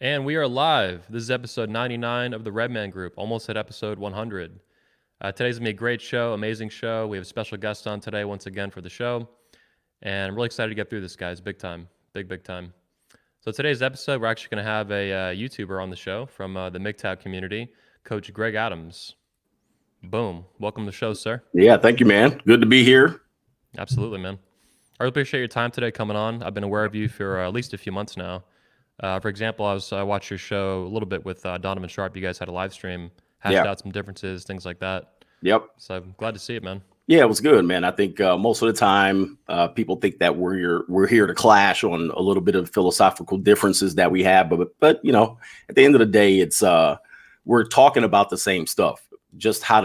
And we are live. This is episode 99 of the Redman Group, almost at episode 100. Today's going to be a great show, amazing show. We have a special guest on today once again for the show. And I'm really excited to get through this, guys. Big time. Big time. So today's episode, we're actually going to have a YouTuber on the show from the MGTOW community, Coach Greg Adams. Boom. Welcome to the show, sir. Yeah, thank you, man. Good to be here. Absolutely, man. I really appreciate your time today coming on. I've been aware of you for at least a few months now. For example, I watched your show a little bit with Donovan Sharp. You guys had a live stream, hashed out some differences, things like that. Yep. So I'm glad to see it, man. Yeah, it was good, man. I think most of the time people think that we're here to clash on a little bit of philosophical differences that we have, but you know, at the end of the day, it's we're talking about the same stuff, just how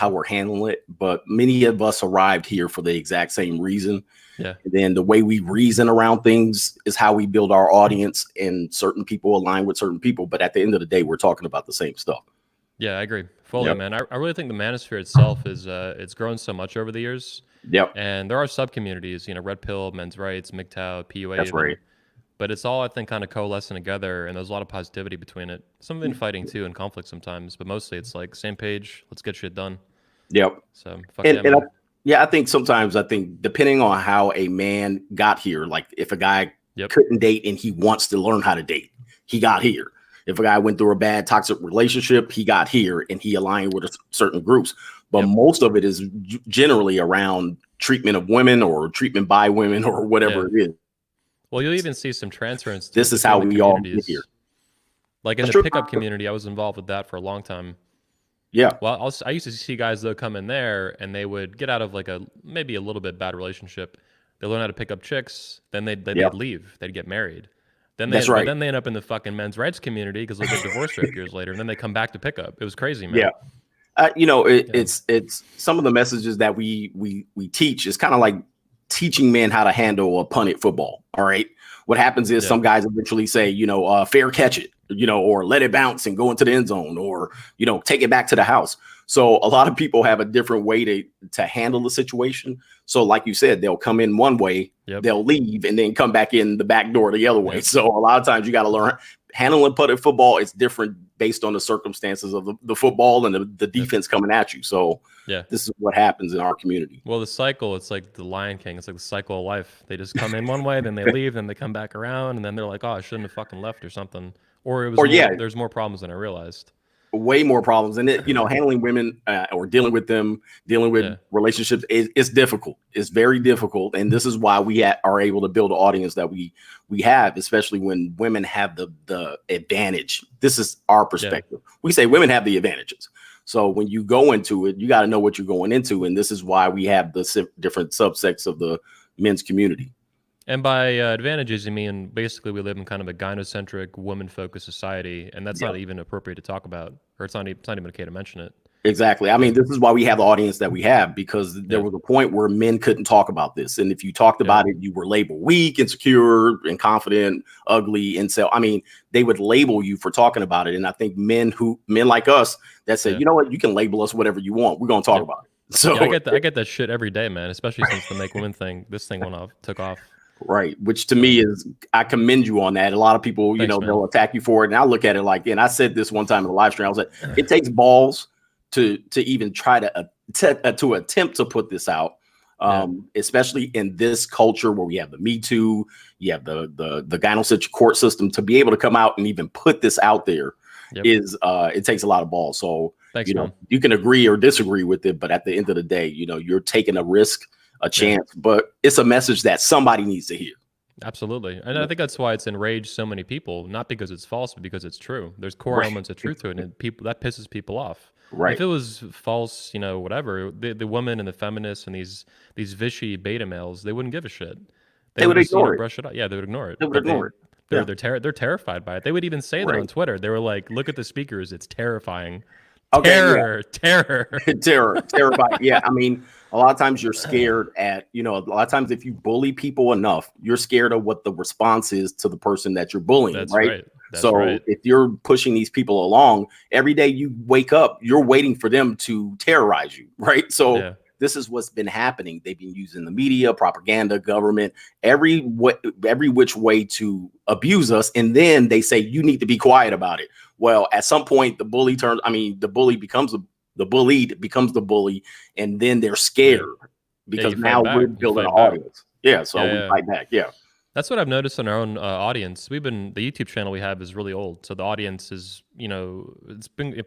we're handling it. But many of us arrived here for the exact same reason. Yeah. And then the way we reason around things is how we build our audience, and certain people align with certain people. But at the end of the day, we're talking about the same stuff. Yeah, I agree fully, man. I really think the Manosphere itself is it's grown so much over the years. Yep. And there are sub communities, Red Pill, men's rights, MGTOW, PUA. That's right. But it's all, I think, kind of coalescing together, and there's a lot of positivity between it. Some of fighting too and conflict sometimes, but mostly it's like same page. Let's get shit done. Yep. So fuck yeah, man. I think sometimes depending on how a man got here, like if a guy couldn't date and he wants to learn how to date, he got here. If a guy went through a bad toxic relationship, he got here and he aligned with certain groups. But most of it is generally around treatment of women or treatment by women or whatever it is. Well, you'll even see some transference. This is how we all get here. Like in the pickup community, I was involved with that for a long time. Yeah. Well, I used to see guys though come in there and they would get out of like maybe a little bit bad relationship. They learn how to pick up chicks. Then they'd leave. They'd get married. Then they end up in the fucking men's rights community because they get divorced 5 years later, and then they come back to pick up. It was crazy, man. Yeah. It's some of the messages that we teach is kind of like teaching men how to handle a punted football. All right. What happens is some guys eventually say, fair catch it, or let it bounce and go into the end zone, or, take it back to the house. So a lot of people have a different way to handle the situation. So like you said, they'll come in one way, they'll leave, and then come back in the back door the other way. So a lot of times you got to learn handling punted football. It's different based on the circumstances of the football and the defense coming at you. So this is what happens in our community. Well, the cycle, it's like the Lion King. It's like the cycle of life. They just come in one way, then they leave, then they come back around, and then they're like, oh, I shouldn't have fucking left or something. Or there's more problems than I realized. Way more problems. And handling women or dealing with relationships is difficult. It's very difficult. And this is why we are able to build an audience that we have, especially when women have the advantage. This is our perspective. We say women have the advantages. So when you go into it, you got to know what you're going into. And this is why we have the different subsects of the men's community. And by advantages, you mean basically we live in kind of a gynocentric, woman-focused society, and that's not even appropriate to talk about, or it's not even okay to mention it. Exactly. I mean, this is why we have the audience that we have, because there was a point where men couldn't talk about this. And if you talked about it, you were labeled weak, insecure, inconfident, ugly, incel. I mean, they would label you for talking about it. And I think men like us that said, you know what, you can label us whatever you want. We're going to talk about it. So I get that shit every day, man, especially since the make women thing, this thing took off. Right. Which to me is, I commend you on that. A lot of people, they'll attack you for it. And I look at it like, and I said this one time in the live stream, I was like, it takes balls to even try to attempt to put this out, especially in this culture where we have the Me Too, you have the gynocentric court system, to be able to come out and even put this out there it takes a lot of balls. So, thanks, you can agree or disagree with it, but at the end of the day, you're taking a risk, a chance, but it's a message that somebody needs to hear. Absolutely. And I think that's why it's enraged so many people, not because it's false, but because it's true. There's core elements of truth to it, and that pisses people off. Right. If it was false, whatever, the women and the feminists and these Vichy beta males, they wouldn't give a shit. They would ignore it. Brush it off. Yeah, they would ignore it. They would ignore it. They're terrified by it. They would even say that on Twitter. They were like, look at the speakers. It's terrifying. Okay, terror. Terrified. Yeah, I mean, a lot of times you're scared a lot of times if you bully people enough, you're scared of what the response is to the person that you're bullying. That's right. That's if you're pushing these people along, every day you wake up, you're waiting for them to terrorize you. Right. So this is what's been happening. They've been using the media, propaganda, government, every which way to abuse us. And then they say, you need to be quiet about it. Well, at some point, the bullied becomes the bully. And then they're scared because now we're building an audience. Yeah. So we fight back. Yeah. That's what I've noticed in our own audience. The YouTube channel we have is really old. So the audience is,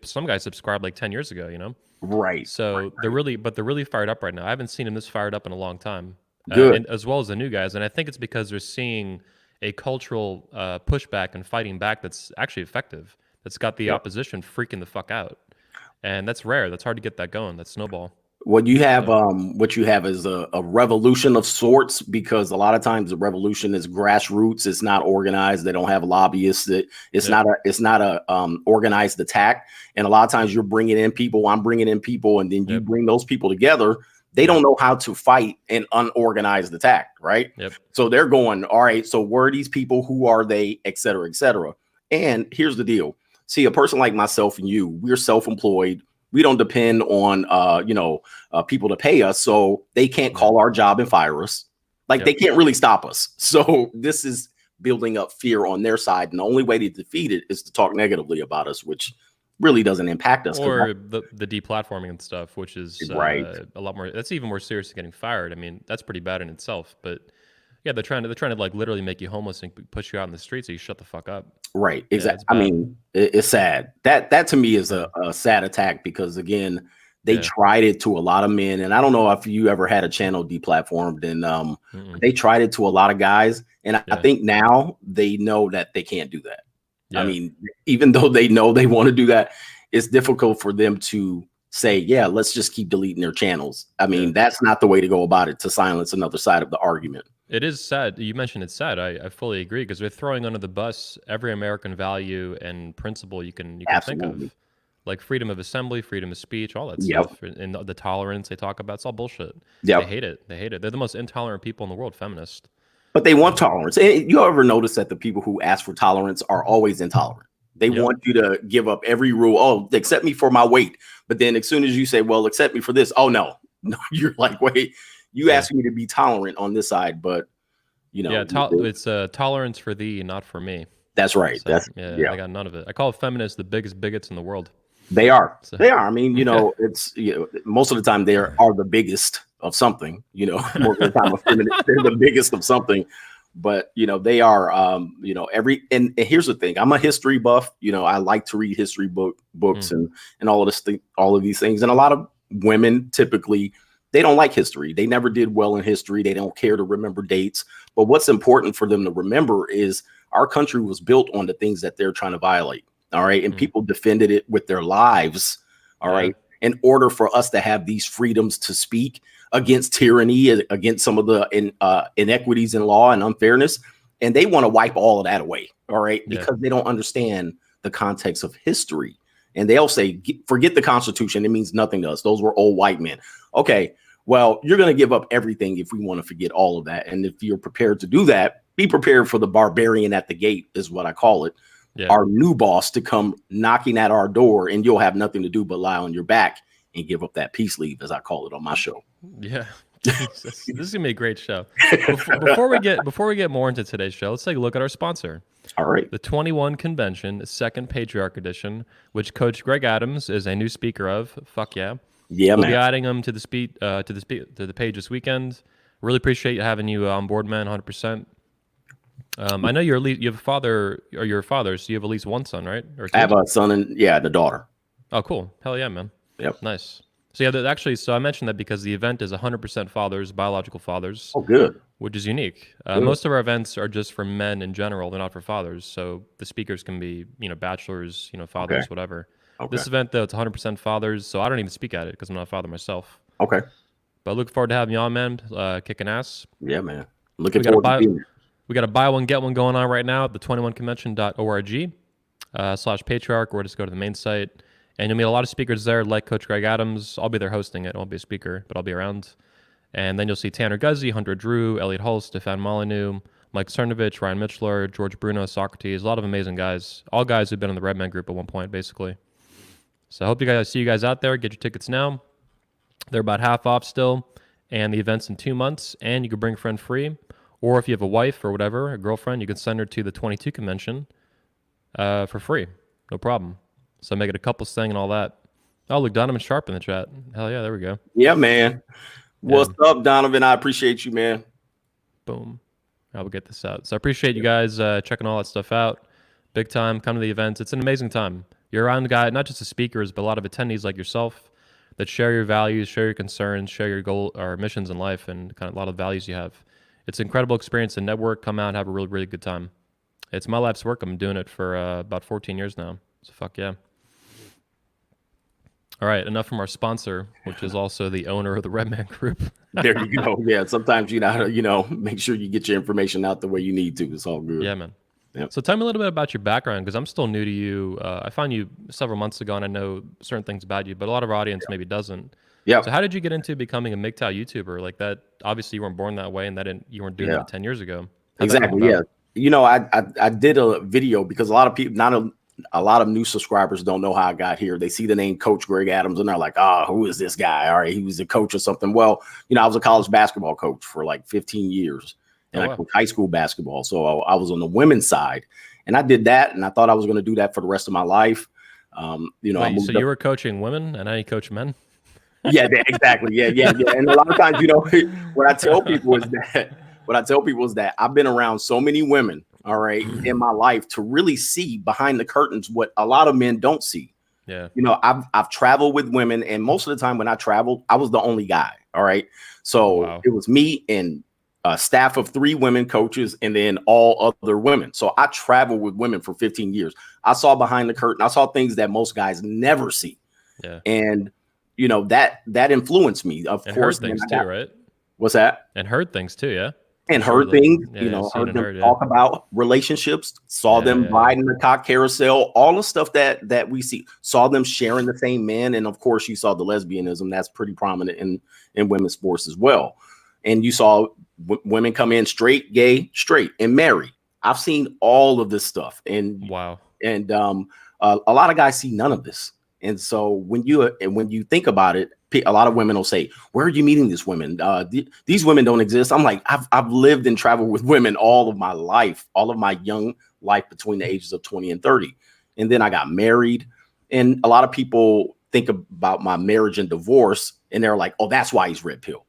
some guys subscribed like 10 years ago, Right. So they're really fired up right now. I haven't seen them this fired up in a long time. Good. And as well as the new guys. And I think it's because they're seeing a cultural pushback and fighting back that's actually effective. That's got the opposition freaking the fuck out. And that's rare. That's hard to get that going. That snowball. What you have is a revolution of sorts, because a lot of times the revolution is grassroots. It's not organized. They don't have lobbyists. It's not a organized attack. And a lot of times you're bringing in people. I'm bringing in people, and then you bring those people together. They don't know how to fight an unorganized attack, right? Yep. So they're going, all right, so where are these people? Who are they? Et cetera, et cetera. And here's the deal. See, a person like myself and you, we're self-employed. We don't depend on, people to pay us. So they can't call our job and fire us. They can't really stop us. So this is building up fear on their side. And the only way to defeat it is to talk negatively about us, which really doesn't impact us. Or the deplatforming and stuff, which is a lot more. That's even more serious than getting fired. I mean, that's pretty bad in itself. But yeah, they're trying to like literally make you homeless and push you out in the street so you shut the fuck up. Right. Exactly. I mean, it's sad. That to me is a sad attack, because again, they tried it to a lot of men. And I don't know if you ever had a channel deplatformed, and they tried it to a lot of guys. And I think now they know that they can't do that. I mean, even though they know they want to do that, it's difficult for them to say, yeah, let's just keep deleting their channels. I mean, that's not the way to go about it, to silence another side of the argument. It is sad. You mentioned it's sad. I fully agree, because they're throwing under the bus every American value and principle you can think of, like freedom of assembly, freedom of speech, all that stuff, and the tolerance they talk about. It's all bullshit. They hate it. They're the most intolerant people in the world, feminists. But they want tolerance. And you ever notice that the people who ask for tolerance are always intolerant? They want you to give up every rule. Oh, accept me for my weight. But then as soon as you say, well, accept me for this. Oh, no, you're like, wait. You asked me to be tolerant on this side, but it's tolerance for thee, not for me. That's right. So, I got none of it. I call feminists the biggest bigots in the world. They are. So. They are. I mean, it's most of the time they are the biggest of something. Most of the time they're the biggest of something. But they are. And here's the thing. I'm a history buff. I like to read history books and all of these things. And a lot of women typically, they don't like history. They never did well in history. They don't care to remember dates. But what's important for them to remember is our country was built on the things that they're trying to violate. All right. And people defended it with their lives. All right. In order for us to have these freedoms to speak against tyranny, against some of the inequities in law and unfairness. And they want to wipe all of that away. All right. Because they don't understand the context of history. And they'll say, forget the Constitution. It means nothing to us. Those were old white men. Okay, well, you're going to give up everything if we want to forget all of that. And if you're prepared to do that, be prepared for the barbarian at the gate, is what I call it. Our new boss to come knocking at our door, and you'll have nothing to do but lie on your back and give up that peace leave, as I call it on my show. Yeah. This is gonna be a great show. Before we get more into today's show, let's take a look at our sponsor. All right. The 21 Convention, second Patriarch edition, which Coach Greg Adams is a new speaker of. Fuck yeah. Yeah, we'll man. be adding him to the page this weekend. Really appreciate having you on board, man. 100%. I know you have a father, or you're a father, so you have at least one son, right? Or I have a son and the daughter. Oh, cool. Hell yeah, man. Yep. Nice. So so I mentioned that because the event is 100% fathers, biological fathers. Oh, good. Which is unique. Most of our events are just for men in general. They're not for fathers. So the speakers can be, bachelors, fathers, whatever. Okay. This event, though, it's 100% fathers. So I don't even speak at it because I'm not a father myself. Okay. But I look forward to having you on, man. Kicking ass. Yeah, man. Looking forward to being here. We got a buy one, get one going on right now at the 21convention.org /Patriarch, or just go to the main site. And you'll meet a lot of speakers there, like Coach Greg Adams. I'll be there hosting it. I won't be a speaker, but I'll be around. And then you'll see Tanner Guzzi, Hunter Drew, Elliot Hull, Stefan Molyneux, Mike Cernovich, Ryan Mitchler, George Bruno, Socrates. A lot of amazing guys. All guys who've been in the Redman group at one point, basically. So I hope see you guys out there. Get your tickets now. They're about half off still, and the event's in 2 months, and you can bring a friend free. Or if you have a wife or whatever, a girlfriend, you can send her to the 22 convention for free. No problem. So make it a couples thing and all that. Oh, look, Donovan Sharp in the chat. Hell yeah, there we go. Yeah, man. What's up, Donovan? I appreciate you, man. Boom. I will get this out. So I appreciate you guys checking all that stuff out. Big time. Come to the events. It's an amazing time. You're around the guy, not just the speakers, but a lot of attendees like yourself that share your values, share your concerns, share your goal or missions in life, and kind of a lot of values you have. It's an incredible experience to network, come out, and have a really, really good time. It's my life's work. I'm doing it for about 14 years now. So fuck yeah. All right, enough from our sponsor, which is also the owner of the Redman Group. There you go. Yeah, sometimes you gotta, make sure you get your information out the way you need to. It's all good. Yeah, man. Yep. So tell me a little bit about your background, because I'm still new to you. I found you several months ago, and I know certain things about you, but a lot of our audience maybe doesn't. Yeah. So how did you get into becoming a MGTOW YouTuber? Like that, obviously you weren't born that way, and you weren't doing that 10 years ago. How'd exactly. Yeah. I did a video because a lot of people, a lot of new subscribers don't know how I got here. They see the name Coach Greg Adams and they're like, who is this guy? All right, he was a coach or something. Well, I was a college basketball coach for like 15 years and I coached high school basketball. So I was on the women's side and I did that. And I thought I was going to do that for the rest of my life. Wait, so you were coaching women and now you coach men? Yeah, exactly. Yeah. And a lot of times, what I tell people is that I've been around so many women, all right, in my life to really see behind the curtains what a lot of men don't see. Yeah. I've traveled with women, and most of the time when I traveled, I was the only guy. All right. So It was me and a staff of 3 women coaches and then all other women. So I traveled with women for 15 years. I saw behind the curtain. I saw things that most guys never see. Yeah. And that influenced me. Of course, heard things too, right? What's that? And heard things too, yeah. And heard things, heard them talk about relationships, saw them riding the cock carousel, all the stuff that we see, saw them sharing the same man. And of course, you saw the lesbianism that's pretty prominent in women's sports as well. And you saw women come in straight, gay, straight, and married. I've seen all of this stuff. And wow. And a lot of guys see none of this. And so when you think about it, a lot of women will say, where are you meeting these women? These women don't exist. I'm like, I've lived and traveled with women all of my life, all of my young life between the ages of 20 and 30. And then I got married. And a lot of people think about my marriage and divorce and they're like, oh, that's why he's red pill.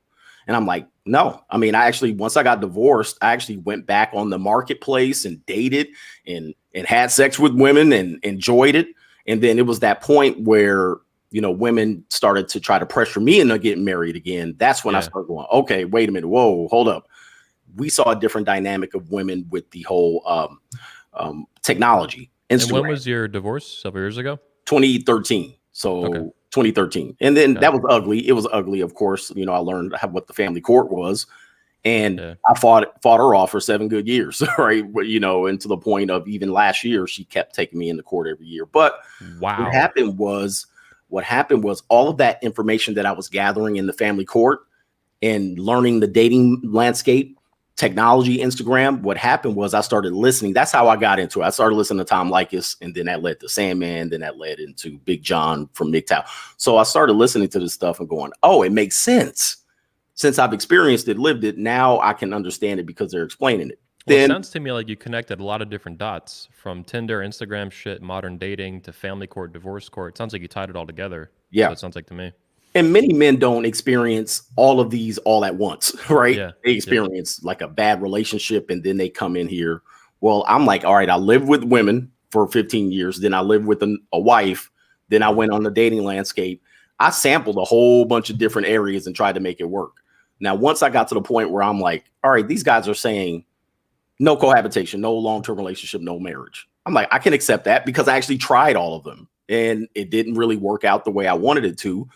And I'm like, no. I mean, once I got divorced, I actually went back on the marketplace and dated and had sex with women and enjoyed it. And then it was that point where, women started to try to pressure me into getting married again. That's when I started going, okay, wait a minute. Whoa, hold up. We saw a different dynamic of women with the whole technology. Instagram. And when was your divorce? Several years ago? 2013. So 2013. And then that was ugly. It was ugly, of course. I learned what the family court was. And I fought her off for 7 good years, right? And to the point of even last year, she kept taking me into court every year. But wow, what happened was all of that information that I was gathering in the family court and learning the dating landscape, technology, Instagram. What happened was I started listening. That's how I got into it. I started listening to Tom Likas, and then that led to Sandman. Then that led into Big John from MGTOW. So I started listening to this stuff and going, oh, it makes sense. Since I've experienced it, lived it, now I can understand it because they're explaining it. Well, it sounds to me like you connected a lot of different dots from Tinder, Instagram shit, modern dating to family court, divorce court. It sounds like you tied it all together. Yeah. So it sounds like to me. And many men don't experience all of these all at once, right? Yeah. They experience like a bad relationship and then they come in here. Well, I'm like, all right, I lived with women for 15 years. Then I lived with a wife. Then I went on the dating landscape. I sampled a whole bunch of different areas and tried to make it work. Now, once I got to the point where I'm like, all right, these guys are saying no cohabitation, no long-term relationship, no marriage. I'm like, I can accept that because I actually tried all of them and it didn't really work out the way I wanted it to.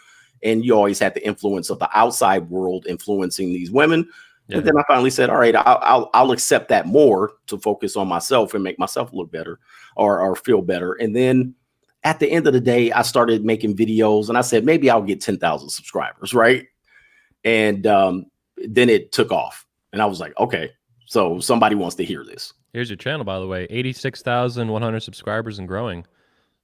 And you always had the influence of the outside world influencing these women. Yeah. And then I finally said, all right, I'll accept that more to focus on myself and make myself look better or feel better. And then at the end of the day, I started making videos and I said, maybe I'll get 10,000 subscribers, right? And then it took off. And I was like, okay, so somebody wants to hear this. Here's your channel, by the way, 86,100 subscribers and growing.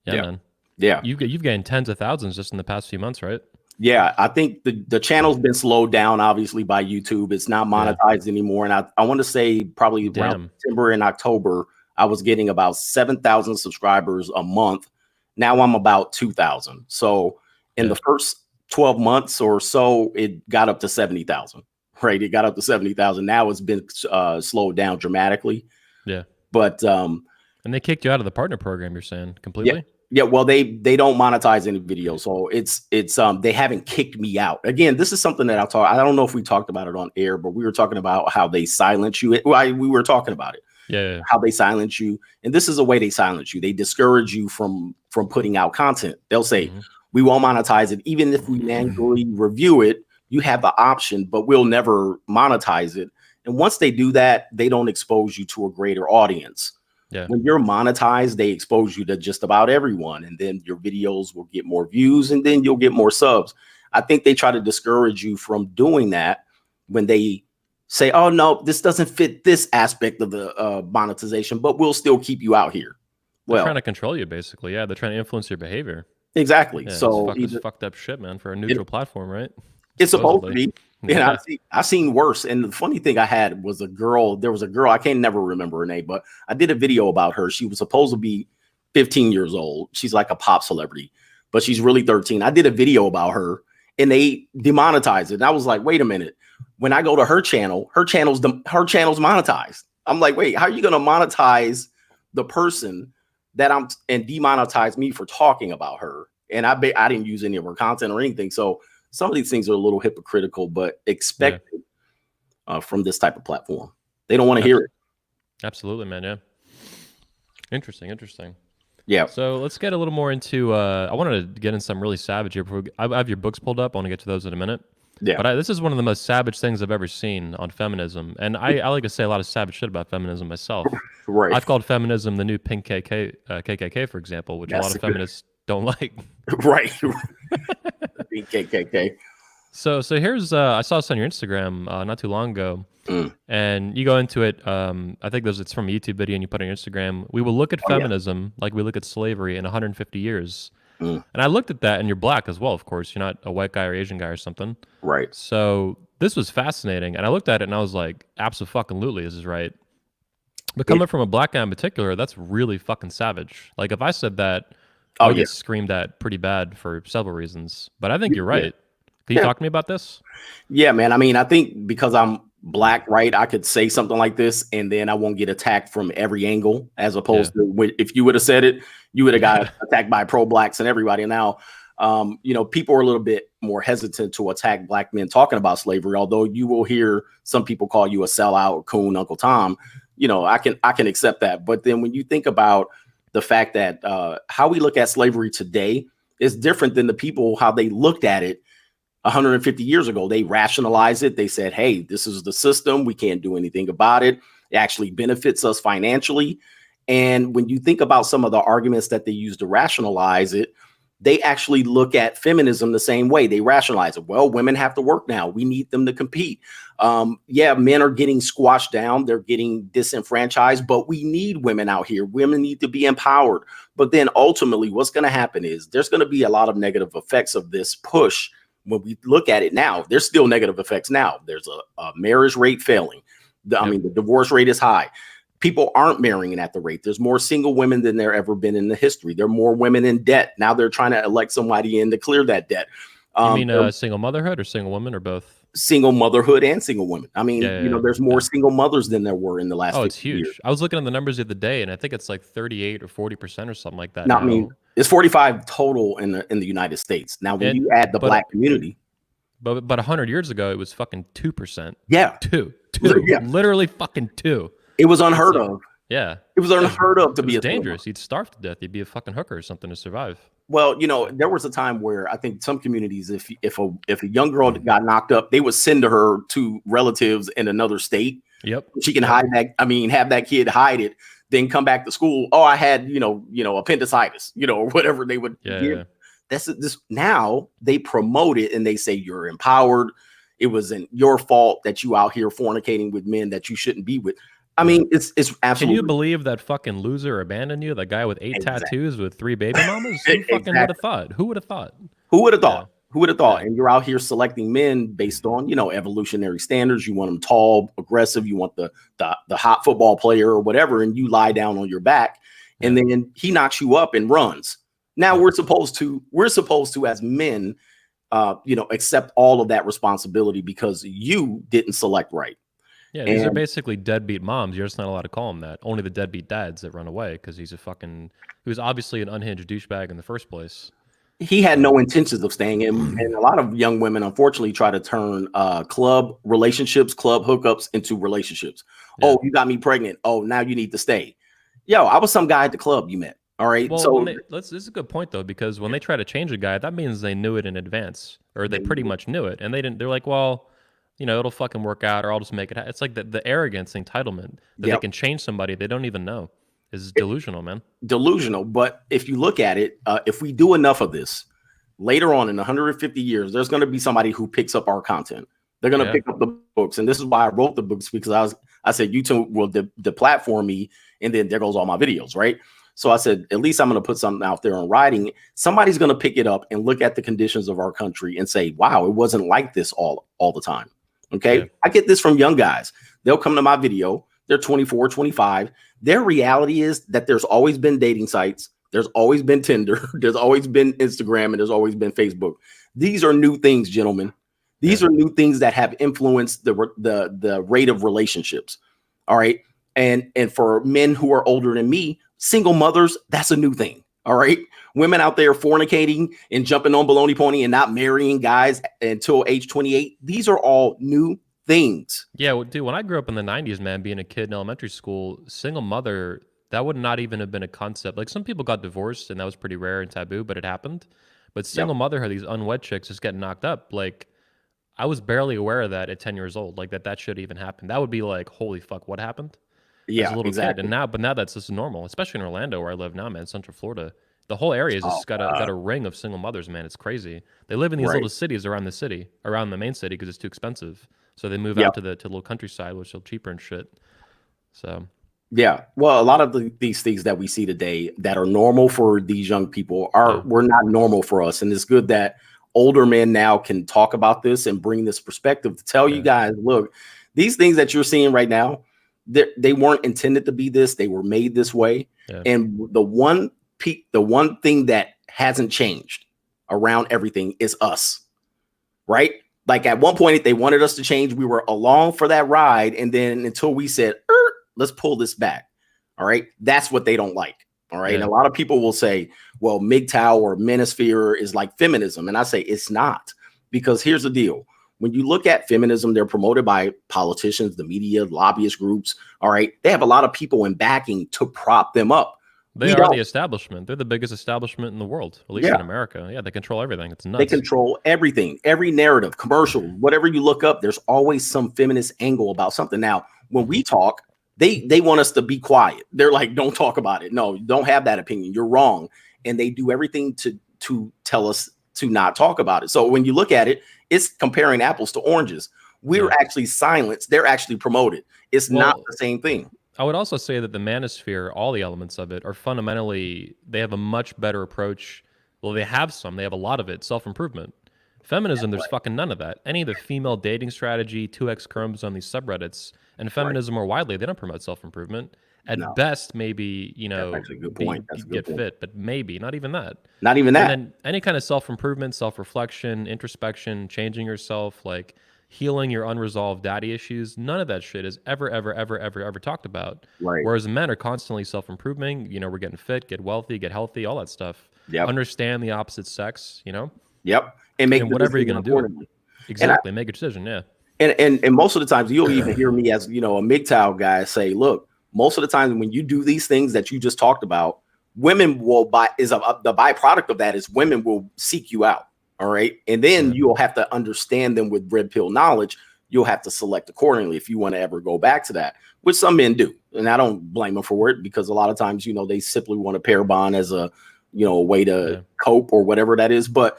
Yeah, man. Yeah. You've gained tens of thousands just in the past few months, right? Yeah, I think the channel's been slowed down, obviously, by YouTube. It's not monetized anymore. And I want to say probably around September and October, I was getting about 7,000 subscribers a month. Now I'm about 2,000. So in the first 12 months or so, it got up to 70,000, right? It got up to 70,000. Now it's been slowed down dramatically. Yeah. But and they kicked you out of the partner program, you're saying, completely? Yeah, well, they don't monetize any videos, so it's they haven't kicked me out. Again, this is something that I don't know if we talked about it on air, but we were talking about how they silence you. We were talking about it. Yeah. How they silence you, and this is a way they silence you. They discourage you from putting out content. They'll say, "We won't monetize it, even if we manually review it. You have the option, but we'll never monetize it." And once they do that, they don't expose you to a greater audience. Yeah. When you're monetized, they expose you to just about everyone, and then your videos will get more views, and then you'll get more subs. I think they try to discourage you from doing that when they say, "Oh no, this doesn't fit this aspect of the monetization, but we'll still keep you out here." They're trying to control you, basically. Yeah, they're trying to influence your behavior. Exactly. Yeah, so it's fucked up shit, man, for a neutral platform, right? It's supposed to be. Yeah. And I've seen worse. And the funny thing I had was there was a girl, I can't never remember her name, but I did a video about her. She was supposed to be 15 years old. She's like a pop celebrity, but she's really 13. I did a video about her and they demonetized it. And I was like, wait a minute. When I go to her channel's monetized. I'm like, wait, how are you going to monetize the person and demonetize me for talking about her? And I didn't use any of her content or anything. So some of these things are a little hypocritical, but expected from this type of platform. They don't want to hear it. Absolutely, man. Yeah. Interesting. Yeah. So let's get a little more into, I wanted to get in some really savage here. I have your books pulled up. I want to get to those in a minute. Yeah. But this is one of the most savage things I've ever seen on feminism. And I like to say a lot of savage shit about feminism myself. Right. I've called feminism the new pink KKK, for example, which a lot of feminists don't like. Right. Pink KKK. So here's I saw this on your Instagram not too long ago, and you go into it. I think it's from a YouTube video, and you put it on your Instagram. We will look at feminism like we look at slavery in 150 years. And I looked at that, and you're black as well, of course. You're not a white guy or Asian guy or something. Right. So this was fascinating, and I looked at it, and I was like, absolutely, this is right. But coming from a black guy in particular, that's really fucking savage. Like, if I said that, I would get screamed at pretty bad for several reasons. But I think you're right. Can you talk to me about this? Yeah, man. I mean, I think because I'm black, right, I could say something like this and then I won't get attacked from every angle, as opposed to if you would have said it, you would have got attacked by pro-blacks and everybody. And now, people are a little bit more hesitant to attack black men talking about slavery, although you will hear some people call you a sellout, coon, Uncle Tom. I can accept that. But then when you think about the fact that how we look at slavery today is different than the people, how they looked at it 150 years ago. They rationalized it. They said, hey, this is the system. We can't do anything about it. It actually benefits us financially. And when you think about some of the arguments that they use to rationalize it, they actually look at feminism the same way. They rationalize it. Well, women have to work now. We need them to compete. Men are getting squashed down. They're getting disenfranchised, but we need women out here. Women need to be empowered. But then ultimately what's going to happen is there's going to be a lot of negative effects of this push. When we look at it now, there's still negative effects now. There's a marriage rate failing. The divorce rate is high. People aren't marrying at the rate. There's more single women than there ever been in the history. There are more women in debt. Now they're trying to elect somebody in to clear that debt. You mean single motherhood or single women or both? Single motherhood and single women. I mean, there's more single mothers than there were in the last 50 it's huge. Years. I was looking at the numbers the other day, and I think it's like 38 or 40% or something like that. No, I mean, it's 45 total in the United States. Now, when you add the black community. But 100 years ago, it was fucking 2%. Yeah. Two. Yeah. Literally fucking 2. It was unheard of. Yeah. It was unheard of to be dangerous. You'd starve to death. You'd be a fucking hooker or something to survive. Well, there was a time where I think some communities, if a young girl got knocked up, they would send her to relatives in another state. Yep. She can hide that. I mean, have that kid hide it, then come back to school. Oh, I had, appendicitis, or whatever they would give. Yeah. That's this. Now they promote it and they say you're empowered. It wasn't your fault that you out here fornicating with men that you shouldn't be with. I mean, it's absolutely. Can you believe that fucking loser abandoned you? That guy with 8 tattoos with 3 baby mamas? Who fucking would have thought? Who would have thought? Who would have thought? Who would have thought? Yeah. And you're out here selecting men based on, evolutionary standards. You want them tall, aggressive. You want the hot football player or whatever, and you lie down on your back, and then he knocks you up and runs. Now we're supposed to as men, accept all of that responsibility because you didn't select right. Yeah, these are basically deadbeat moms. You're just not allowed to call them that. Only the deadbeat dads that run away because he was obviously an unhinged douchebag in the first place. He had no intentions of staying in, and a lot of young women unfortunately try to turn club hookups into relationships. Yeah. Oh, you got me pregnant. Oh, now you need to stay. Yo, I was some guy at the club you met. All right. Well, so this is a good point though, because when they try to change a guy, that means they knew it in advance, or they pretty much knew it, and they didn't. They're like, well, it'll fucking work out, or I'll just make it. It's like the arrogance, the entitlement that they can change somebody they don't even know is delusional, man. Delusional. But if you look at it, if we do enough of this, later on in 150 years, there's going to be somebody who picks up our content. They're going to pick up the books, and this is why I wrote the books, because I said YouTube will deplatform me, and then there goes all my videos, right? So I said, at least I'm going to put something out there in writing. Somebody's going to pick it up and look at the conditions of our country and say, wow, it wasn't like this all the time. Okay. Yeah. I get this from young guys. They'll come to my video. They're 24, 25. Their reality is that there's always been dating sites. There's always been Tinder. There's always been Instagram, and there's always been Facebook. These are new things, gentlemen. These are new things that have influenced the rate of relationships. All right. And for men who are older than me, single mothers, that's a new thing. All right. Women out there fornicating and jumping on baloney pony and not marrying guys until age 28. These are all new things. Yeah, well, dude, when I grew up in the 90s, man, being a kid in elementary school, single mother, that would not even have been a concept. Like, some people got divorced and that was pretty rare and taboo, but it happened. But single motherhood, these unwed chicks just getting knocked up. Like, I was barely aware of that at 10 years old. Like, that should even happen. That would be like, holy fuck, what happened? Yeah, as a little kid. And now that's just normal, especially in Orlando where I live now, man, Central Florida. The whole area has just got a ring of single mothers, man. It's crazy. They live in these little cities around the main city, because it's too expensive. So they move out to the little countryside, which is cheaper and shit. So yeah, well, a lot of these things that we see today that are normal for these young people were not normal for us. And it's good that older men now can talk about this and bring this perspective to tell you guys, look, these things that you're seeing right now, they weren't intended to be this. They were made this way. Yeah. And the one thing that hasn't changed around everything is us, right? Like, at one point, they wanted us to change. We were along for that ride. And then until we said, let's pull this back. All right. That's what they don't like. All right. Yeah. And a lot of people will say, well, MGTOW or Manosphere is like feminism. And I say it's not, because here's the deal. When you look at feminism, they're promoted by politicians, the media, lobbyist groups. All right. They have a lot of people in backing to prop them up. They are the establishment. They're the biggest establishment in the world, at least in America. Yeah, they control everything. It's nuts. They control everything, every narrative, commercial, whatever you look up. There's always some feminist angle about something. Now, when we talk, they want us to be quiet. They're like, don't talk about it. No, don't have that opinion. You're wrong. And they do everything to tell us to not talk about it. So when you look at it, it's comparing apples to oranges. We're actually silenced. They're actually promoted. It's not the same thing. I would also say that the Manosphere, all the elements of it, are fundamentally, they have a much better approach. Well, they have a lot of it, self-improvement. Feminism, there's fucking none of that. Any of the female dating strategy, 2X chromosome, these subreddits, and feminism more widely, they don't promote self-improvement. At best, maybe, that's a good point. Get fit, but maybe, not even that. Not even that. And then any kind of self-improvement, self-reflection, introspection, changing yourself, like healing your unresolved daddy issues, none of that shit is ever talked about. Right. Whereas men are constantly self-improving. We're getting fit, get wealthy, get healthy, all that stuff. Understand the opposite sex, Yep. And make whatever you're going to do. Exactly. Make a decision. Yeah. And most of the times you'll even hear me as, a MGTOW guy say, look, most of the time when you do these things that you just talked about, women will the byproduct of that is women will seek you out. All right. And then you'll have to understand them with red pill knowledge. You'll have to select accordingly if you want to ever go back to that, which some men do. And I don't blame them for it, because a lot of times, they simply want a pair bond as a way to cope or whatever that is. But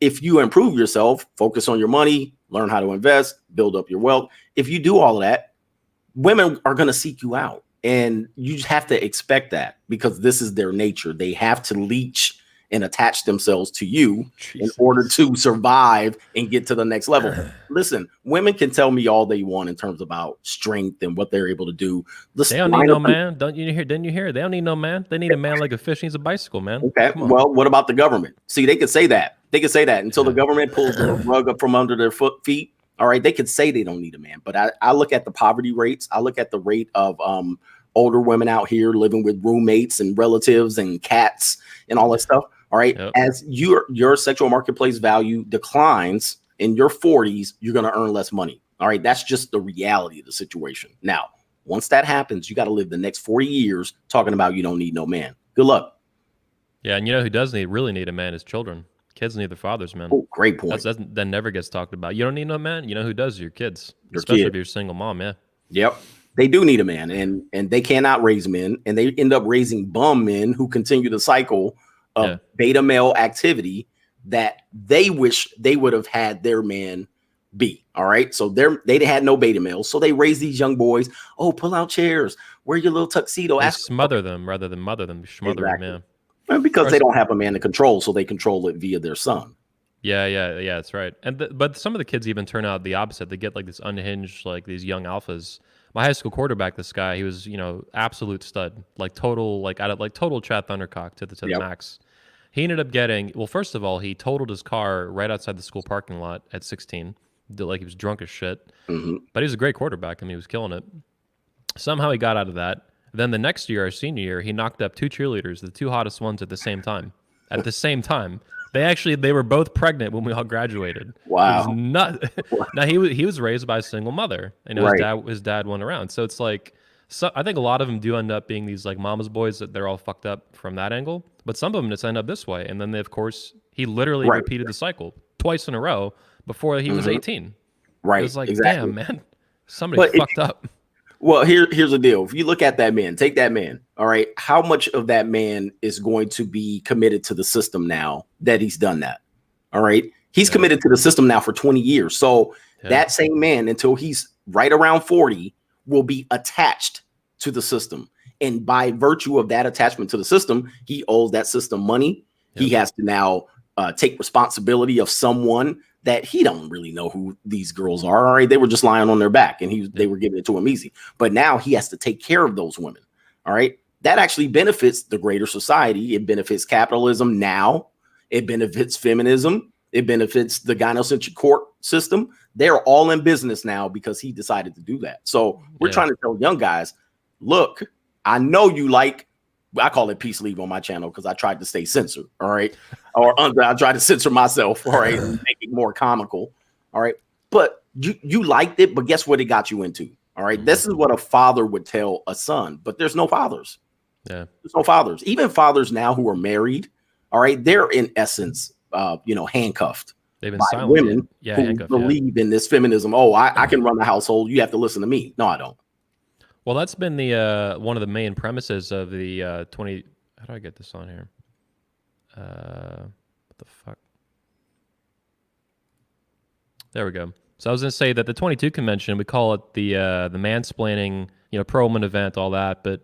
if you improve yourself, focus on your money, learn how to invest, build up your wealth. If you do all of that, women are going to seek you out. And you just have to expect that, because this is their nature. They have to leech and attach themselves to you in Jesus. order to survive and get to the next level. Listen, women can tell me all they want in terms about strength and what they're able to do. They don't need no man. Didn't you hear? They don't need no man. They need a man like a fish needs a bicycle, man. Okay. Well, what about the government? See, they could say that. They could say that until the government pulls the rug up from under their feet. All right. They could say they don't need a man. But I look at the poverty rates. I look at the rate of older women out here living with roommates and relatives and cats and all that stuff. All right. Yep. As your sexual marketplace value declines in your 40s, you're going to earn less money. All right. That's just the reality of the situation. Now, once that happens, you got to live the next 40 years talking about you don't need no man. Good luck. Yeah, and you know who does really need a man is children. Kids need their fathers, man. Oh, great point. That never gets talked about. You don't need no man. You know who does? Your kids. Especially if you're a single mom, yeah. Yep. They do need a man, and they cannot raise men, and they end up raising bum men who continue the cycle of beta male activity that they wish they would have had their man be. All right. So they had no beta males. So they raise these young boys. Oh, pull out chairs. Wear your little tuxedo. Smother them rather than mother them. Smother them, yeah. Well, because they don't have a man to control, so they control it via their son. Yeah, that's right. And but some of the kids even turn out the opposite. They get like this unhinged, like these young alphas. My high school quarterback, this guy, he was, absolute stud, like total, total Chad Thundercock to the max. He ended up getting, well, first of all, he totaled his car right outside the school parking lot at 16. Like he was drunk as shit, but he was a great quarterback. I mean, he was killing it. Somehow he got out of that. Then the next year, our senior year, he knocked up 2 cheerleaders, the 2 hottest ones at the same time. At the same time, they were both pregnant when we all graduated. Wow! It was nuts. Now he was raised by a single mother. His dad went around. So it's like, I think a lot of them do end up being these like mama's boys that they're all fucked up from that angle. But some of them just end up this way, and then he literally repeated the cycle twice in a row before he was 18. Right. It was like, damn, man, somebody fucked up. Well, here's the deal. If you look at that man, take that man. All right. How much of that man is going to be committed to the system now that he's done that? All right. He's committed to the system now for 20 years. So that same man, until he's right around 40, will be attached to the system. And by virtue of that attachment to the system, he owes that system money. He has to now take responsibility of someone that he don't really know who these girls are. All right. They were just lying on their back and they were giving it to him easy. But now he has to take care of those women. All right. That actually benefits the greater society. It benefits capitalism now. It benefits feminism. It benefits the gynocentric court system. They're all in business now because he decided to do that. So we're trying to tell young guys, look, I know you I call it peace leave on my channel because I tried to stay censored. All right. I tried to censor myself. All right. And make it more comical. All right. But you liked it. But guess what it got you into? All right. This is what a father would tell a son. But there's no fathers. Yeah. There's no fathers. Even fathers now who are married. All right. They're in essence, handcuffed. They've been by silent. women who believe in this feminism. Oh, I can run the household. You have to listen to me. No, I don't. Well, that's been the one of the main premises of the 20. How do I get this on here? What the fuck? There we go. So I was going to say that the 22 convention, we call it the mansplaining, pro-woman event, all that, but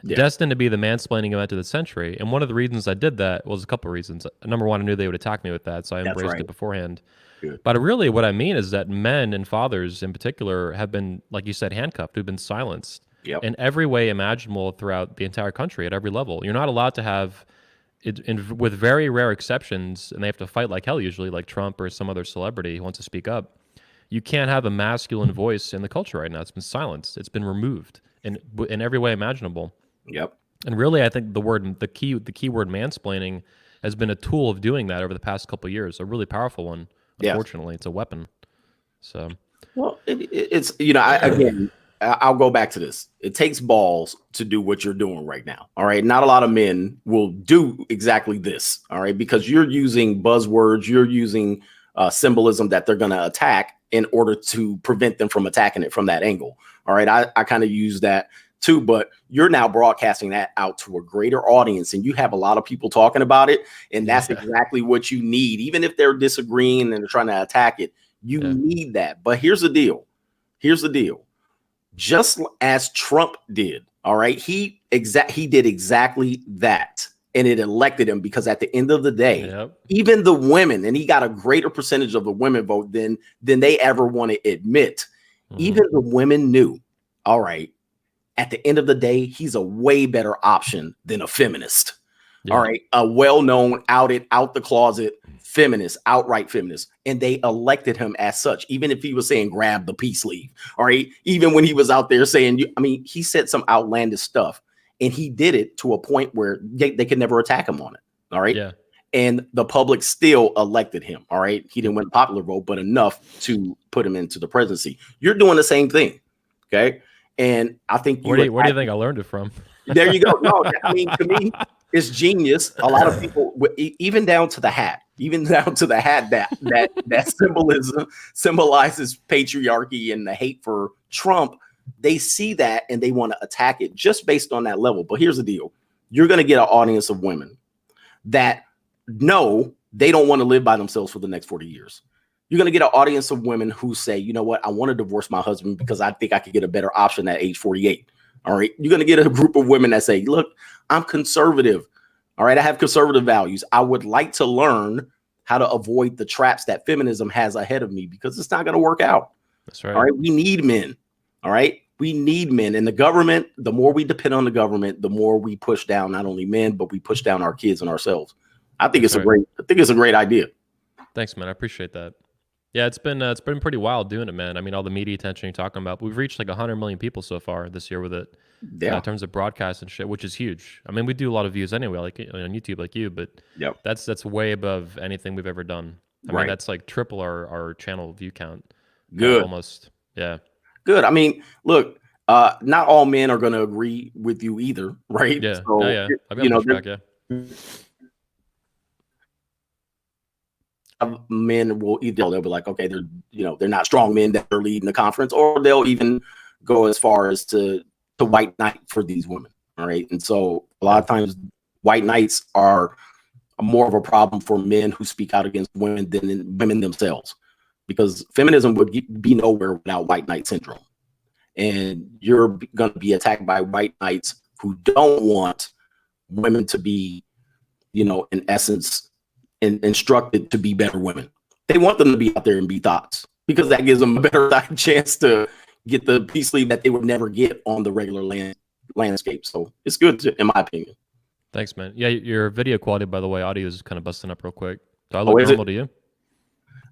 destined to be the mansplaining event of the century. And one of the reasons I did that was a couple of reasons. Number one, I knew they would attack me with that, so I embraced it beforehand. Good. But really what I mean is that men and fathers in particular have been, like you said, handcuffed, who've been silenced in every way imaginable throughout the entire country at every level. You're not allowed to have, with very rare exceptions, and they have to fight like hell usually, like Trump or some other celebrity who wants to speak up. You can't have a masculine voice in the culture right now. It's been silenced. It's been removed in every way imaginable. Yep. And really, I think the key word mansplaining has been a tool of doing that over the past couple of years. A really powerful one. Unfortunately, it's a weapon. So, well, it's I'll go back to this. It takes balls to do what you're doing right now. All right. Not a lot of men will do exactly this. All right. Because you're using buzzwords, you're using symbolism that they're going to attack in order to prevent them from attacking it from that angle. All right. I kind of use that too, but you're now broadcasting that out to a greater audience and you have a lot of people talking about it. And that's exactly what you need. Even if they're disagreeing and they're trying to attack it, you need that. But here's the deal. Just as Trump did. All right. He did exactly that. and it elected him because at the end of the day, Yep. even the women, and he got a greater percentage of the women vote than they ever want to admit. Even the women knew, all right, at the end of the day, he's a way better option than a feminist. Yeah. All right. A well-known, out the closet feminist, outright feminist. And they elected him as such, even if he was saying grab the peace leave. All right. Even when he was out there saying, I mean, he said some outlandish stuff, and he did it to a point where they could never attack him on it. All right. Yeah. And the public still elected him. All right. He didn't win the popular vote, but enough to put him into the presidency. You're doing the same thing. Okay. And I think where do you think I learned it from? There you go. No, I mean, to me, it's genius. A lot of people, even down to the hat, that symbolizes patriarchy and the hate for Trump. They see that and they want to attack it just based on that level. But here's the deal. You're going to get an audience of women that know they don't want to live by themselves for the next 40 years. You're going to get an audience of women who say, you know what, I want to divorce my husband because I think I could get a better option at age 48. All right. You're going to get a group of women that say, look, I'm conservative. All right. I have conservative values. I would like to learn how to avoid the traps that feminism has ahead of me because it's not going to work out. That's right. All right. We need men. All right. We need men. And the government, the more we depend on the government, the more we push down not only men, but we push down our kids and ourselves. I think it's a great idea. Thanks, man. I appreciate that. Yeah, it's been pretty wild doing it, man. I mean, all the media attention you're talking about. We've reached like 100 million people so far this year with it. Yeah. In terms of broadcast and shit, which is huge. I mean, we do a lot of views anyway, like on YouTube, like you, but that's way above anything we've ever done. I mean, that's like triple our channel view count. Good. Almost. Yeah. Good. I mean, look, not all men are going to agree with you either, right? Yeah. So, yeah. I've got pushback, yeah. Men will either they'll be like, okay, they're not strong men that are leading the conference, or they'll even go as far as to white knight for these women. All right. And so a lot of times white knights are more of a problem for men who speak out against women than women themselves, because feminism would be nowhere without white knight syndrome. And you're going to be attacked by white knights who don't want women to be, in essence, instructed to be better women. They want them to be out there and be thoughts, because that gives them a better chance to get the peace leave that they would never get on the regular landscape. So it's good, in my opinion. Thanks, man. Yeah, your video quality, by the way, audio is kind of busting up real quick. Do I look normal to you?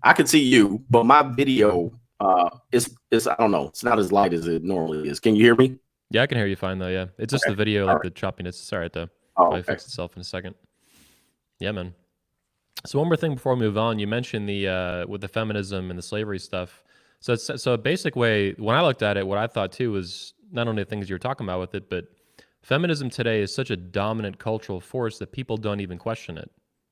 I can see you, but my video is I don't know. It's not as light as it normally is. Can you hear me? Yeah, I can hear you fine though. Yeah, it's just the video, like the choppiness. It's all right though. Probably fix itself in a second. Yeah, man. So one more thing before we move on, you mentioned the with the feminism and the slavery stuff. So a basic way, when I looked at it, what I thought too was not only the things you're talking about with it, but feminism today is such a dominant cultural force that people don't even question it.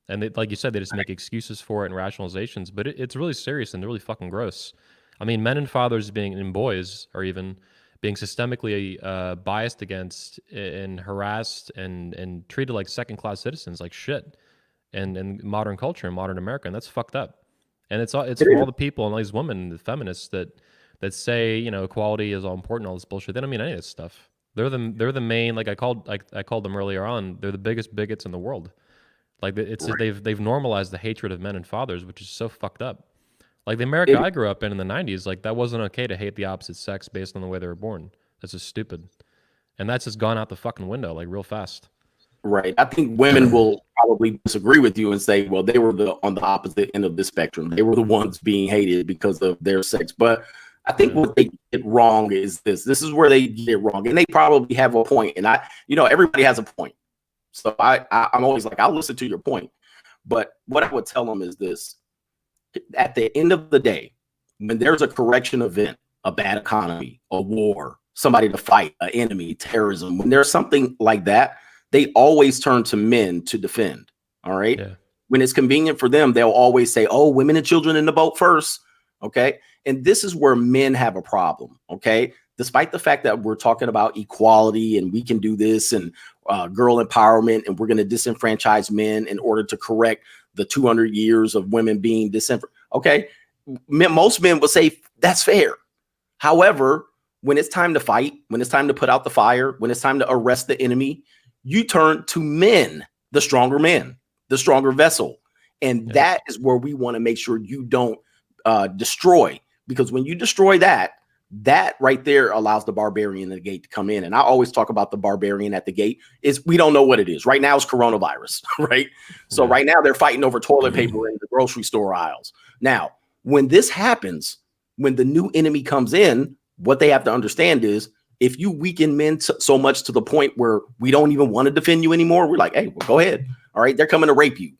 And they, like you said, they just make excuses for it and rationalizations, but it's really serious and really fucking gross. I mean, men and fathers and boys are even being systemically biased against and harassed and treated like second-class citizens, like shit. And modern culture and modern America, and that's fucked up. And it's for all the people and all these women, the feminists that say equality is all important, all this bullshit. They don't mean any of this stuff. They're the main, like I called them earlier on. They're the biggest bigots in the world. Like they've normalized the hatred of men and fathers, which is so fucked up. Like the America I grew up in the 90s, like that wasn't okay to hate the opposite sex based on the way they were born. That's just stupid, and that's just gone out the fucking window like real fast. Right. I think women will probably disagree with you and say, well, they were on the opposite end of the spectrum. They were the ones being hated because of their sex. But I think what they get wrong is this. This is where they get it wrong. And they probably have a point. And everybody has a point. So I'm always like, I'll listen to your point. But what I would tell them is this. At the end of the day, when there's a correction event, a bad economy, a war, somebody to fight, an enemy, terrorism, when there's something like that, they always turn to men to defend. All right. Yeah. When it's convenient for them, they'll always say, oh, women and children in the boat first. Okay. And this is where men have a problem. Okay. Despite the fact that we're talking about equality and we can do this and girl empowerment, and we're going to disenfranchise men in order to correct the 200 years of women being disenfranchised. Okay. Most men will say that's fair. However, when it's time to fight, when it's time to put out the fire, when it's time to arrest the enemy, you turn to men the stronger man, the stronger vessel. And Yeah. that is where we want to make sure you don't destroy, because when you destroy that right there allows the barbarian at the gate to come in. And I always talk about the barbarian at the gate is we don't know what it is. Right now it's coronavirus, right? So Yeah. right now they're fighting over toilet paper in the grocery store aisles. Now, when this happens, when the new enemy comes in, what they have to understand is if you weaken men so much to the point where we don't even want to defend you anymore, we're like, hey, well, go ahead. All right, they're coming to rape you.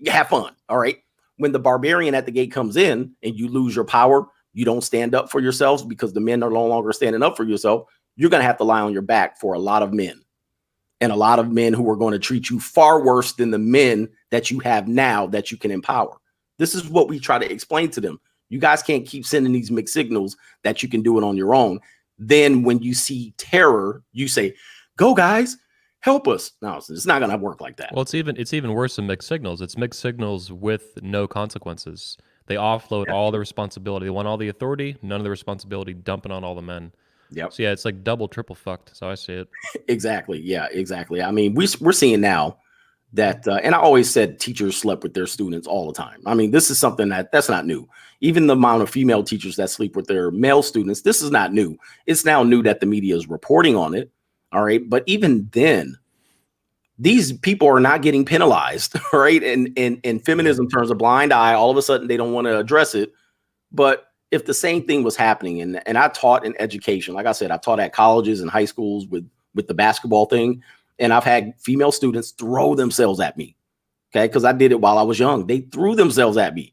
Have fun. All right. When the barbarian at the gate comes in and you lose your power, you don't stand up for yourselves because the men are no longer standing up for yourself. You're going to have to lie on your back for a lot of men, and a lot of men who are going to treat you far worse than the men that you have now that you can empower. This is what we try to explain to them. You guys can't keep sending these mixed signals that you can do it on your own. Then when you see terror, you say, go guys, help us. No, it's not going to work like that. Well, it's even worse than mixed signals. It's mixed signals with no consequences. They offload all the responsibility. They want all the authority, none of the responsibility, dumping on all the men. Yep. So yeah, it's like double, triple fucked. That's how I see it. Exactly. Yeah, exactly. I mean, we're seeing now that, and I always said teachers slept with their students all the time. I mean, this is something that's not new. Even the amount of female teachers that sleep with their male students, this is not new. It's now new that the media is reporting on it. All right. But even then, these people are not getting penalized. Right. And feminism turns a blind eye. All of a sudden, they don't want to address it. But if the same thing was happening, and I taught in education, like I said, I taught at colleges and high schools with the basketball thing. And I've had female students throw themselves at me. Okay. Because I did it while I was young. They threw themselves at me.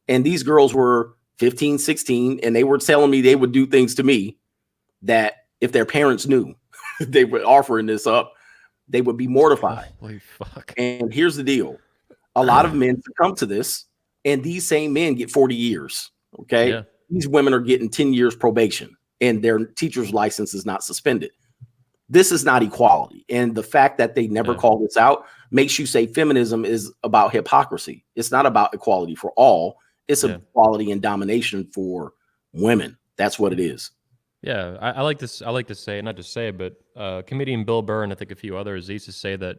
And these girls were 15, 16, and they were telling me they would do things to me that if their parents knew they were offering this up, they would be mortified. Holy fuck. And here's the deal. A lot of men succumb to this, and these same men get 40 years. Okay. Yeah. These women are getting 10 years probation, and their teacher's license is not suspended. This is not equality. And the fact that they never call this out makes you say feminism is about hypocrisy. It's not about equality for all. It's equality and domination for women. That's what it is. Yeah, I like this. I like to say, not to say, but comedian Bill Burr and I think a few others used to say that,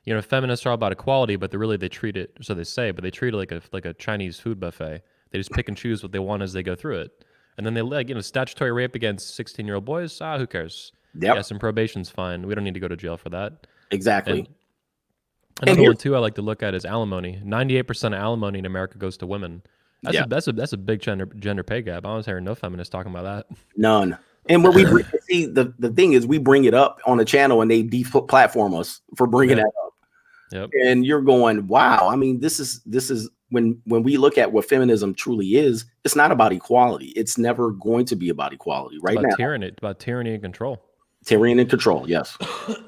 you know, feminists are all about equality, but they treat it, so they say, but they treat it like a Chinese food buffet. They just pick and choose what they want as they go through it, and then they like, you know, statutory rape against 16-year-old boys. Who cares? Yep. Yeah, some probation's fine. We don't need to go to jail for that. Exactly. And another one too I like to look at is alimony. 98% of alimony in America goes to women. That's a big gender pay gap. I was hearing no feminists talking about that. None. And when we see the thing is, we bring it up on the channel and they deplatform us for bringing that up. Yep. And you're going, wow. I mean, this is when we look at what feminism truly is, it's not about equality. It's never going to be about equality. Right now, it's about tyranny and control. Tyranny and control. Yes.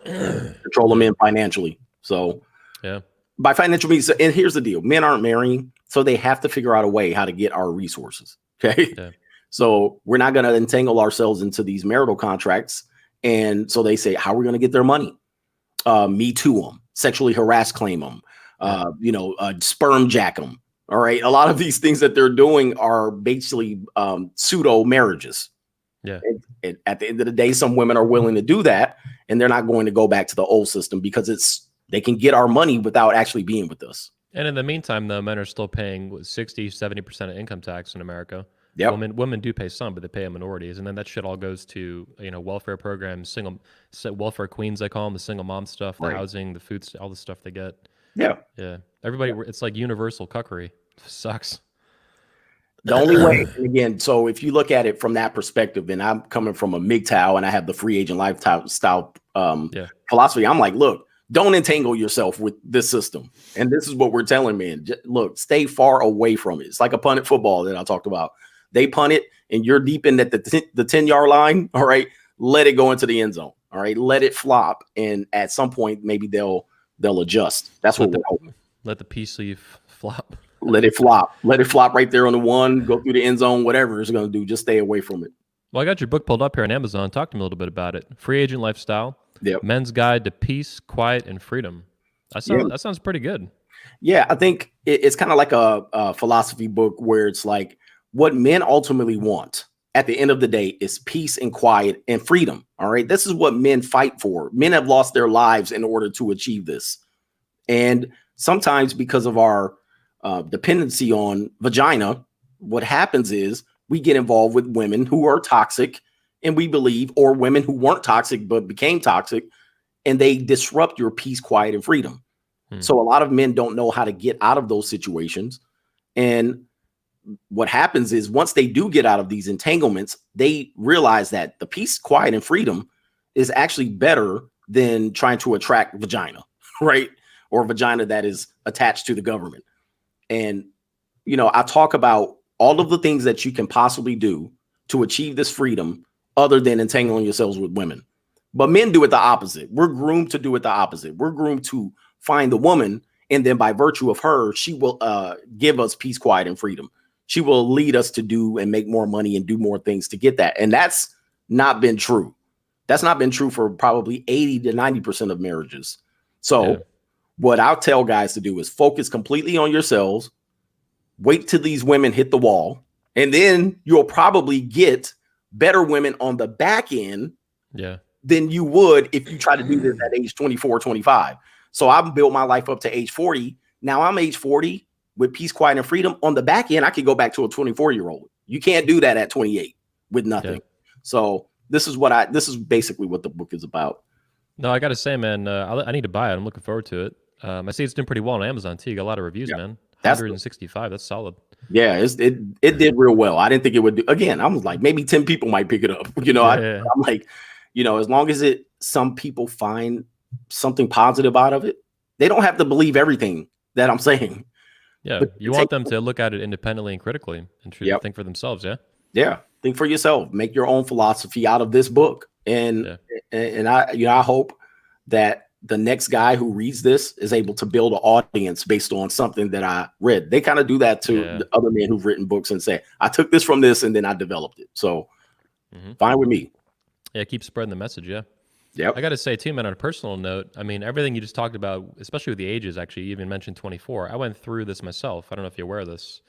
Control them in financially. So yeah. By financial means, and here's the deal: men aren't marrying, so they have to figure out a way how to get our resources. Okay, so we're not going to entangle ourselves into these marital contracts, and so they say, how are we going to get their money? Me too them, sexually harass claim them, sperm jack them. All right, a lot of these things that they're doing are basically pseudo marriages. Yeah. And at the end of the day, some women are willing to do that, and they're not going to go back to the old system because they can get our money without actually being with us. And in the meantime, though, men are still paying 60, 70% of income tax in America. Yeah. Women do pay some, but they pay minorities. And then that shit all goes to, welfare programs, welfare queens, they call them, the single mom stuff, the housing, the food, all the stuff they get. Yeah. Yeah. Everybody, it's like universal cuckery. It sucks. The only way, and again, so if you look at it from that perspective, and I'm coming from a MGTOW and I have the free agent lifestyle philosophy, I'm like, look, don't entangle yourself with this system. And this is what we're telling men. Look, stay far away from it. It's like a punted football that I talked about. They punt it and you're deep in at the 10-yard line. All right. Let it go into the end zone. All right. Let it flop. And at some point, maybe they'll adjust. That's what we're hoping. Let the peace leaf flop. Let it flop. Let it flop right there on the one, go through the end zone, whatever it's going to do. Just stay away from it. Well, I got your book pulled up here on Amazon. Talk to me a little bit about it. Free Agent Lifestyle. Yep. Men's Guide to Peace, Quiet, and Freedom. That sounds pretty good. Yeah, I think it's kind of like a philosophy book where it's like what men ultimately want at the end of the day is peace and quiet and freedom. All right. This is what men fight for. Men have lost their lives in order to achieve this. And sometimes because of our dependency on vagina, what happens is we get involved with women who are toxic, and we believe, or women who weren't toxic but became toxic, and they disrupt your peace, quiet, and freedom. So a lot of men don't know how to get out of those situations. And what happens is once they do get out of these entanglements, they realize that the peace, quiet, and freedom is actually better than trying to attract vagina, right? Or vagina that is attached to the government. And, you know, I talk about all of the things that you can possibly do to achieve this freedom other than entangling yourselves with women. But men do it the opposite. We're groomed to do it the opposite. We're groomed to find the woman, and then by virtue of her, she will give us peace, quiet, and freedom. She will lead us to do and make more money and do more things to get that. And that's not been true. That's not been true for probably 80 to 90% of marriages. So what I'll tell guys to do is focus completely on yourselves, wait till these women hit the wall, and then you'll probably get better women on the back end than you would if you try to do this at age 24, 25. So I've built my life up to age 40. Now I'm age 40 with peace, quiet, and freedom. On the back end, I could go back to a 24-year-old. You can't do that at 28 with nothing. So this is basically what the book is about. No, I got to say, man, I need to buy it. I'm looking forward to it. I see it's doing pretty well on Amazon too. You got a lot of reviews, man. 165. That's solid. Yeah, it did real well. I didn't think it would do. Again, I was like, maybe 10 people might pick it up. You know, I'm like, you know, as long as some people find something positive out of it, they don't have to believe everything that I'm saying. Yeah, but you want them to look at it independently and critically and truly think for themselves. Yeah, think for yourself. Make your own philosophy out of this book. And I hope that the next guy who reads this is able to build an audience based on something that I read. They kind of do that to the other men who've written books and say, I took this from this and then I developed it. So fine with me. Yeah, keep spreading the message. Yeah. Yep. I got to say too, man, on a personal note, I mean, everything you just talked about, especially with the ages, actually, you even mentioned 24. I went through this myself. I don't know if you're aware of this,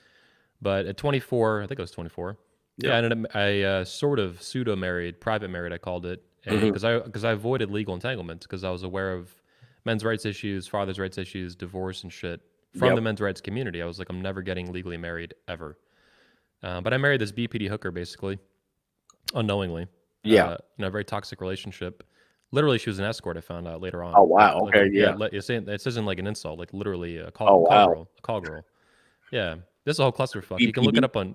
but at 24, I think I was 24. I sort of pseudo married, private married, I called it, because I avoided legal entanglements because I was aware of men's rights issues, fathers' rights issues, divorce and shit from the men's rights community. I was like, I'm never getting legally married ever. But I married this BPD hooker basically, unknowingly. A very toxic relationship. Literally, she was an escort. I found out later on. Oh wow! Okay, This isn't like an insult. Like literally a call girl. Yeah, this is a whole clusterfuck. You can look it up on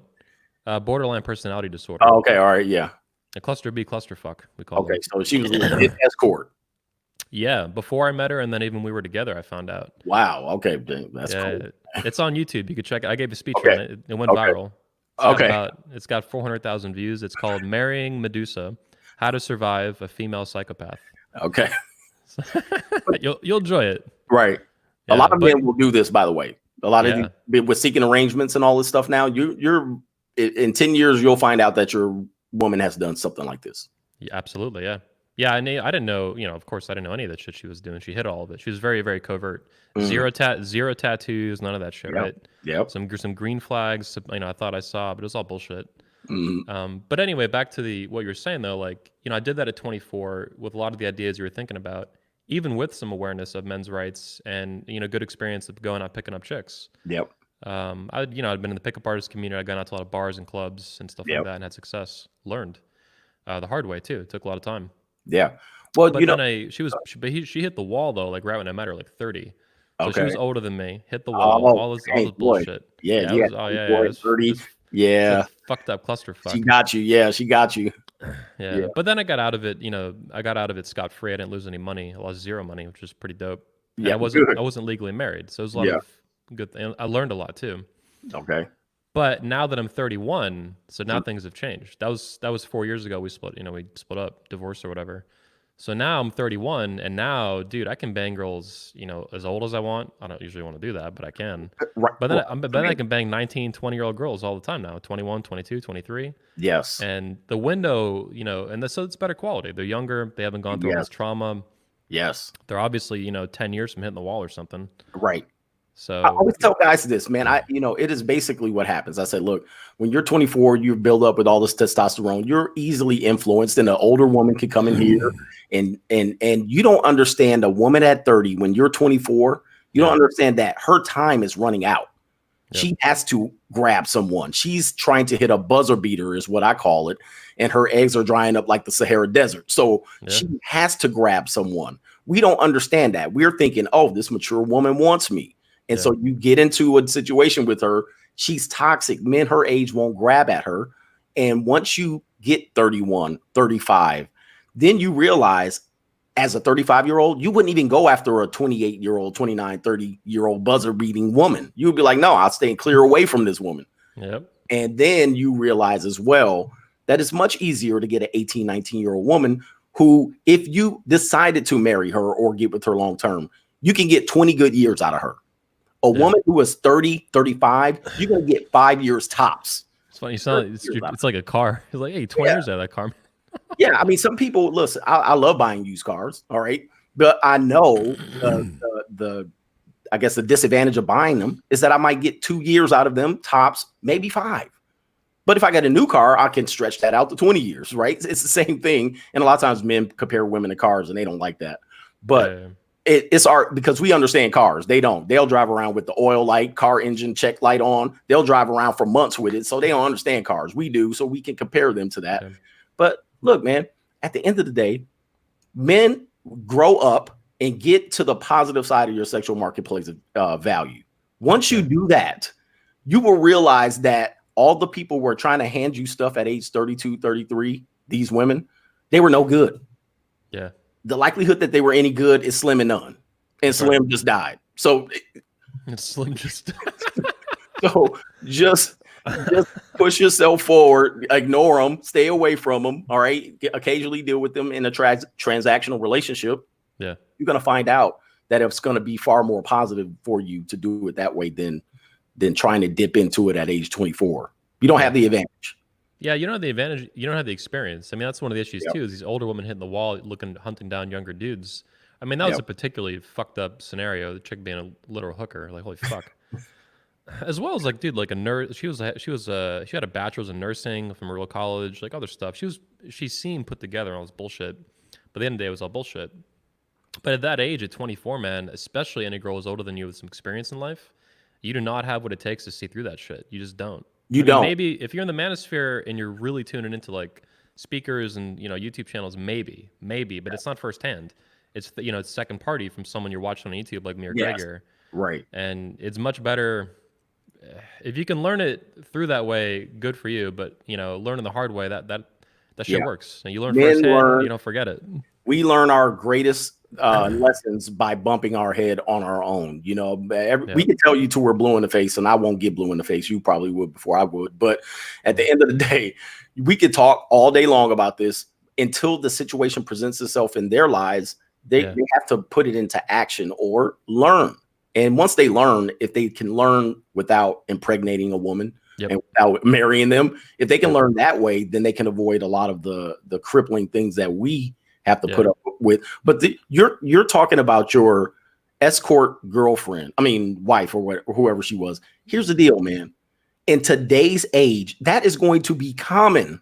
borderline personality disorder. Oh, okay, all right, yeah. A cluster B clusterfuck. We call it. Okay, so she was an escort. Yeah, before I met her, and then even we were together, I found out. Wow. Okay, that's cool. It's on YouTube. You could check it. I gave a speech on it. It went viral. It's got 400,000 views. It's called "Marrying Medusa: How to Survive a Female Psychopath." Okay. You'll enjoy it. Right. A lot of men will do this, by the way. A lot of you, with seeking arrangements and all this stuff now, you're in 10 years, you'll find out that your woman has done something like this. Yeah, absolutely. Yeah. Yeah. I didn't know, of course I didn't know any of that shit she was doing. She hid all of it. She was very, very covert. Zero tattoos, none of that shit. Right. Yep. Some green flags, I thought I saw, but it was all bullshit. But anyway, back to what you were saying though, like, I did that at 24 with a lot of the ideas you were thinking about, even with some awareness of men's rights and, good experience of going out picking up chicks. Yep. I'd been in the pickup artist community. I'd gone out to a lot of bars and clubs and stuff like that and had success. Learned the hard way too. It took a lot of time. Yeah. Well, but then she hit the wall though, like right when I met her, like 30. So she was older than me, hit the wall, all this bullshit. Yeah. It was 30. Yeah. Fucked up clusterfuck. She got you. Yeah, she got you. Yeah. But then I got out of it, I got out of it scot-free. I didn't lose any money. I lost zero money, which is pretty dope. Yeah. I wasn't legally married. So it was a lot of good things. I learned a lot too. Okay. But now that I'm 31, so now things have changed. That was 4 years ago. We split up, divorced or whatever. So now I'm 31, and now, dude, I can bang girls, as old as I want. I don't usually want to do that, but I can. Right. But then I can bang 19, 20-year-old girls all the time now, 21, 22, 23. Yes. And the window, so it's better quality. They're younger. They haven't gone through all this trauma. Yes. They're obviously, 10 years from hitting the wall or something. Right. So I always tell guys this, man. It is basically what happens. I said, look, when you're 24, you build up with all this testosterone. You're easily influenced, and an older woman can come in here, and you don't understand a woman at 30 when you're 24. You don't understand that her time is running out. She has to grab someone. She's trying to hit a buzzer beater is what I call it. And her eggs are drying up like the Sahara Desert. So she has to grab someone. We don't understand that. We're thinking, oh, this mature woman wants me. And so you get into a situation with her. She's toxic. Men her age won't grab at her. And once you get 31, 35, then you realize as a 35-year-old, you wouldn't even go after a 28-year-old, 29, 30-year-old buzzer beating woman. You would be like, no, I'll stay clear away from this woman. And then you realize as well that it's much easier to get an 18, 19-year-old woman who, if you decided to marry her or get with her long term, you can get 20 good years out of her. A woman who is 30, 35, you're going to get 5 years tops. It's funny. It's like a car. It's like, hey, 20 years out of that car. Yeah, I mean, some people listen. I love buying used cars, all right, but I know I guess the disadvantage of buying them is that I might get 2 years out of them, tops, maybe 5. But if I get a new car, I can stretch that out to 20 years, right? It's the same thing. And a lot of times men compare women to cars, and they don't like that. But it's because we understand cars. They don't. They'll drive around with the oil light, car engine check light on. They'll drive around for months with it, so they don't understand cars. We do, so we can compare them to that. But look, man, at the end of the day, men grow up and get to the positive side of your sexual marketplace value. Once you do that, you will realize that all the people who are trying to hand you stuff at age 32, 33, these women, they were no good. Yeah. The likelihood that they were any good is slim and none. And Slim just died. So Slim just so just push yourself forward, ignore them, stay away from them. All right. Occasionally deal with them in a transactional relationship. Yeah. You're going to find out that it's going to be far more positive for you to do it that way than trying to dip into it at age 24. You don't have the advantage. Yeah, you don't have the advantage. You don't have the experience. I mean, that's one of the issues too, is these older women hitting the wall, hunting down younger dudes. I mean, that was a particularly fucked up scenario. The chick being a literal hooker, like, holy fuck. As well as like, dude, like a nurse. She had a bachelor's in nursing from a real college, like other stuff. She seemed put together and all this bullshit. But at the end of the day, it was all bullshit. But at that age, at 24, man, especially any girl who's older than you with some experience in life, you do not have what it takes to see through that shit. You just don't. I mean, maybe if you're in the manosphere and you're really tuning into like speakers and YouTube channels, maybe, but it's not firsthand. It's it's second party from someone you're watching on YouTube like me or Gregor. Right. And it's much better if you can learn it through that way. Good for you. But learning the hard way, that shit works. And you learn firsthand. You don't forget it. We learn our greatest lessons by bumping our head on our own. We can tell you till we're blue in the face, and I won't get blue in the face. You probably would before I would. But at the end of the day, we could talk all day long about this until the situation presents itself in their lives. They have to put it into action or learn. And once they learn, if they can learn without impregnating a woman and without marrying them, if they can learn that way, then they can avoid a lot of the crippling things that we have to put up with. But you're talking about your escort girlfriend, wife or whoever she was. Here's the deal, man. In today's age, that is going to be common.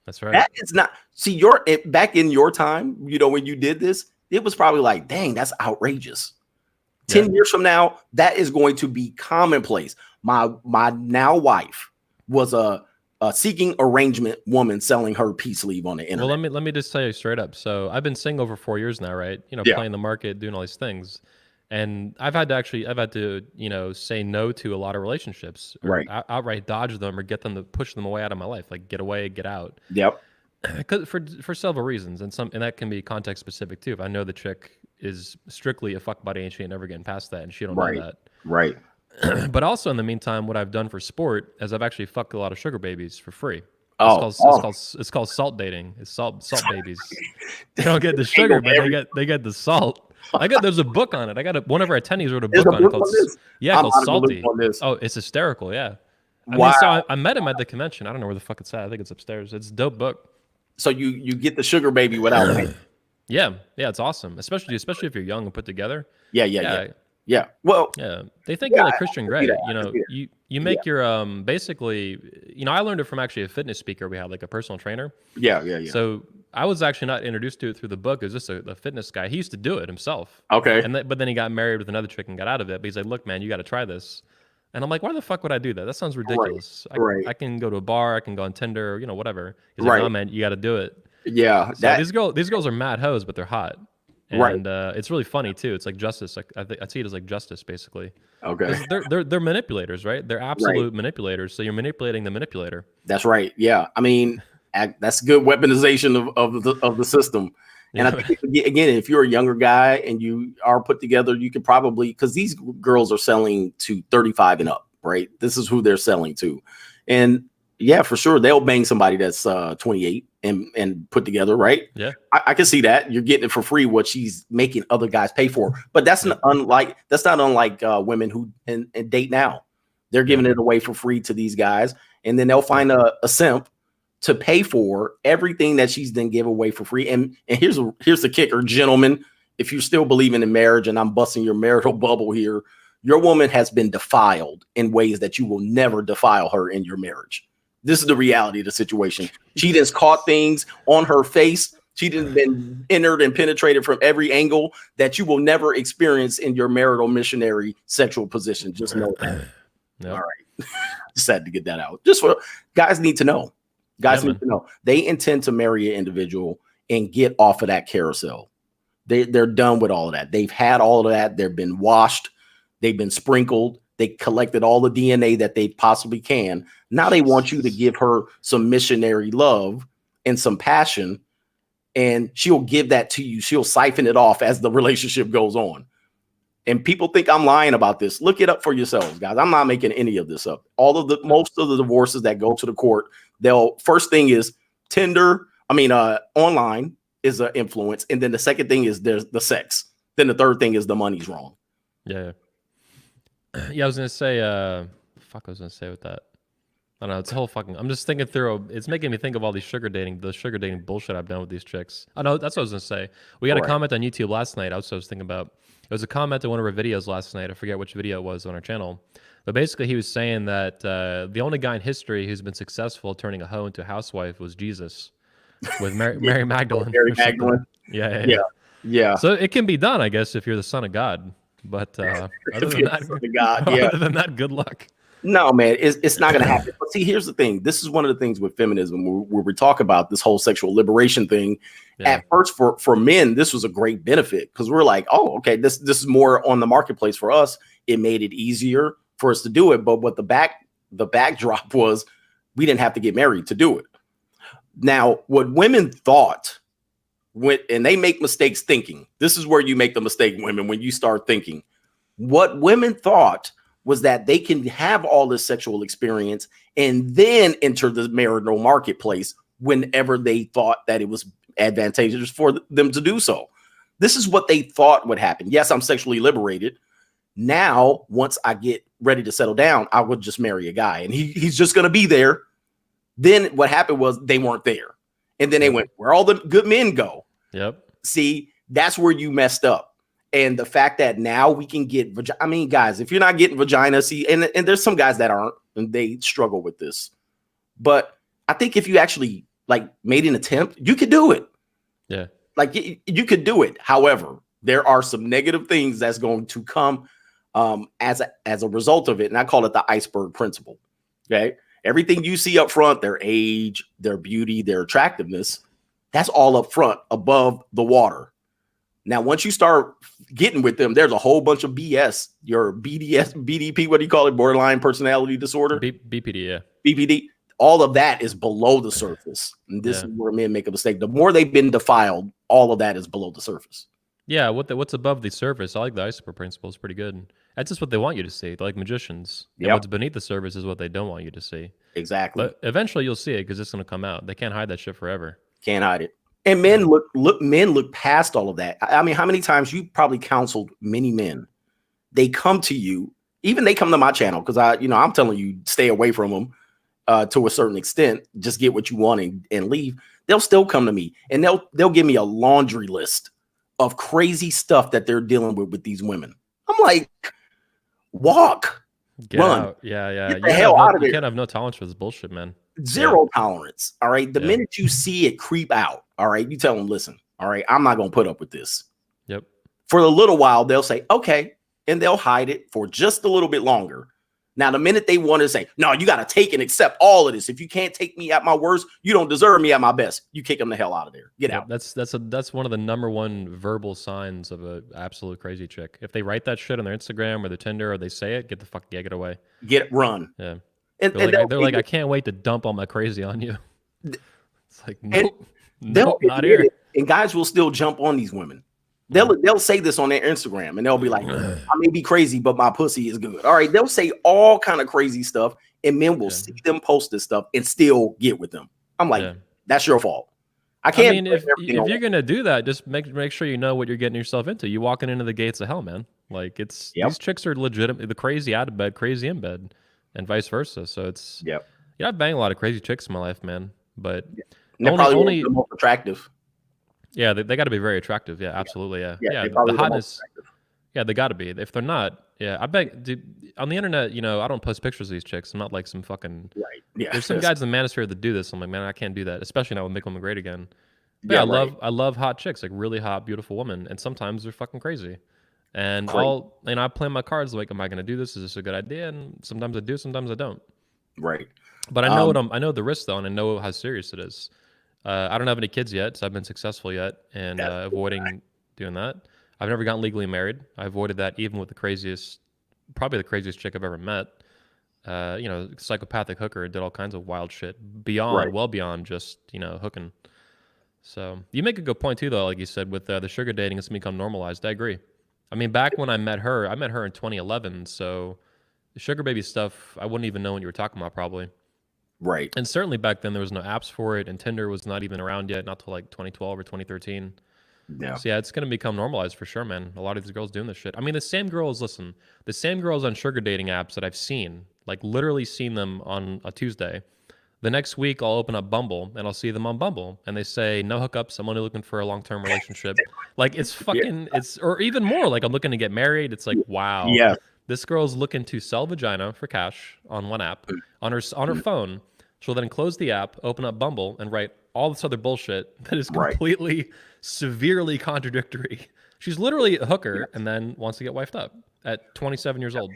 That's right. That is not. See, back in your time, when you did this, it was probably like, dang, that's outrageous. 10 years from now, that is going to be commonplace. My now wife was a seeking arrangement woman selling her peace leave on the internet. Well, let me just tell you straight up. So I've been single for 4 years now, right? Playing the market, doing all these things. And I've had to say no to a lot of relationships, or outright dodge them, or push them away out of my life, like get away, get out. Yep. Because for several reasons, and that can be context specific too. If I know the chick is strictly a fuck buddy and she ain't never getting past that, and she don't know that. Right. But also in the meantime, what I've done for sport is I've actually fucked a lot of sugar babies for free. It's called salt dating. It's salt babies. They don't get the sugar, but they get the salt. There's a book on it. One of our attendees wrote a book on it called Salty. Oh, it's hysterical. Yeah. I met him at the convention. I don't know where the fuck it's at. I think it's upstairs. It's a dope book. So you get the sugar baby without paying. Yeah, it's awesome. Especially if you're young and put together. Yeah. Yeah. Well, Yeah, they think yeah, you're like I Christian can see Grey. that. You I can know, see that. you Yeah. make your basically. You know, I learned it from actually a fitness speaker we had, like a personal trainer. Yeah. Yeah. Yeah. So I was actually not introduced to it through the book. It was just a fitness guy. He used to do it himself, Okay. and but then he got married with another chick and got out of it. But he's like, "Look, man, you got to try this." And I'm like, "Why the fuck would I do that? That sounds Right. ridiculous. Right. I can go to a bar, I can go on Tinder, you know, whatever." He's like, "No, Right. man, you got to do it." Yeah. So these girls are mad hoes, but they're hot, Right. and it's really funny too. It's like justice. Like I see it as like justice basically, Okay. because they're manipulators, right? They're Right. absolute manipulators. So you're manipulating the manipulator. That's right. Yeah. I mean, that's good weaponization of the system. And I Yeah, think again, if you're a younger guy and you are put together, you could probably, because these girls are selling to 35 and up, right? This is who they're selling to. And yeah, for sure, they'll bang somebody that's 28 and put together, right? yeah, I can see that. You're getting it for free, what she's making other guys pay for. But that's yep, not unlike women who and date now. They're yeah, giving it away for free to these guys, and then they'll yep. find a simp to pay for everything that she's then give away for free. And here's the kicker, gentlemen. If you're still believing in marriage, and I'm busting your marital bubble here, your woman has been defiled in ways that you will never defile her in your marriage. This is the reality of the situation. She just caught things on her face. She done been entered and penetrated from every angle that you will never experience in your marital missionary sexual position. Just know that. Yep. All right. Just had to get that out. Just for guys need to know. Guys need to know. They intend to marry an individual and get off of that carousel. They're done with all of that. They've had all of that. They've been washed. They've been sprinkled. They collected all the DNA that they possibly can. Now they want you to give her some missionary love and some passion, and she'll give that to you. She'll siphon it off as the relationship goes on. And people think I'm lying about this. Look it up for yourselves, guys. I'm not making any of this up. Most of the divorces that go to the court, they'll first thing is Tinder. Online is an influence, and then the second thing is there's the sex. Then the third thing is the money's wrong. Yeah. Yeah, I was gonna say, I was gonna say with that. I don't know. It's a whole fucking. I'm just thinking through. It's making me think of all the sugar dating bullshit I've done with these chicks. I know that's what I was gonna say. We got a comment on YouTube last night. I was thinking about. It was a comment on one of our videos last night. I forget which video it was on our channel, but basically he was saying that the only guy in history who's been successful turning a hoe into a housewife was Jesus, with Mary Magdalene. Mary Magdalene. Yeah. So it can be done, I guess, if you're the son of God. But other than that, good luck. No, man, it's not going to happen. But see, here's the thing. This is one of the things with feminism where we talk about this whole sexual liberation thing. Yeah. At first, for men, this was a great benefit because we're like, oh, okay, this is more on the marketplace for us. It made it easier for us to do it. But what the backdrop was, we didn't have to get married to do it. Now, what women thought, and they make mistakes thinking. This is where you make the mistake, women, when you start thinking. What women thought was that they can have all this sexual experience and then enter the marital marketplace whenever they thought that it was advantageous for them to do so. This is what they thought would happen. Yes, I'm sexually liberated. Now, once I get ready to settle down, I would just marry a guy and he's just going to be there. Then what happened was they weren't there. And then they went, where all the good men go. Yep. See, that's where you messed up. And the fact that now we can get, guys, if you're not getting vagina, see, and there's some guys that aren't, and they struggle with this. But I think if you actually made an attempt, you could do it. Yeah. You could do it. However, there are some negative things that's going to come as a result of it. And I call it the iceberg principle. Okay. Everything you see up front, their age, their beauty, their attractiveness, that's all up front above the water. Now, once you start getting with them, there's a whole bunch of BS. Your BDP, what do you call it? Borderline personality disorder? BPD, yeah. BPD. All of that is below the surface. And this is where men make a mistake. The more they've been defiled, all of that is below the surface. Yeah, what's above the surface? I like the iceberg principle. It's pretty good. That's just what they want you to see. They're like magicians. Yep. And what's beneath the surface is what they don't want you to see. Exactly. But eventually you'll see it because it's going to come out. They can't hide that shit forever. Can't hide it. And men look past all of that. I mean, how many times you probably counseled many men? They come to you, even they come to my channel because I'm telling you, stay away from them to a certain extent. Just get what you want and leave. They'll still come to me and they'll give me a laundry list of crazy stuff that they're dealing with these women. I'm like, walk, Get run, out. Yeah. get the hell out of there. You can't have no tolerance for this bullshit, man. Zero tolerance. All right. The minute you see it creep out, all right, you tell them, listen, all right, I'm not going to put up with this. Yep. For a little while, they'll say, okay, and they'll hide it for just a little bit longer. Now, the minute they want to say, no, you got to take and accept all of this. If you can't take me at my worst, you don't deserve me at my best. You kick them the hell out of there. Get out. That's one of the number one verbal signs of an absolute crazy chick. If they write that shit on their Instagram or their Tinder or they say it, get the fuck get away. Run. Yeah. And they're like, I can't wait to dump all my crazy on you. It's like, nope, not here. And guys will still jump on these women. They'll say this on their Instagram and they'll be like, I may be crazy, but my pussy is good. All right. They'll say all kind of crazy stuff and men will see them post this stuff and still get with them. I'm like, that's your fault. I can't. If you're going to do that, just make sure you know what you're getting yourself into. You're walking into the gates of hell, man. Like these chicks are legitimate, the crazy out of bed, crazy in bed and vice versa. So it's, I've banged a lot of crazy chicks in my life, man, but they're probably the most attractive. Yeah, they got to be very attractive. Yeah, absolutely. Yeah. The hotness. Yeah, they got to be. If they're not, I bet, dude, on the internet, I don't post pictures of these chicks. I'm not like some fucking. Right. Yeah. There's some guys in the Manosphere that do this. I'm like, man, I can't do that, especially now with Make Women Great Again. But I love hot chicks, like really hot, beautiful women, and sometimes they're fucking crazy. And I play my cards like, am I going to do this? Is this a good idea? And sometimes I do, sometimes I don't. Right. But I know I know the risk though, and I know how serious it is. I don't have any kids yet, so I've been successful yet in avoiding doing that. I've never gotten legally married. I avoided that even with probably the craziest chick I've ever met. Psychopathic hooker, did all kinds of wild shit well beyond just, hooking. So you make a good point too, though, like you said, with the sugar dating, it's become normalized. I agree. I mean, back when I met her in 2011, so the sugar baby stuff, I wouldn't even know what you were talking about probably. Right. And certainly back then there was no apps for it, and Tinder was not even around yet, not till like 2012 or 2013. Yeah. So it's going to become normalized for sure, man. A lot of these girls doing this shit. I mean, the same girls on sugar dating apps that I've seen, like literally seen them on a Tuesday. The next week I'll open up Bumble and I'll see them on Bumble and they say, no hookups, I'm only looking for a long-term relationship. Like it's fucking, or even more, like I'm looking to get married. It's like, wow. Yeah. This girl's looking to sell vagina for cash on one app. On her phone. She'll then close the app, open up Bumble, and write all this other bullshit that is completely, severely contradictory. She's literally a hooker and then wants to get wifed up at 27 years old.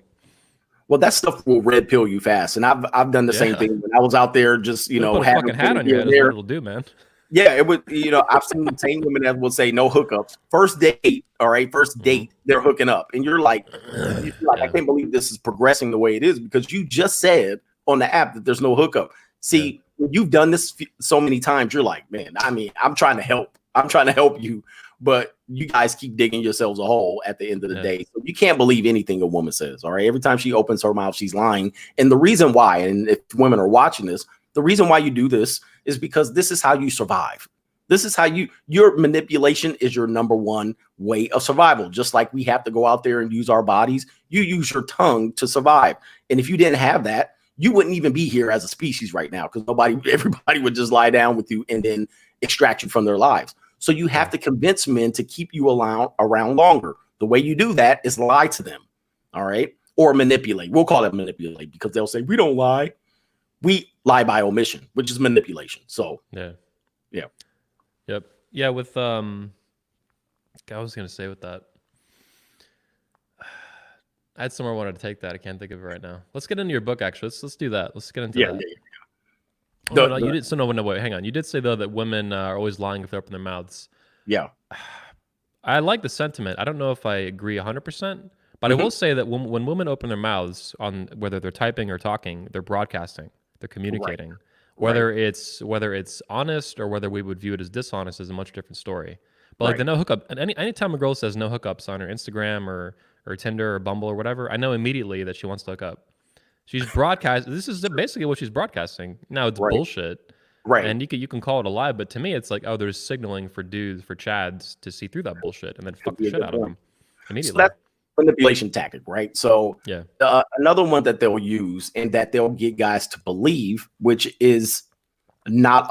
Well, that stuff will red pill you fast, and I've done the same thing when I was out there. Just put a fucking hat on your head. Is what it'll do, man. Yeah, it would. I've seen the same women that will say no hookups. First date, all right. First date, they're hooking up, and you're like, I can't believe this is progressing the way it is because you just said on the app that there's no hookup. See, when you've done this so many times, you're like, man, I mean, I'm trying to help. I'm trying to help you, but you guys keep digging yourselves a hole at the end of the day. So you can't believe anything a woman says. All right. Every time she opens her mouth, she's lying. And the reason why, and if women are watching this, the reason why you do this is because this is how you survive. This is how your manipulation is your number one way of survival. Just like we have to go out there and use our bodies, you use your tongue to survive. And if you didn't have that, you wouldn't even be here as a species right now because everybody would just lie down with you and then extract you from their lives. So you have to convince men to keep you around longer. The way you do that is lie to them. All right. Or manipulate. We'll call it manipulate because they'll say, we don't lie. We lie by omission, which is manipulation. So, Yep. Yeah. With, I was going to say with that, I had somewhere I wanted to take that. I can't think of it right now. Let's get into your book, actually. Let's do that. Let's get into that. Yeah. You did. So no, wait, hang on. You did say though that women are always lying if they open their mouths. Yeah. I like the sentiment. I don't know if I agree 100%, but I will say that when women open their mouths on whether they're typing or talking, they're broadcasting, they're communicating. Right. Whether it's honest or whether we would view it as dishonest is a much different story. But like the no hookup, and anytime a girl says no hookups on her Instagram or Tinder or Bumble or whatever, I know immediately that she wants to hook up. She's broadcasting. This is basically what she's broadcasting. Now it's bullshit, right? And you can call it a lie, but to me it's like, oh, there's signaling for chads to see through that bullshit and then fuck the shit out of them immediately. So that's manipulation tactic, right? So another one that they'll use and that they'll get guys to believe, which is not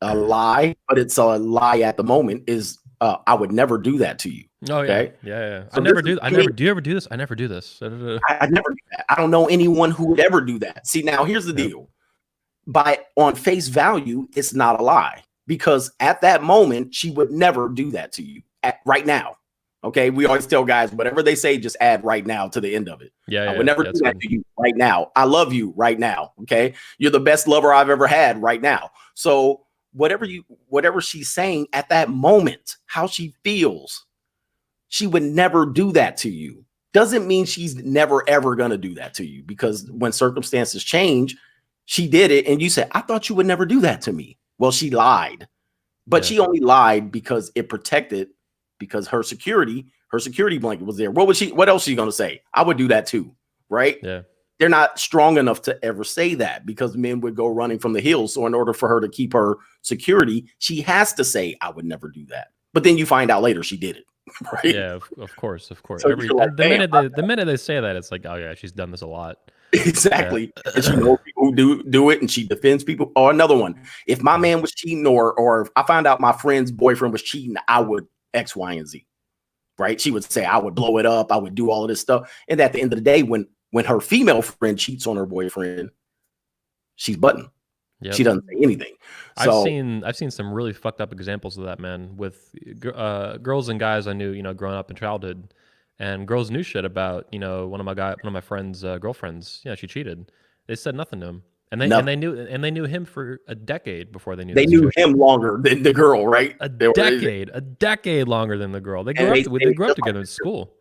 a lie, but it's a lie at the moment, is I would never do that to you. Oh yeah, Okay. yeah. So Do you ever do this? I never do this. I never do that. I don't know anyone who would ever do that. See, now here's the deal. On face value, it's not a lie, because at that moment, she would never do that to you right now. Okay. We always tell guys, whatever they say, just add right now to the end of it. I would never do that to you right now. I love you right now. Okay. You're the best lover I've ever had right now. So whatever she's saying at that moment, how she feels, she would never do that to you. Doesn't mean she's never, ever going to do that to you, because when circumstances change, she did it. And you said, I thought you would never do that to me. Well, she lied, but she only lied because it protected, because her security blanket was there. What else is she going to say? I would do that too. Right. Yeah. They're not strong enough to ever say that, because men would go running from the hills. So in order for her to keep her security, she has to say, I would never do that. But then you find out later she did it. Right. Yeah, of course. So the minute they say that, it's like, oh yeah, she's done this a lot. Exactly. Yeah. And she knows people who do it, and she defends people. Or another one, if my man was cheating, or if I found out my friend's boyfriend was cheating, I would X, Y, and Z. Right. She would say, I would blow it up. I would do all of this stuff. And at the end of the day, when her female friend cheats on her boyfriend, she's button. Yep. She doesn't say anything. So, I've seen some really fucked up examples of that, man, with girls and guys I knew, growing up in childhood, and girls knew shit about, one of my friends' girlfriends. She cheated. They said nothing to him, and they knew him for a decade before they knew him longer than the girl, right? A decade longer than the girl. They grew up together in school.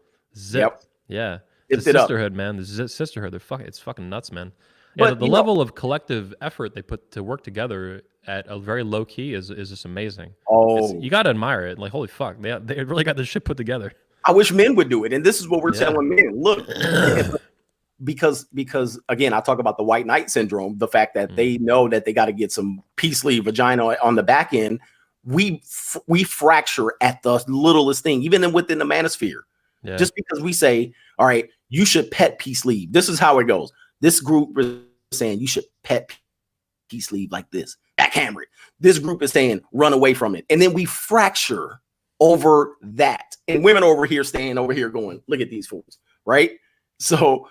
Yep. Yeah. The sisterhood, man. The sisterhood. It's fucking nuts, man. Yeah, the level of collective effort they put to work together at a very low key is just amazing. You got to admire it. Like, holy fuck, they really got this shit put together. I wish men would do it, and this is what we're telling men. Look, because again, I talk about the white knight syndrome. The fact that they know that they got to get some peace leave vagina on the back end. We fracture at the littlest thing, even within the manosphere. Yeah. Just because we say, all right, you should pet peace leave. This is how it goes. This group is saying you should pet peace leave like this, backhammer it. This group is saying run away from it. And then we fracture over that. And women over here staying over here going, look at these fools, right? So,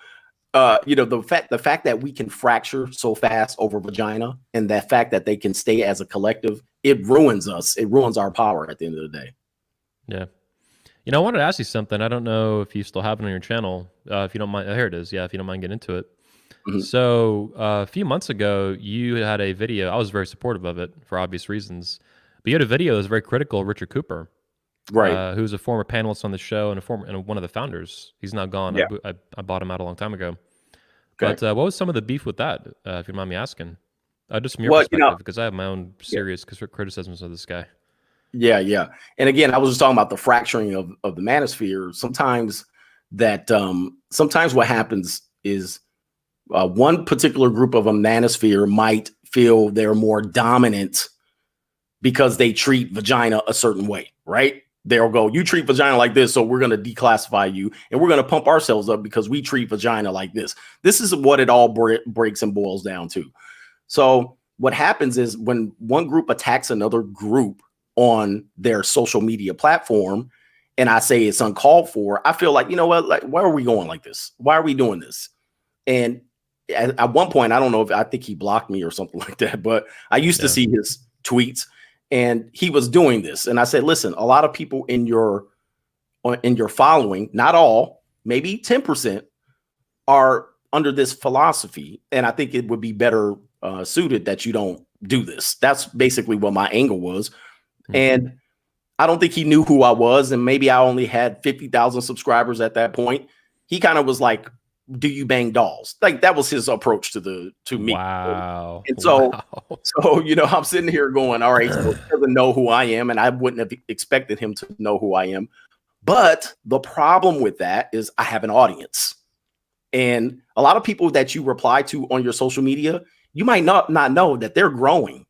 the fact that we can fracture so fast over vagina, and that fact that they can stay as a collective, it ruins us. It ruins our power at the end of the day. Yeah. I wanted to ask you something. I don't know if you still have it on your channel. If you don't mind, here it is. Yeah, if you don't mind getting into it. Mm-hmm. So a few months ago, you had a video. I was very supportive of it for obvious reasons. But you had a video that was very critical of Richard Cooper, right? Who's a former panelist on the show and one of the founders. He's now gone. Yeah. I bought him out a long time ago. Okay. But what was some of the beef with that, if you don't mind me asking? Just from your perspective, because I have my own serious criticisms of this guy. Yeah. And again, I was just talking about the fracturing of the manosphere. Sometimes what happens is one particular group of a manosphere might feel they're more dominant because they treat vagina a certain way, right? They'll go, you treat vagina like this, so we're going to declassify you, and we're going to pump ourselves up because we treat vagina like this. This is what it all breaks and boils down to. So what happens is when one group attacks another group on their social media platform, and I say it's uncalled for, I feel like, you know what, like, why are we going like this? Why are we doing this? And at one point, I think he blocked me or something like that, but I used to see his tweets, and he was doing this. And I said, listen, a lot of people in your following, not all, maybe 10% are under this philosophy. And I think it would be better suited that you don't do this. That's basically what my angle was. Mm-hmm. And I don't think he knew who I was. And maybe I only had 50,000 subscribers at that point. He kind of was like, do you bang dolls? Like, that was his approach to me. Wow. And so I'm sitting here going, all right, so he doesn't know who I am, and I wouldn't have expected him to know who I am. But the problem with that is I have an audience, and a lot of people that you reply to on your social media, you might not know that they're growing.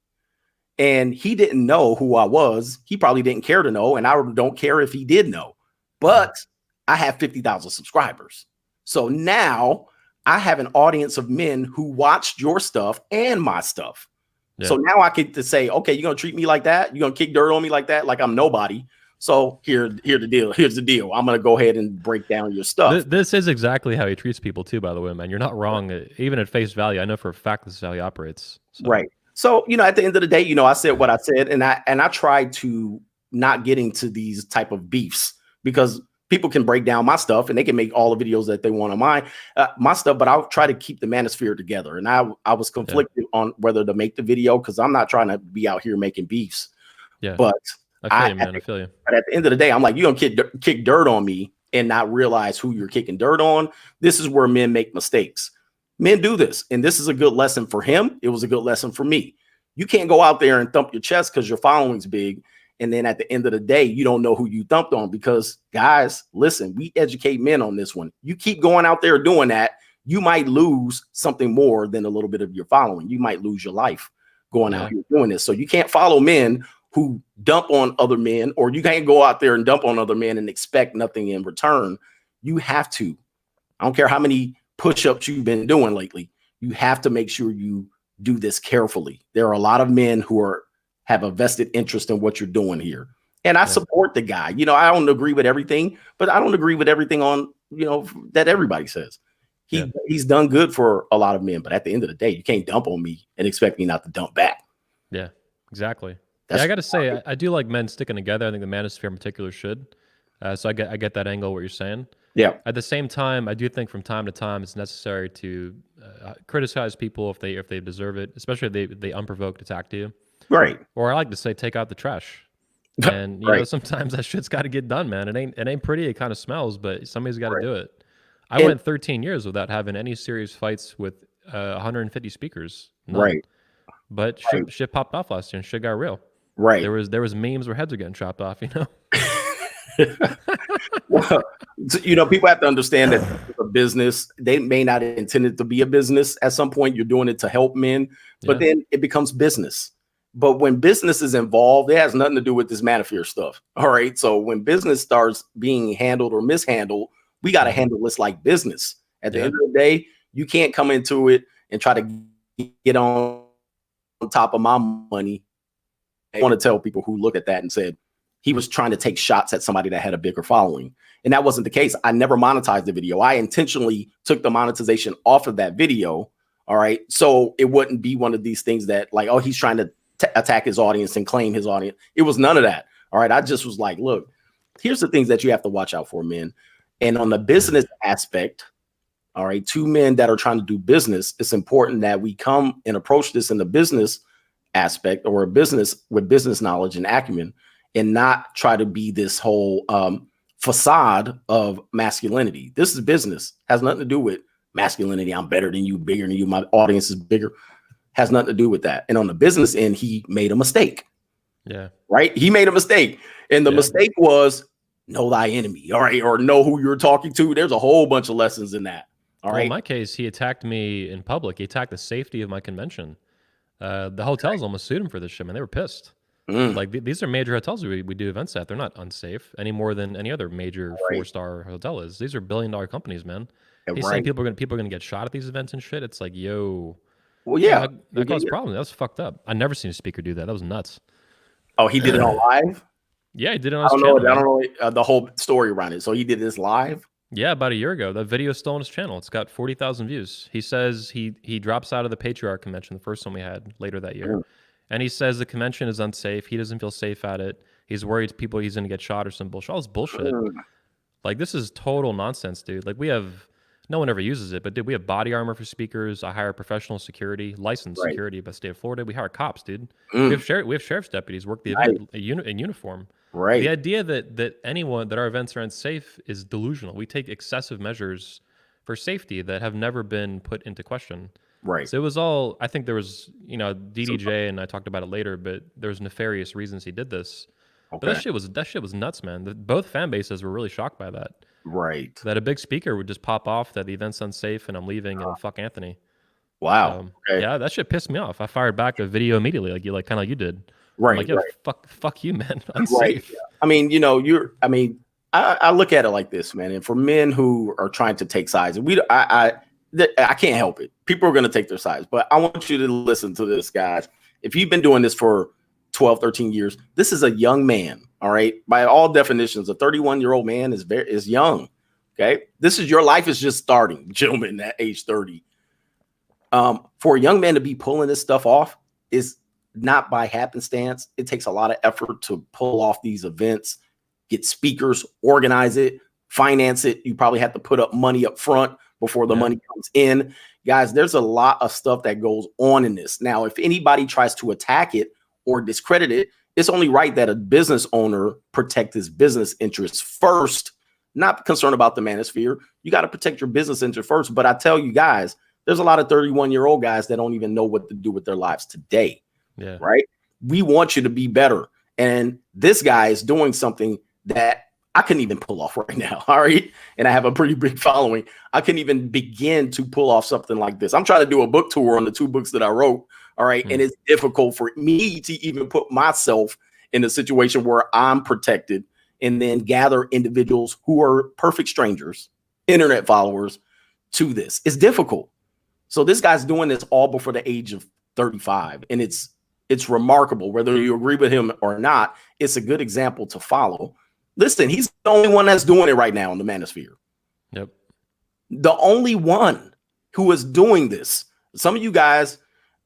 And he didn't know who I was. He probably didn't care to know, and I don't care if he did know. But I have 50,000 subscribers. So now I have an audience of men who watched your stuff and my stuff. Yeah. So now I get to say, okay, you're going to treat me like that? You're going to kick dirt on me like that? Like I'm nobody. So here's the deal. Here's the deal. I'm gonna go ahead and break down your stuff. This is exactly how he treats people too, by the way, man. You're not wrong. Even at face value, I know for a fact this is how he operates. So. Right. So, at the end of the day, I said what I said, and I tried to not get into these type of beefs, because people can break down my stuff and they can make all the videos that they want on my stuff, but I'll try to keep the Manosphere together. And I was conflicted on whether to make the video, because I'm not trying to be out here making beefs. Yeah. But I feel you. But at the end of the day, I'm like, you're gonna kick dirt on me and not realize who you're kicking dirt on. This is where men make mistakes. Men do this, and this is a good lesson for him. It was a good lesson for me. You can't go out there and thump your chest because your following's big, and then at the end of the day, you don't know who you thumped on. Because, guys, listen, we educate men on this one. You keep going out there doing that, you might lose something more than a little bit of your following. You might lose your life going out here doing this. So you can't follow men who dump on other men, or you can't go out there and dump on other men and expect nothing in return. You have to. I don't care how many push-ups you've been doing lately. You have to make sure you do this carefully. There are a lot of men who have a vested interest in what you're doing here. And I support the guy. I don't agree with everything, but I don't agree with everything on, that everybody says. He's done good for a lot of men, but at the end of the day, you can't dump on me and expect me not to dump back. Yeah, exactly. I got to say, I do like men sticking together. I think the Manosphere in particular should. So I get that angle, what you're saying. Yeah. At the same time, I do think from time to time it's necessary to criticize people if they deserve it, especially if they unprovoked attack you. Right. Or I like to say, take out the trash. And you know, sometimes that shit's got to get done, man. It ain't pretty. It kind of smells, but somebody's got to do it. I went 13 years without having any serious fights with 150 speakers. None. Right. But shit popped off last year, and shit got real. Right. There was memes where heads are getting chopped off. Well, people have to understand that it's a business. They may not intend it to be a business. At some point, you're doing it to help men, but then it becomes business. But when business is involved, it has nothing to do with this Manosphere stuff. All right. So when business starts being handled or mishandled, we got to handle this like business. At the end of the day, you can't come into it and try to get on top of my money. I want to tell people who look at that and said he was trying to take shots at somebody that had a bigger following. And that wasn't the case. I never monetized the video. I intentionally took the monetization off of that video. All right. So it wouldn't be one of these things that like, oh, he's trying to attack his audience and claim his audience. It was none of that. All right. I just was like, look, here's the things that you have to watch out for, men. And on the business aspect, all right, two men that are trying to do business, it's important that we come and approach this in the business aspect, or a business with business knowledge and acumen, and not try to be this whole facade of masculinity. This is business. Has nothing to do with masculinity. I'm better than you, bigger than you. My audience is bigger. Has nothing to do with that. And on the business end, he made a mistake. Yeah. Right. He made a mistake. And the mistake was know thy enemy. All right. Or know who you're talking to. There's a whole bunch of lessons in that. All right. In my case, he attacked me in public. He attacked the safety of my convention. The hotels almost sued him for this shit, man. They were pissed. Like these are major hotels we do events at. They're not unsafe any more than any other major 4-star hotel is. These are billion-dollar companies, man. He's saying people are gonna get shot at these events and shit. It's like, yo, well, yeah, that caused problems. That was fucked up. I never seen a speaker do that. That was nuts. Oh, he did it on live? Yeah, he did it on his channel. I don't know the whole story around it. So he did this live? Yeah, about a year ago. That video is still on his channel. It's got 40,000 views. He says he drops out of the Patriarch convention, the first one we had later that year. And he says the convention is unsafe. He doesn't feel safe at it. He's worried he's going to get shot or some bullshit. All this bullshit. Like, this is total nonsense, dude. Like, no one ever uses it, but dude, we have body armor for speakers. I hire professional security, licensed security by the state of Florida. We hire cops, dude. We have sheriff's deputies work the event in uniform. Right. The idea that our events are unsafe is delusional. We take excessive measures for safety that have never been put into question. Right. So it was all, I think there was, DDJ, and I talked about it later, but there's nefarious reasons he did this. Okay. But that shit was nuts, man. Both fan bases were really shocked by that. Right. That a big speaker would just pop off that the event's unsafe and I'm leaving and fuck Anthony. Wow. Okay. Yeah, that shit pissed me off. I fired back a video immediately, kind of like you did. Right. I'm like, fuck you, man. Unsafe. Right. I mean, I look at it like this, man. And for men who are trying to take sides, I can't help it. People are going to take their sides, but I want you to listen to this, guys. If you've been doing this for 12, 13 years, this is a young man. All right. By all definitions, a 31-year-old man is young. Okay. This is your life is just starting, gentlemen, at age 30. For a young man to be pulling this stuff off is not by happenstance. It takes a lot of effort to pull off these events, get speakers, organize it, finance it. You probably have to put up money up front before the money comes in. Guys, there's a lot of stuff that goes on in this. Now, if anybody tries to attack it or discredit it, it's only right that a business owner protect his business interests first, not concerned about the manosphere. You got to protect your business interest first. But I tell you guys, there's a lot of 31-year-old guys that don't even know what to do with their lives today. Yeah. Right. We want you to be better. And this guy is doing something that I couldn't even pull off right now. All right. And I have a pretty big following. I couldn't even begin to pull off something like this. I'm trying to do a book tour on the 2 books that I wrote. All right. And it's difficult for me to even put myself in a situation where I'm protected and then gather individuals who are perfect strangers, internet followers to this. It's difficult. So this guy's doing this all before the age of 35. And it's remarkable, whether you agree with him or not. It's a good example to follow. Listen, he's the only one that's doing it right now in the manosphere. Yep. The only one who is doing this. Some of you guys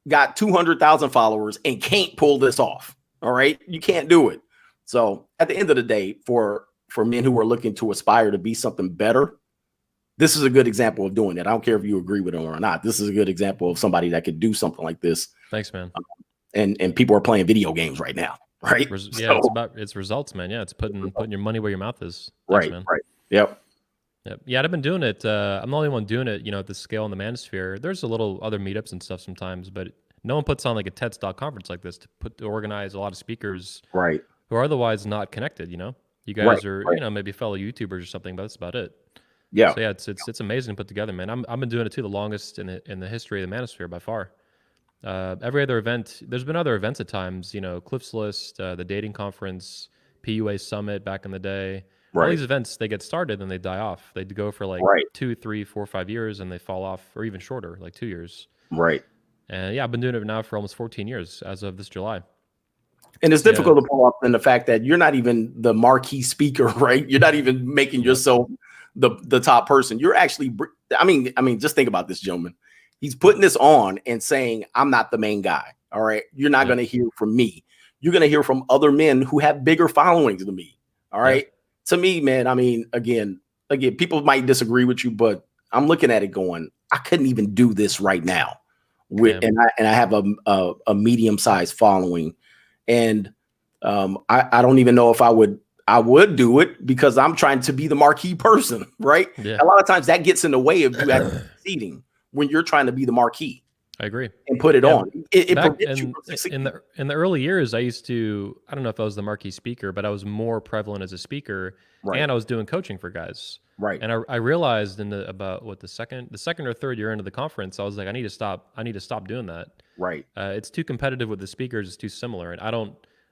got 200,000 followers and can't pull this off. All right. You can't do it. So at the end of the day, for men who are looking to aspire to be something better, this is a good example of doing it. I don't care if you agree with him or not. This is a good example of somebody that could do something like this. Thanks, man. And people are playing video games right now, right? Yeah, it's results, man. Yeah, it's putting your money where your mouth is. Thanks, man. Right. Yep. Yeah, I've been doing it. I'm the only one doing it, at the scale in the manosphere. There's a little other meetups and stuff sometimes, but no one puts on like a TED Talk conference like this to organize a lot of speakers, right, who are otherwise not connected. You guys are, maybe fellow YouTubers or something, but that's about it. Yeah. So yeah, it's amazing to put together, man. I've been doing it too, the longest in the history of the manosphere by far. Every other event, there's been other events at times, Cliff's List, the dating conference, PUA Summit back in the day. All these events, they get started and they die off. They go for like 2, 3, 4, 5 years and they fall off, or even shorter, like 2 years. Right. And yeah, I've been doing it now for almost 14 years as of this July. And it's difficult to pull off in the fact that you're not even the marquee speaker, right? You're not even making yourself the top person. You're actually, I mean, just think about this, gentleman. He's putting this on and saying, I'm not the main guy. All right. You're not going to hear from me. You're going to hear from other men who have bigger followings than me. All right. To me, man, I mean, again, people might disagree with you, but I'm looking at it going, I couldn't even do this right now. And I have a medium-sized following. And I don't even know if I would do it because I'm trying to be the marquee person, right? Yeah. A lot of times that gets in the way of you actually succeeding when you're trying to be the marquee. I agree. And put it on. It prevents you from succeeding. In the early years, I don't know if I was the marquee speaker, but I was more prevalent as a speaker, and I was doing coaching for guys. Right. And I realized about the second or third year into the conference, I was like, I need to stop doing that. Right. It's too competitive with the speakers. It's too similar. And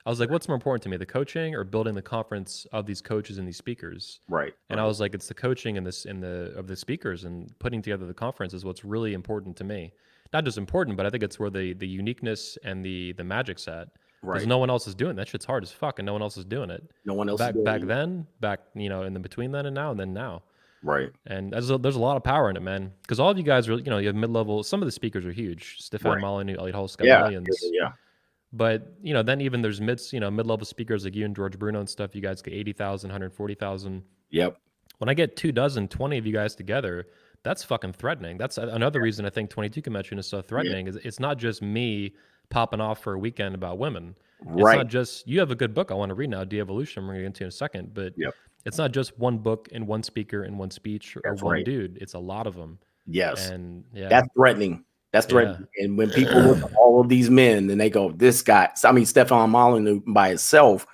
I was like, what's more important to me, the coaching or building the conference of these coaches and these speakers? Right. And I was like, it's the coaching of the speakers and putting together the conference is what's really important to me. Not just important, but I think it's where the uniqueness and the magic's at. Because no one else is doing that. Shit's hard as fuck, and no one else is doing it. No one else back then, in the between then and now. Right. And there's a lot of power in it, man. Because all of you guys are, you have mid-level. Some of the speakers are huge. Stefan Molyneux, Elliot Hulse got millions. Yeah. But then even there's mid-level speakers like you and George Bruno and stuff. You guys get 80,000, 140,000. Yep. When I get 20 of you guys together, that's fucking threatening. That's another reason I think 22 Convention is so threatening. Is it's not just me popping off for a weekend about women. It's not just, you have a good book I want to read now, De-Evolution, we're going to get into in a second, but it's not just one book and one speaker and one speech or one dude. It's a lot of them. Yes. And that's threatening. That's threatening. Yeah. And when people look at all of these men and they go, this guy, Stefan Molyneux by itself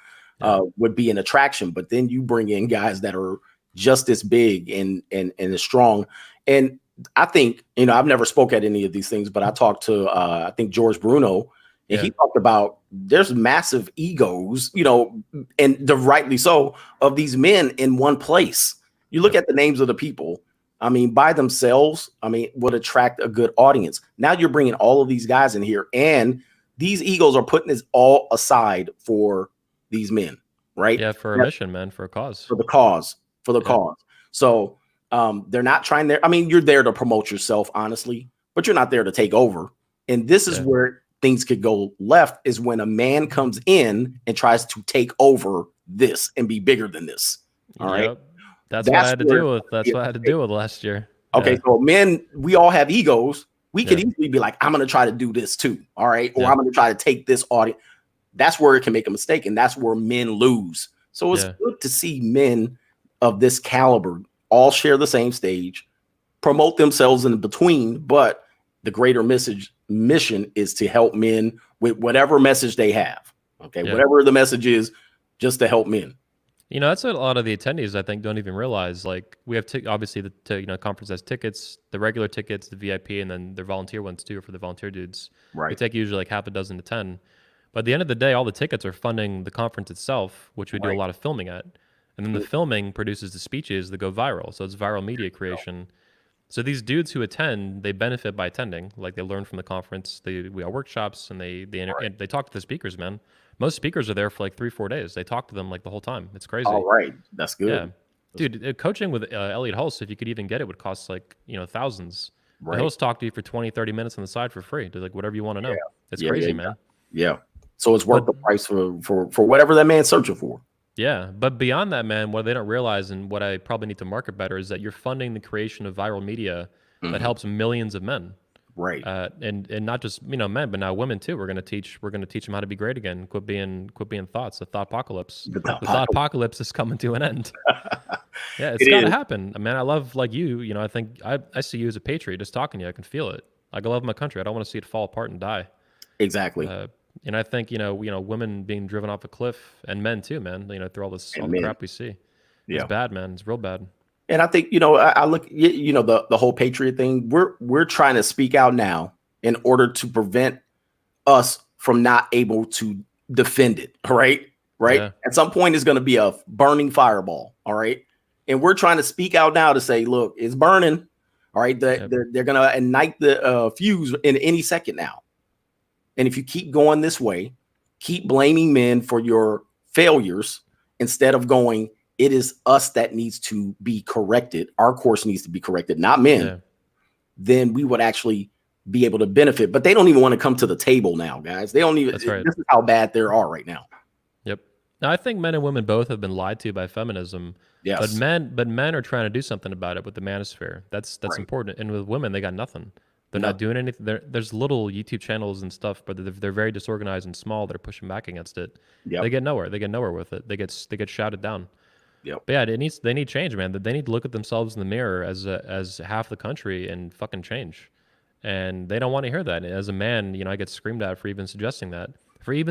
would be an attraction, but then you bring in guys that are just as big and as strong. And I think, I've never spoke at any of these things, but I talked to, I think George Bruno, and he talked about there's massive egos, and rightly so, of these men in one place. You look at the names of the people, by themselves, would attract a good audience. Now you're bringing all of these guys in here, and these egos are putting this all aside for these men. right? Yeah, for a mission, man, for a cause. For the cause, cause. So they're not trying there. I mean, you're there to promote yourself, honestly, but you're not there to take over. And this is where things could go left, is when a man comes in and tries to take over this and be bigger than this. All right. That's what I had to deal with. That's what I had to deal with last year. Okay, so men, we all have egos. We could easily be like, I'm going to try to do this too. All right. Or I'm going to try to take this audience. That's where it can make a mistake. And that's where men lose. So it's good to see men of this caliber all share the same stage, promote themselves in between, but the greater mission is to help men with whatever message they have. Okay, whatever the message is, just to help men. You know, that's what a lot of the attendees, I think, don't even realize. Like, we have obviously the conference has tickets, the regular tickets, the VIP, and then their volunteer ones too for the volunteer dudes. Right. We take usually like half a dozen to 10. But at the end of the day, all the tickets are funding the conference itself, which we do a lot of filming at. And then the filming produces the speeches that go viral. So it's viral media creation. So these dudes who attend, they benefit by attending. Like, they learn from the conference. We have workshops, and they talk to the speakers, man. Most speakers are there for like 3-4 days. They talk to them like the whole time. It's crazy. All right. That's good. Yeah. Dude, coaching with Elliot Hulse, if you could even get it, would cost like, thousands. Right. He'll talk to you for 20-30 minutes on the side for free. Do like whatever you want to know. It's crazy, man. Yeah. So it's worth the price for whatever that man's searching for. Yeah. But beyond that, man, what they don't realize, and what I probably need to market better, is that you're funding the creation of viral media that helps millions of men. Right. And not just, men, but now women too. We're gonna teach them how to be great again. Quit being thoughts. The thought apocalypse. The thought apocalypse is coming to an end. Yeah, it's gotta happen. Man, I love, like you. I think I see you as a patriot. Just talking to you, I can feel it. Like, I love my country. I don't want to see it fall apart and die. Exactly. And I think women being driven off a cliff, and men too, man. Through all the crap we see. It's bad, man. It's real bad. And I think, I look, the whole patriot thing, we're trying to speak out now in order to prevent us from not able to defend it. Right. Yeah. At some point, it's going to be a burning fireball. All right. And we're trying to speak out now to say, look, it's burning. All right. They're going to ignite the fuse in any second now. And if you keep going this way, keep blaming men for your failures instead of going, it is us that needs to be corrected. Our course needs to be corrected, not men. Yeah. Then we would actually be able to benefit. But they don't even want to come to the table now, guys. They don't even. That's right. This is how bad they are right now. Yep. Now, I think men and women both have been lied to by feminism. Yes. But men are trying to do something about it with the Manosphere. That's important. And with women, they got nothing. They're not doing anything. There's little YouTube channels and stuff, but they're very disorganized and small. They're pushing back against it. Yep. They get nowhere. They get nowhere with it. They get shouted down. Yep. But yeah, they need change, man. They need to look at themselves in the mirror as half the country and fucking change. And they don't want to hear that. As a man, I get screamed at for even suggesting that. We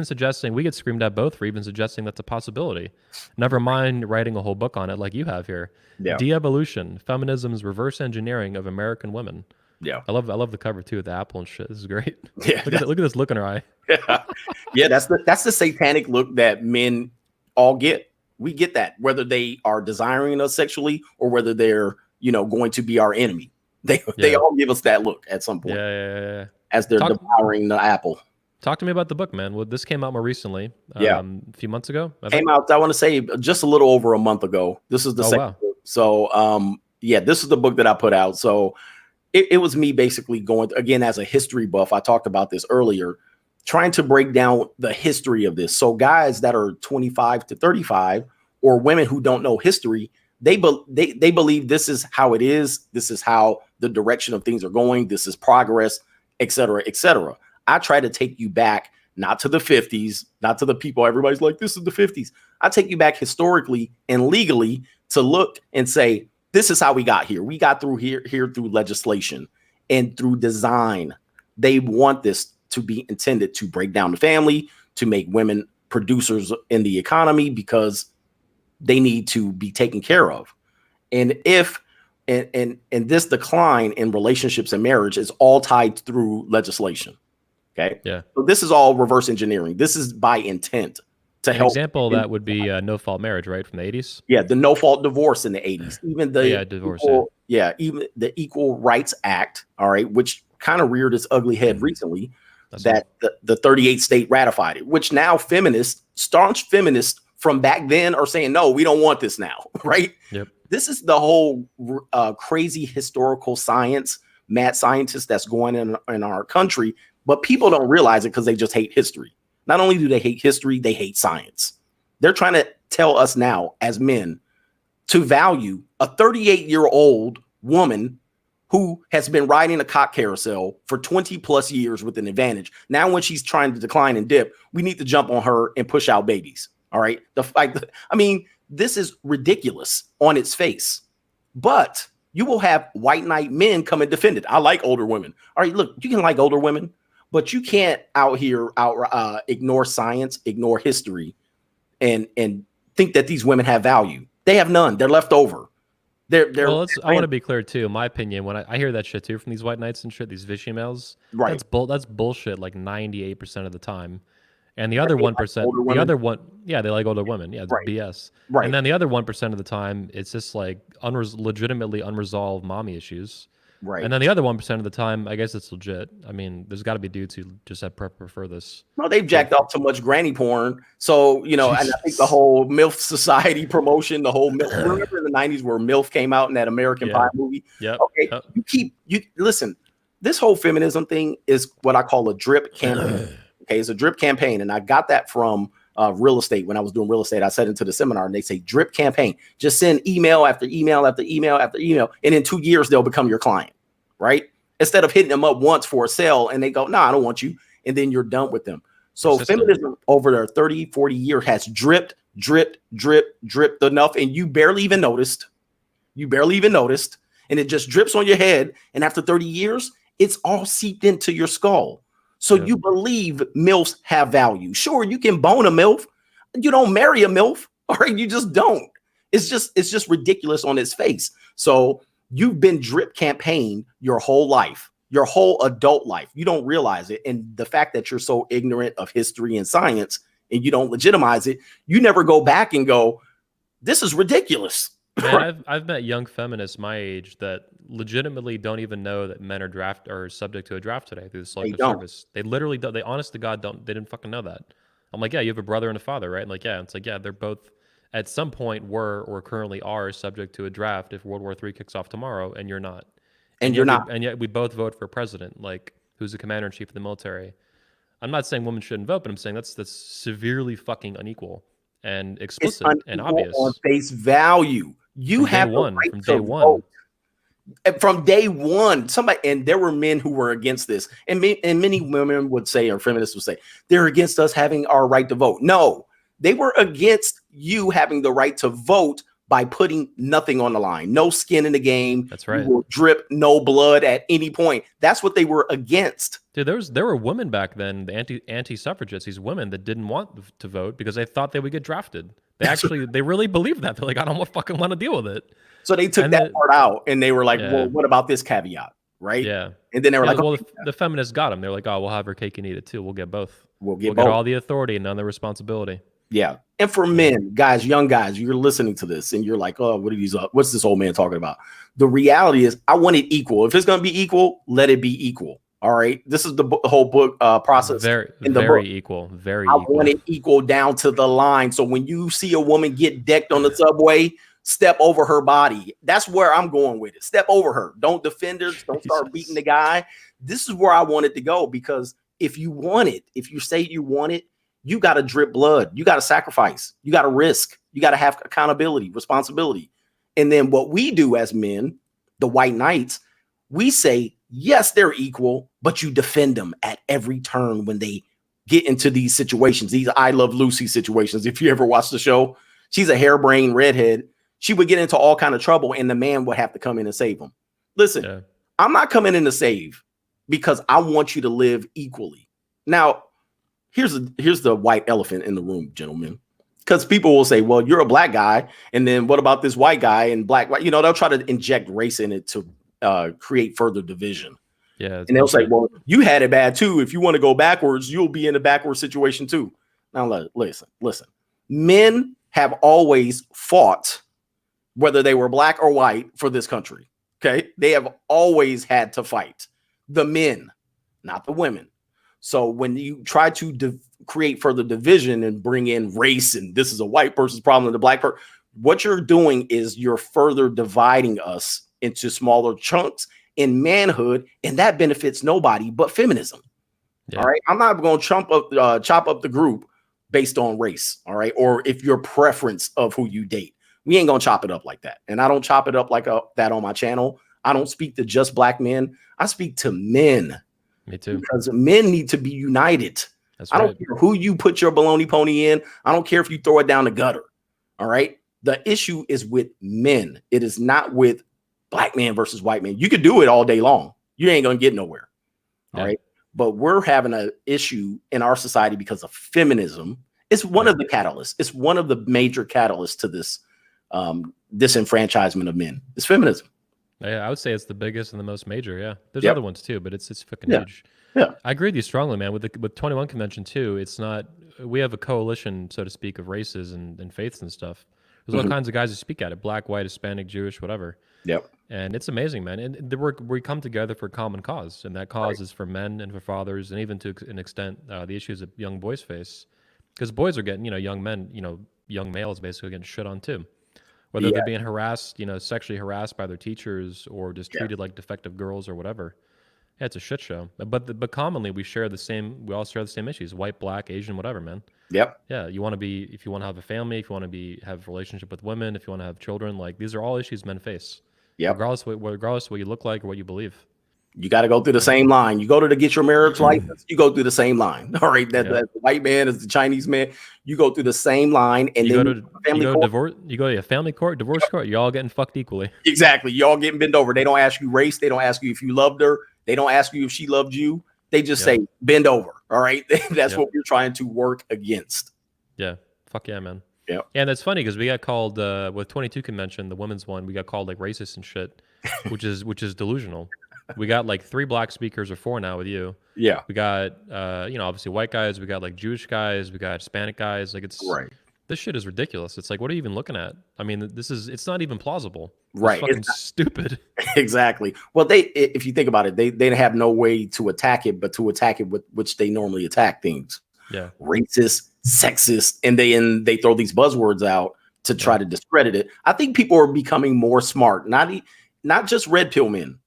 get screamed at both for even suggesting that's a possibility. Never mind writing a whole book on it like you have here. Yeah. De-evolution, feminism's reverse engineering of American women. Yeah. I love the cover too, with the apple and shit. This is great. Yeah. Look at this look in her eye. Yeah, that's the satanic look that men all get. We get that, whether they are desiring us sexually or whether they're, going to be our enemy. They all give us that look at some point. Yeah. As they're devouring the apple. Talk to me about the book, man. Well, this came out more recently. A few months ago. Came out, I want to say, just a little over a month ago. This is the second book. So, this is the book that I put out. So it was me basically going, again, as a history buff. I talked about this earlier, trying to break down the history of this. So guys that are 25 to 35 or women who don't know history, they believe this is how it is. This is how the direction of things are going. This is progress, et cetera, et cetera. I try to take you back, not to the 50s, not to the people. Everybody's like, this is the 50s. I take you back historically and legally to look and say, this is how we got here. We got through here through legislation and through design. They want this to be intended to break down the family, to make women producers in the economy because they need to be taken care of. And this decline in relationships and marriage is all tied through legislation. Okay. Yeah. So this is all reverse engineering. This is by intent to help. An example of that would be no fault marriage, right? From the 80s. Yeah. The no fault divorce in the 80s, even the divorce. Even the Equal Rights Act. All right. Which kind of reared its ugly head recently. The 38th state ratified it, which now staunch feminists from back then are saying, no, we don't want this now, right? Yep. This is the whole crazy historical science, mad scientist that's going in our country, but people don't realize it because they just hate history. Not only do they hate history, they hate science. They're trying to tell us now as men to value a 38-year-old woman who has been riding a cock carousel for 20 plus years with an advantage. Now, when she's trying to decline and dip, we need to jump on her and push out babies. All right. I mean, this is ridiculous on its face, but you will have white knight men come and defend it. I like older women. All right. Look, you can like older women, but you can't out here ignore science, ignore history, and think that these women have value. They have none. They're left over. Well, I want to be clear too. In my opinion, when I hear that shit too from these white knights and shit, these Vichy males, right? That's bullshit. Like 98% of the time, and the other 1%, the other one, yeah, they like older women. Yeah, it's right. BS. Right. And then the other 1% of the time, it's just like legitimately unresolved mommy issues. Right. And then the other 1% of the time, I guess it's legit. I mean, there's got to be dudes who just have prefer this. No, they've jacked off too much granny porn. So, you know, Jesus. And I think the whole MILF Society promotion, the whole MILF, remember in the 90s where MILF came out in that American Pie movie? Yeah. Okay. You listen, this whole feminism thing is what I call a drip campaign. Okay. It's a drip campaign. And I got that from real estate. When I was doing real estate, I said into the seminar and they say drip campaign, just send email after email after email after email. And in 2 years, they'll become your client. Right? Instead of hitting them up once for a sale and they go, no, I don't want you. And then you're done with them. So feminism over their 30, 40 years has dripped enough. And you barely even noticed. And it just drips on your head. And after 30 years, it's all seeped into your skull. So you believe MILFs have value. Sure, you can bone a MILF. You don't marry a MILF. All right. You just don't. It's just ridiculous on its face. So you've been drip campaigned your whole life, your whole adult life. You don't realize it. And the fact that you're so ignorant of history and science and you don't legitimize it, you never go back and go, this is ridiculous. Man, I've met young feminists my age that legitimately don't even know that men are subject to a draft today through the selective service. They literally don't. They honest to God they didn't fucking know that. I'm like, yeah, you have a brother and a father, right? And like, yeah, it's like, yeah, they're both at some point were or currently are subject to a draft if World War III kicks off tomorrow, and you're not. And you're not. And yet we both vote for a president, like who's the commander in chief of the military. I'm not saying women shouldn't vote, but I'm saying that's severely fucking unequal and explicit and obvious. On face value. You have the right to vote. From day one, and there were men who were against this, and many women would say, or feminists would say, they're against us having our right to vote. No. They were against you having the right to vote by putting nothing on the line. No skin in the game. That's right. You will drip no blood at any point. That's what they were against. Dude, there were women back then, the anti-suffragists, these women that didn't want to vote because they thought they would get drafted. They really believed that. They're like, I don't fucking want to deal with it. So they took that part out and they were like, well, what about this caveat? Right? Yeah. And then they were like, well, the feminists got them. They're like, oh, we'll have her cake and eat it too. We'll get both. We'll get all the authority and none of the responsibility. Yeah. And for men, guys, young guys, you're listening to this and you're like, oh, what's this old man talking about? The reality is I want it equal. If it's going to be equal, let it be equal. All right. This is the whole book process. Very equal. Very I equal. want it equal down to the line. So when you see a woman get decked on the subway, step over her body. That's where I'm going with it. Step over her. Don't defend her. Don't start beating the guy. This is where I want it to go, because if you want it, if you say you want it, you got to drip blood. You got to sacrifice. You got to risk. You got to have accountability, responsibility. And then what we do as men, the white knights, we say, yes, they're equal, but you defend them at every turn when they get into these situations, these I Love Lucy situations. If you ever watch the show, she's a harebrained redhead. She would get into all kind of trouble and the man would have to come in and save them. Listen, I'm not coming in to save because I want you to live equally. Now, here's the white elephant in the room, gentlemen, because people will say, well, you're a black guy. And then what about this white guy and black? You know, they'll try to inject race in it to create further division. Yeah. And they'll say, well, you had it bad too. If you want to go backwards, you'll be in a backward situation too. Now, listen, men have always fought, whether they were black or white, for this country. Okay. They have always had to fight. The men, not the women. So when you try to create further division and bring in race and this is a white person's problem and the black person, what you're doing is you're further dividing us into smaller chunks in manhood, and that benefits nobody but feminism. Yeah. All right. I'm not going to chop up the group based on race. All right. Or if your preference of who you date. We ain't going to chop it up like that. And I don't chop it up like that on my channel. I don't speak to just black men. I speak to men. Me too. Because men need to be united. That's right. I don't care who you put your baloney pony in. I don't care if you throw it down the gutter. All right. The issue is with men. It is not with black man versus white man. You could do it all day long. You ain't going to get nowhere. All right. But we're having an issue in our society because of feminism. It's one of the catalysts. It's one of the major catalysts to this disenfranchisement of men. It's feminism. Yeah, I would say it's the biggest and the most major. Yeah, there's other ones too, but it's fucking huge. Yeah, I agree with you strongly, man. With 21 Convention too, it's not. We have a coalition, so to speak, of races and faiths and stuff. There's all kinds of guys who speak at it: black, white, Hispanic, Jewish, whatever. Yep. And it's amazing, man. And we come together for a common cause, and that cause is for men and for fathers, and even to an extent, the issues that young boys face, because boys are getting, young men, young males basically getting shit on too. Whether they're being harassed, sexually harassed by their teachers or just treated like defective girls or whatever. Yeah, it's a shit show. But commonly we all share the same issues: white, black, Asian, whatever, man. Yep. Yeah, if you want to have a family, if you want to have a relationship with women, if you want to have children, like these are all issues men face. Yeah. Regardless of what you look like or what you believe. You got to go through the same line. You go to get your marriage license, you go through the same line. All right. That the white man is the Chinese man. You go through the same line. And you then you go to a family court, divorce court, you're all getting fucked equally. Exactly. You all getting bent over. They don't ask you race. They don't ask you if you loved her. They don't ask you if she loved you. They just say bend over. All right. That's what we're trying to work against. Yeah. Fuck yeah, man. Yeah. And that's funny because we got called with 22 Convention, the women's one, we got called like racist and shit, which is delusional. We got like 3 black speakers or 4 now with you. Yeah. We got obviously white guys, we got like Jewish guys, we got Hispanic guys. Like this shit is ridiculous. It's like, what are you even looking at? I mean, it's not even plausible. It's fucking stupid. Exactly. Well, if you think about it, they have no way to attack it but to attack it with which they normally attack things. Yeah. Racist, sexist, and they throw these buzzwords out to try to discredit it. I think people are becoming more smart, not just red pill men,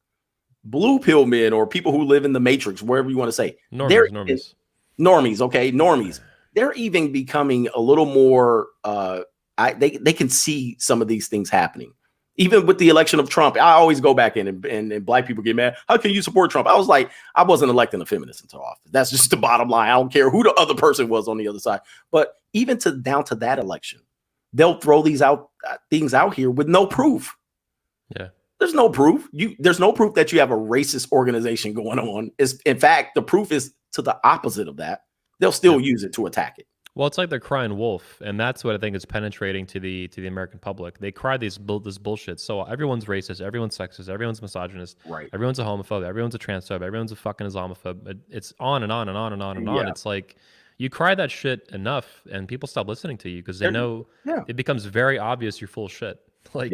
blue pill men, or people who live in the matrix, wherever you want to say. Normies, okay, normies. They're even becoming a little more they can see some of these things happening. Even with the election of Trump, I always go back in and black people get mad. How can you support Trump? I was like, I wasn't electing a feminist into office. That's just the bottom line. I don't care who the other person was on the other side. But even down to that election, they'll throw these things out here with no proof. Yeah. There's no proof. There's no proof that you have a racist organization going on. In fact, the proof is to the opposite of that. They'll still use it to attack it. Well, it's like they're crying wolf, and that's what I think is penetrating to the American public. They cry this bullshit. So everyone's racist, everyone's sexist, everyone's misogynist, everyone's a homophobe, everyone's a transphobe, everyone's a fucking Islamophobe. It's on and on and on and on and on. It's like you cry that shit enough, and people stop listening to you because they know it becomes very obvious you're full of shit. Like.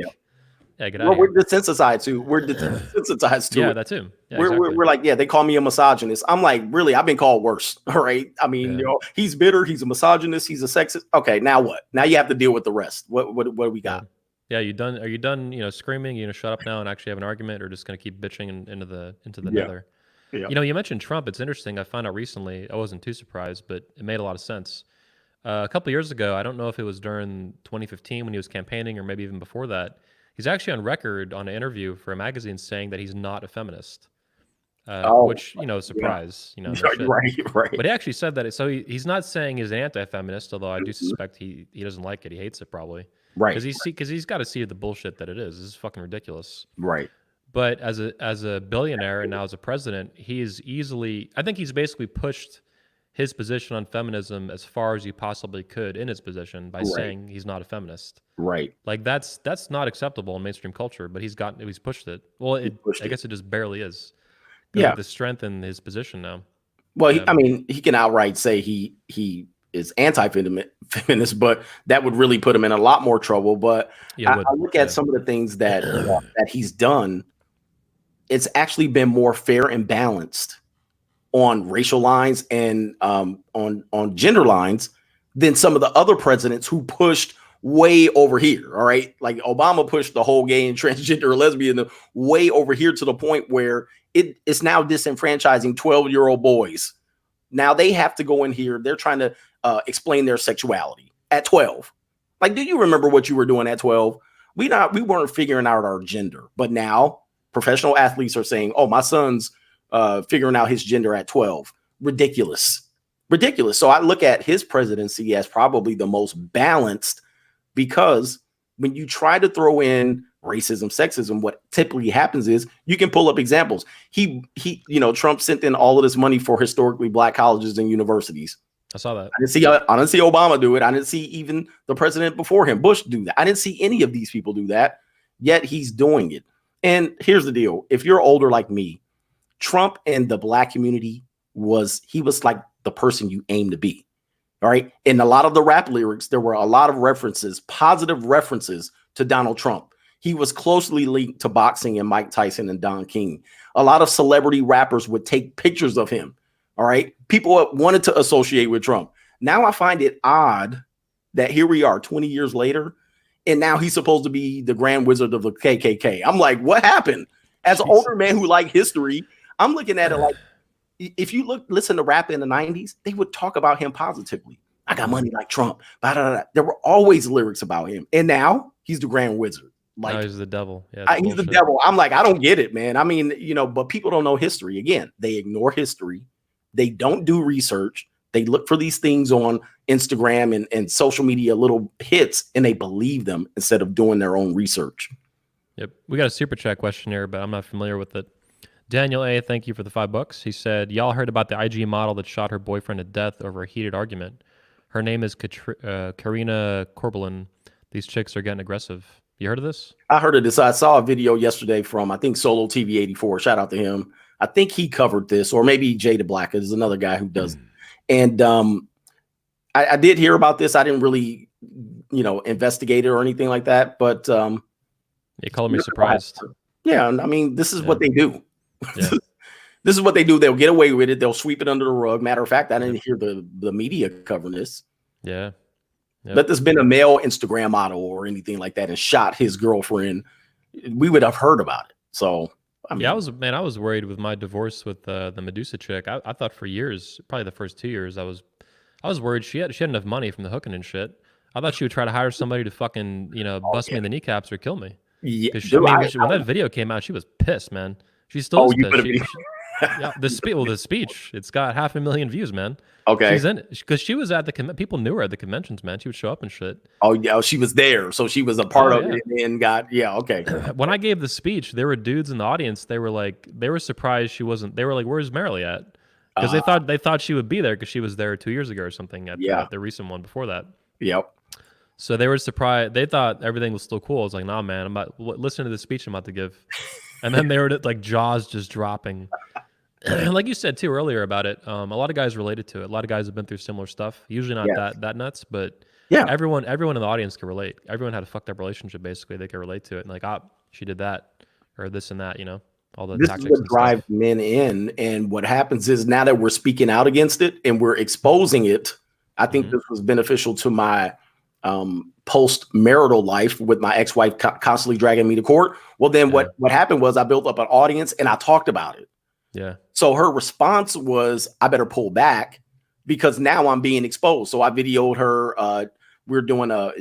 Yeah, get out of here. We're desensitized to. We're desensitized to. Yeah, it. that too. Yeah, we're like, they call me a misogynist. I'm like, really? I've been called worse. All right. I mean, he's bitter. He's a misogynist. He's a sexist. Okay, now what? Now you have to deal with the rest. What do we got? Yeah, you done? Are you done? Screaming. You shut up now and actually have an argument, or just gonna keep bitching into the nether? Yeah. You mentioned Trump. It's interesting. I found out recently. I wasn't too surprised, but it made a lot of sense. A couple of years ago, I don't know if it was during 2015 when he was campaigning, or maybe even before that. He's actually on record on an interview for a magazine saying that he's not a feminist, which, surprise, no right. But he actually said that. So he's not saying he's an anti-feminist, although I do suspect he doesn't like it. He hates it probably. Right. Because he's got to see the bullshit that it is. This is fucking ridiculous. Right. But as a billionaire and now as a president, I think he's basically pushed his position on feminism as far as he possibly could in his position by saying he's not a feminist. Right. Like that's not acceptable in mainstream culture, but he's pushed it. Well, I guess it just barely is. Yeah. The strength in his position now. Well, he can outright say he is anti-feminist, but that would really put him in a lot more trouble. But I look at some of the things that that he's done. It's actually been more fair and balanced on racial lines and on gender lines than some of the other presidents who pushed way over here. All right. Like Obama pushed the whole gay and transgender or lesbian way over here to the point where it's now disenfranchising 12-year-old boys. Now they have to go in here. They're trying to explain their sexuality at 12. Like, do you remember what you were doing at 12? We weren't figuring out our gender, but now professional athletes are saying, oh, my son's figuring out his gender at 12. Ridiculous. So I look at his presidency as probably the most balanced, because when you try to throw in racism, sexism, what typically happens is you can pull up examples. Trump sent in all of this money for historically black colleges and universities. I saw that. I didn't see Obama do it. I didn't see even the president before him, Bush, do that. I didn't see any of these people do that, yet he's doing it. And here's the deal. If you're older like me, Trump and the black community he was like the person you aim to be. All right. In a lot of the rap lyrics, there were a lot of references, positive references to Donald Trump. He was closely linked to boxing and Mike Tyson and Don King. A lot of celebrity rappers would take pictures of him. All right. People wanted to associate with Trump. Now I find it odd that here we are 20 years later, and now he's supposed to be the grand wizard of the KKK. I'm like, what happened? As an older man who like history, I'm looking at it like, if you listen to rap in the 90s, they would talk about him positively. I got money like Trump. Blah, blah, blah. There were always lyrics about him. And now he's the grand wizard. Like, no, he's the devil. Yeah, he's the devil. I'm like, I don't get it, man. I mean, but people don't know history. Again, they ignore history. They don't do research. They look for these things on Instagram and social media, little hits, and they believe them instead of doing their own research. Yep. We got a super chat question here, but I'm not familiar with it. Daniel A., thank you for the $5. He said, y'all heard about the IG model that shot her boyfriend to death over a heated argument. Her name is Karina Corbalin. These chicks are getting aggressive. You heard of this? I heard of this. I saw a video yesterday from, I think, Solo TV 84. Shout out to him. I think he covered this, or maybe Jada Black is another guy who does. And I did hear about this. I didn't really, investigate it or anything like that. But you calling me surprised? Yeah, I mean, this is what they do. Yeah. This is what they do. They'll get away with it. They'll sweep it under the rug. Matter of fact, I didn't hear the media covering this. Yeah. Yep. But there's been a male Instagram model or anything like that and shot his girlfriend, we would have heard about it. So, I mean, I was worried with my divorce with the Medusa chick. I thought for years, probably the first 2 years, I was worried she had enough money from the hooking and shit. I thought she would try to hire somebody to fucking, bust me in the kneecaps or kill me. Yeah. When that video came out, she was pissed, man. She still is pissed. Yeah, the speech, it's got 500,000 views, man. Okay. She's in it because she was at the people knew her at the conventions, man. She would show up and shit. Oh yeah, she was there, so she was a part of it and okay. When I gave the speech, there were dudes in the audience. They were surprised she wasn't. They were like, "Where's Marilee at?" Because they thought she would be there because she was there 2 years ago or something at the recent one before that. Yep. So they were surprised. They thought everything was still cool. I was like, "Nah, man. I'm about listen to the speech I'm about to give." And then they were like jaws just dropping. Like you said too earlier about it, a lot of guys related to it. A lot of guys have been through similar stuff. Usually not that nuts, but everyone in the audience can relate. Everyone had a fucked up relationship. Basically, they can relate to it. And like, she did that, or this and that. All the this tactics. This is what drives men in, and what happens is now that we're speaking out against it and we're exposing it, I think this was beneficial to my post-marital life with my ex-wife constantly dragging me to court. Well, then what happened was I built up an audience and I talked about it. Yeah. So her response was, I better pull back because now I'm being exposed. So I videoed her.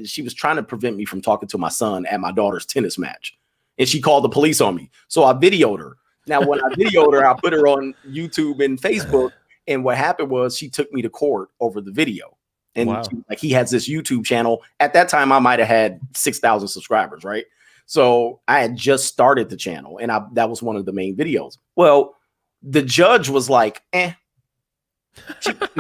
She was trying to prevent me from talking to my son at my daughter's tennis match. And she called the police on me. So I videoed her. Now, when I videoed her, I put her on YouTube and Facebook. And what happened was she took me to court over the video. And he has this YouTube channel. At that time, I might have had 6,000 subscribers, right? So I had just started the channel and that was one of the main videos. Well, the judge was like, The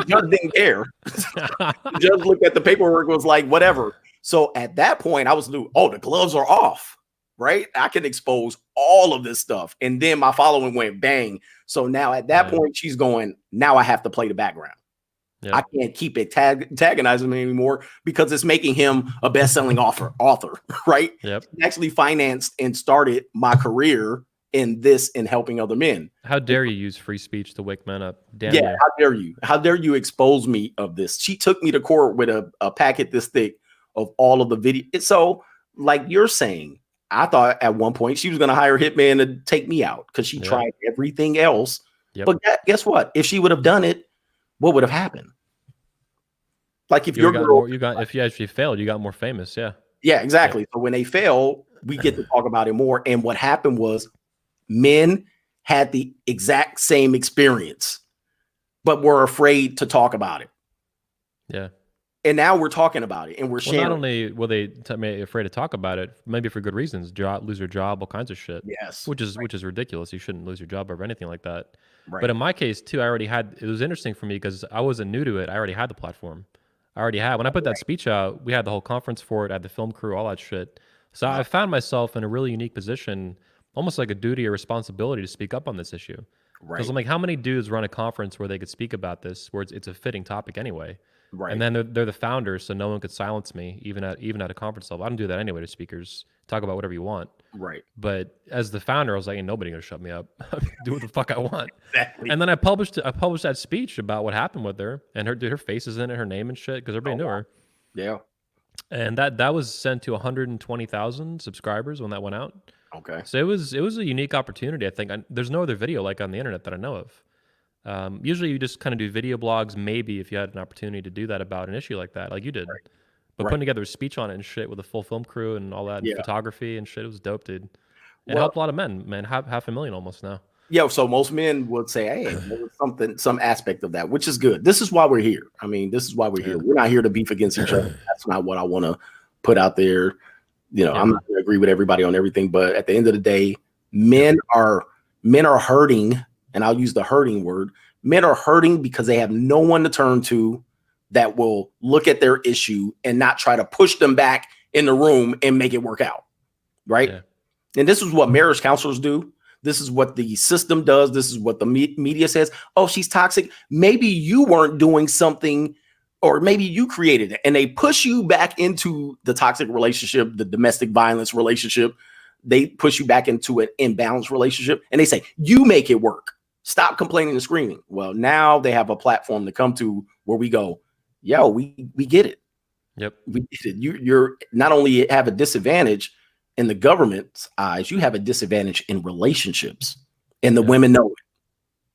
judge didn't care. The judge looked at the paperwork, was like, whatever. So at that point, I was the gloves are off, right? I can expose all of this stuff. And then my following went bang. So now at that point, she's going, now I have to play the background. Yep. I can't keep antagonizing him anymore because it's making him a best-selling author, right? Yep. He actually financed and started my career in this and helping other men. How dare you use free speech to wake men up? Damn yeah, you. how dare you? How dare you expose me of this? She took me to court with a packet this thick of all of the video. So, like you're saying, I thought at one point she was going to hire a hitman to take me out because she tried everything else. Yep. But guess what? If she would have done it, what would have happened? Like if if you actually failed, you got more famous. Yeah. Yeah, exactly. So when they fail, we get to talk about it more. And what happened was men had the exact same experience, but were afraid to talk about it. Yeah. And now we're talking about it and we're sharing. Not only were they afraid to talk about it, maybe for good reasons, lose your job, all kinds of shit. Yes. Which is ridiculous. You shouldn't lose your job over anything like that. Right. But in my case too, it was interesting for me because I wasn't new to it. I already had the platform. When I put that speech out, we had the whole conference for it, I had the film crew, all that shit. So I found myself in a really unique position, almost like a duty or responsibility to speak up on this issue. Right. Because I'm like, how many dudes run a conference where they could speak about this, where it's a fitting topic anyway? Right. And then they're the founders, so no one could silence me, even at a conference level. I don't do that anyway to speakers. Talk about whatever you want. Right. But as the founder, I was like, ain't nobody gonna shut me up. Do what the fuck I want. Exactly. And then I published that speech about what happened with her, and her face is in it, her name and shit, because everybody knew her. Yeah. And that was sent to 120,000 subscribers when that went out. Okay. So it was a unique opportunity. I think there's no other video like on the internet that I know of. Usually you just kind of do video blogs, maybe if you had an opportunity to do that about an issue like that, like you did. Right. But putting together a speech on it and shit with a full film crew and all that, and photography and shit, it was dope, dude. It helped a lot of men, man. Half 500,000 almost now. Yeah, so most men would say, hey, there was some aspect of that, which is good. This is why we're here. I mean, this is why we're here. We're not here to beef against each other. That's not what I want to put out there. You know, I'm not going to agree with everybody on everything, but at the end of the day, men are hurting, and I'll use the hurting word. Men are hurting because they have no one to turn to that will look at their issue and not try to push them back in the room and make it work out. Right. Yeah. And this is what marriage counselors do. This is what the system does. This is what the media says. Oh, she's toxic. Maybe you weren't doing something, or maybe you created it, and they push you back into the toxic relationship, the domestic violence relationship. They push you back into an imbalanced relationship, and they say, you make it work. Stop complaining and screaming. Well, now they have a platform to come to where we go, yo, we get it. Yep. We get it. You're not only have a disadvantage in the government's eyes, you have a disadvantage in relationships, and the women know it.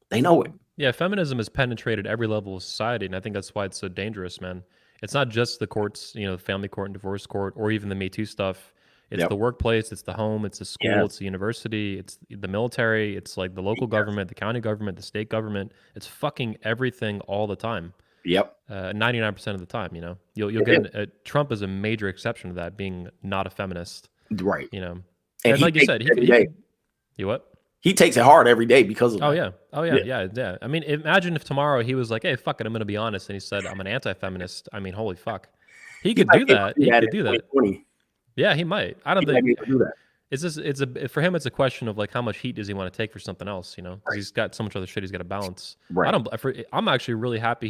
They know it. Yeah, feminism has penetrated every level of society, and I think that's why it's so dangerous, man. It's not just the courts, the family court and divorce court, or even the Me Too stuff. It's the workplace, it's the home, it's the school, it's the university, it's the military, it's like the local government, the county government, the state government. It's fucking everything all the time. Yep. 99% of the time, you'll get Trump is a major exception to that, being not a feminist. Right. And like you said, he what? He takes it hard every day because of that. Yeah. I mean, imagine if tomorrow he was like, hey, fuck it, I'm going to be honest. And he said, I'm an anti-feminist. I mean, holy fuck. He could do that. He could do that. Yeah, he might. I don't think do that. For him, it's a question of like, how much heat does he want to take for something else, because he's got so much other shit he's got to balance. Right. I'm actually really happy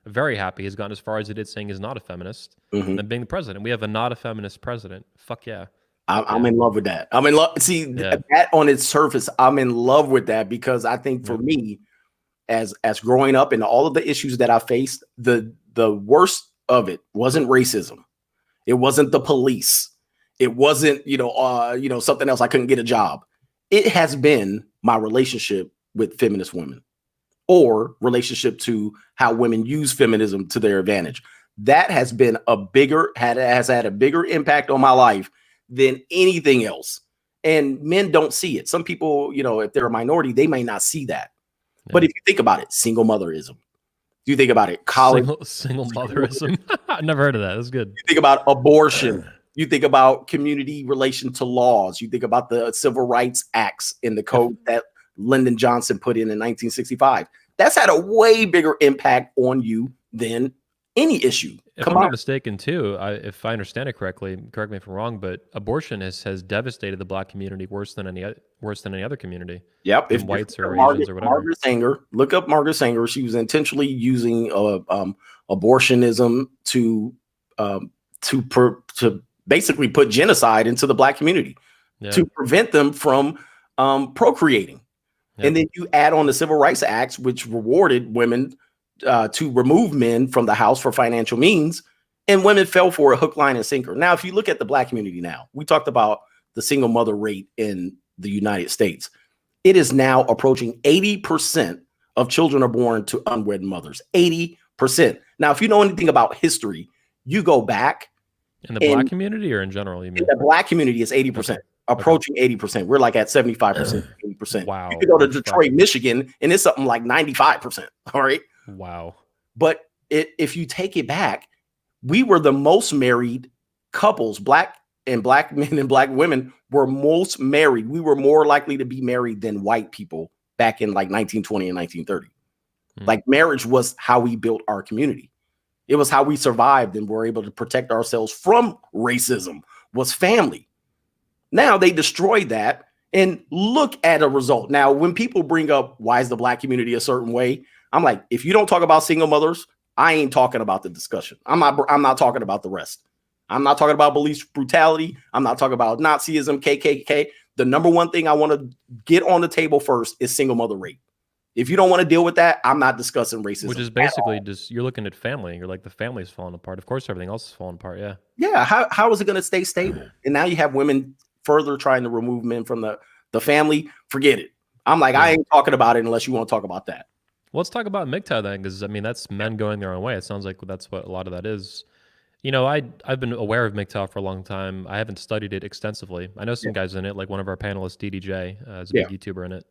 very happy he's gotten as far as he did, saying he's not a feminist and being the president. We have a not a feminist president. Fuck yeah. I'm in love with that. I'm in love. See, that on its surface, I'm in love with that, because I think for me, as growing up and all of the issues that I faced, the worst of it wasn't racism. It wasn't the police. It wasn't, something else. I couldn't get a job. It has been my relationship with feminist women, or relationship to how women use feminism to their advantage. That has been has had a bigger impact on my life than anything else. And men don't see it. Some people, if they're a minority, they may not see that. Yeah. But if you think about it, single motherism. You think about it, college single motherism. I never heard of that. That's good. You think about abortion. You think about community relation to laws. You think about the civil rights acts in the code that Lyndon Johnson put in 1965. That's had a way bigger impact on you than any issue. If I'm not mistaken, too, if I understand it correctly, correct me if I'm wrong, but abortion has devastated the Black community worse than any other community. Yep, if whites or Asians or whatever. Margaret Sanger, look up Margaret Sanger. She was intentionally using abortionism to basically put genocide into the Black community to prevent them from procreating. Yep. And then you add on the Civil Rights Acts, which rewarded women to remove men from the house for financial means, and women fell for a hook, line, and sinker. Now, if you look at the Black community now, we talked about the single mother rate in the United States. It is now approaching 80% of children are born to unwed mothers. 80%. Now, if you know anything about history, you go back. In the Black community or in general, you mean? In the Black community, it's 80%. Okay. Approaching 80%. We're like at 75%, 80%. Wow. You can go to Detroit, Michigan, and it's something like 95%. All right. Wow. But if you take it back, we were the most married couples. Black men and Black women were most married. We were more likely to be married than white people back in like 1920 and 1930. Like marriage was how we built our community. It was how we survived and were able to protect ourselves from racism, was family. Now they destroyed that, and look at a result. Now, when people bring up why is the Black community a certain way, I'm like, if you don't talk about single mothers, I ain't talking about the discussion. I'm not talking about the rest. I'm not talking about police brutality. I'm not talking about Nazism, KKK. The number one thing I want to get on the table first is single mother rate. If you don't want to deal with that, I'm not discussing racism. Which is basically just, you're looking at family. You're like, the family's falling apart. Of course, everything else is falling apart. Yeah. Yeah. How is it going to stay stable? And now you have women further trying to remove men from the family. Forget it. I'm like, I ain't talking about it unless you want to talk about that. Well, let's talk about MGTOW then, because I mean, that's men going their own way. It sounds like that's what a lot of that is. You know, I've been aware of MGTOW for a long time. I haven't studied it extensively. I know some guys in it, like one of our panelists, DDJ, is a big YouTuber in it.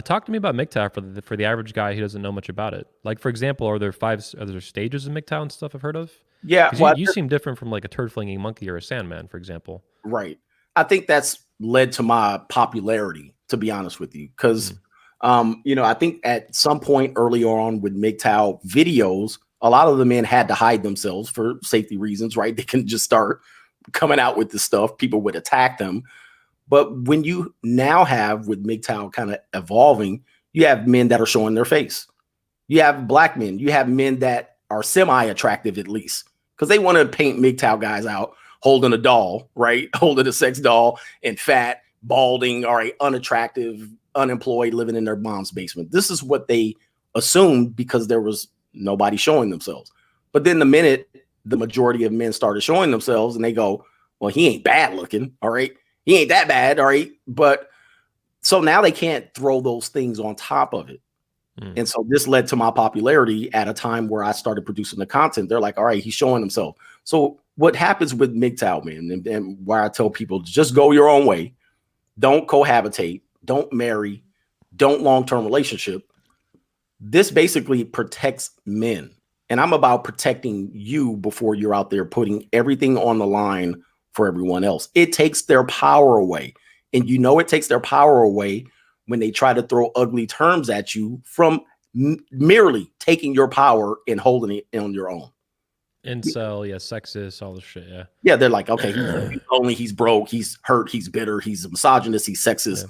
Talk to me about MGTOW for the average guy who doesn't know much about it. Like, for example, are there stages of MGTOW and stuff I've heard of? Yeah. Well, you seem different from like a turd-flinging monkey or a Sandman, for example. Right. I think that's led to my popularity, to be honest with you, because I think at some point early on with MGTOW videos, a lot of the men had to hide themselves for safety reasons, right? They couldn't just start coming out with this stuff. People would attack them. But when you now have, with MGTOW kind of evolving, you have men that are showing their face. You have Black men. You have men that are semi-attractive, at least, because they want to paint MGTOW guys out holding a doll, right? Holding a sex doll and fat, balding, all right, unattractive, unemployed, living in their mom's basement. This is what they assumed because there was nobody showing themselves. But then the minute the majority of men started showing themselves and they go, well, he ain't bad looking, all right? He ain't that bad, all right? But so now they can't throw those things on top of it. And so this led to my popularity at a time where I started producing the content. They're like, all right, he's showing himself. So what happens with MGTOW, man, and why I tell people, just go your own way. Don't cohabitate. Don't marry. Don't long-term relationship. This basically protects men. And I'm about protecting you before you're out there putting everything on the line for everyone else. It takes their power away. And it takes their power away when they try to throw ugly terms at you from merely taking your power and holding it on your own. Incel, sexist, all this shit, Yeah, they're like, okay, he's lonely, he's broke, he's hurt, he's bitter, he's a misogynist, he's sexist.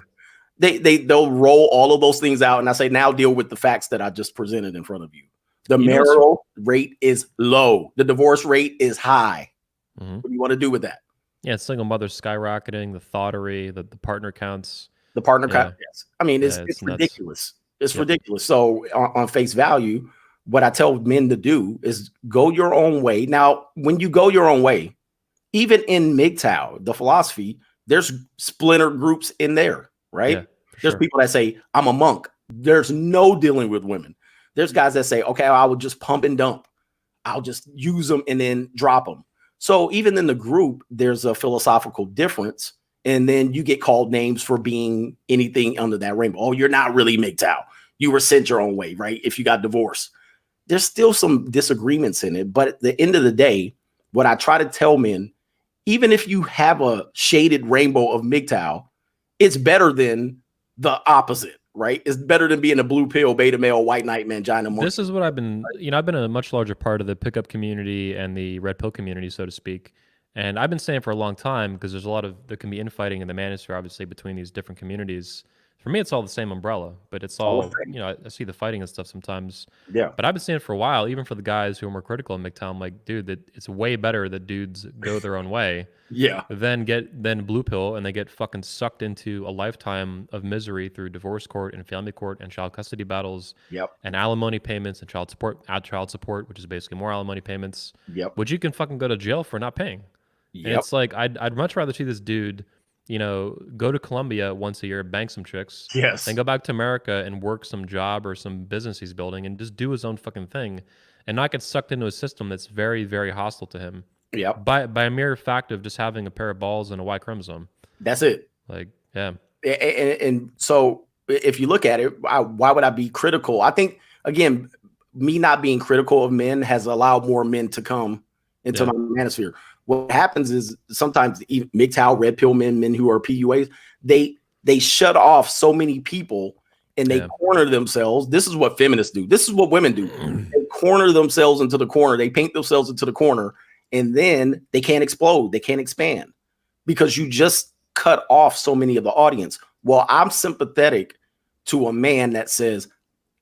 They'll roll all of those things out, and I say, now deal with the facts that I just presented in front of you. The marital rate is low. The divorce rate is high. What do you want to do with that? Yeah, single mothers skyrocketing, the thoughterry, the partner counts. The partner count, yes. I mean, it's ridiculous. It's ridiculous. So on face value, what I tell men to do is go your own way. Now, when you go your own way, even in MGTOW, the philosophy, there's splinter groups in there, right? There's people that say, I'm a monk. There's no dealing with women. There's guys that say, okay, I will just pump and dump. I'll just use them and then drop them. So even in the group, there's a philosophical difference. And then you get called names for being anything under that rainbow. Oh, you're not really MGTOW. You were sent your own way, right? If you got divorced. There's still some disagreements in it. But at the end of the day, what I try to tell men, even if you have a shaded rainbow of MGTOW, it's better than the opposite, right? It's better than being a blue pill, beta male, white knight, mangina monkey. This is what I've been, I've been a much larger part of the pickup community and the red pill community, so to speak. And I've been saying for a long time, because there can be infighting in the manosphere, obviously, between these different communities. For me, it's all the same umbrella, but it's all, you know, I see the fighting and stuff sometimes. Yeah. But I've been seeing it for a while, even for the guys who are more critical in MGTOW. I'm like, dude, that it's way better that dudes go their own way Yeah. than blue pill and they get fucking sucked into a lifetime of misery through divorce court and family court and child custody battles Yep. and alimony payments and child support, which is basically more alimony payments, Yep. which you can fucking go to jail for not paying. And Yep. it's like, I'd much rather see this dude, you know, go to Colombia once a year, bank some chicks, Yes. and go back to America and work some job or some business he's building and just do his own fucking thing and not get sucked into a system that's very, very hostile to him. Yep. By a mere fact of just having a pair of balls and a Y chromosome. That's it. Like, yeah. And so if you look at it, why would I be critical? I think, again, me not being critical of men has allowed more men to come into my manosphere. What happens is sometimes MGTOW, red pill men who are PUAs, they shut off so many people and they corner themselves. This is what feminists do. This is what women do. They corner themselves into the corner. They paint themselves into the corner, and then they can't explode. They can't expand because you just cut off so many of the audience. Well, I'm sympathetic to a man that says,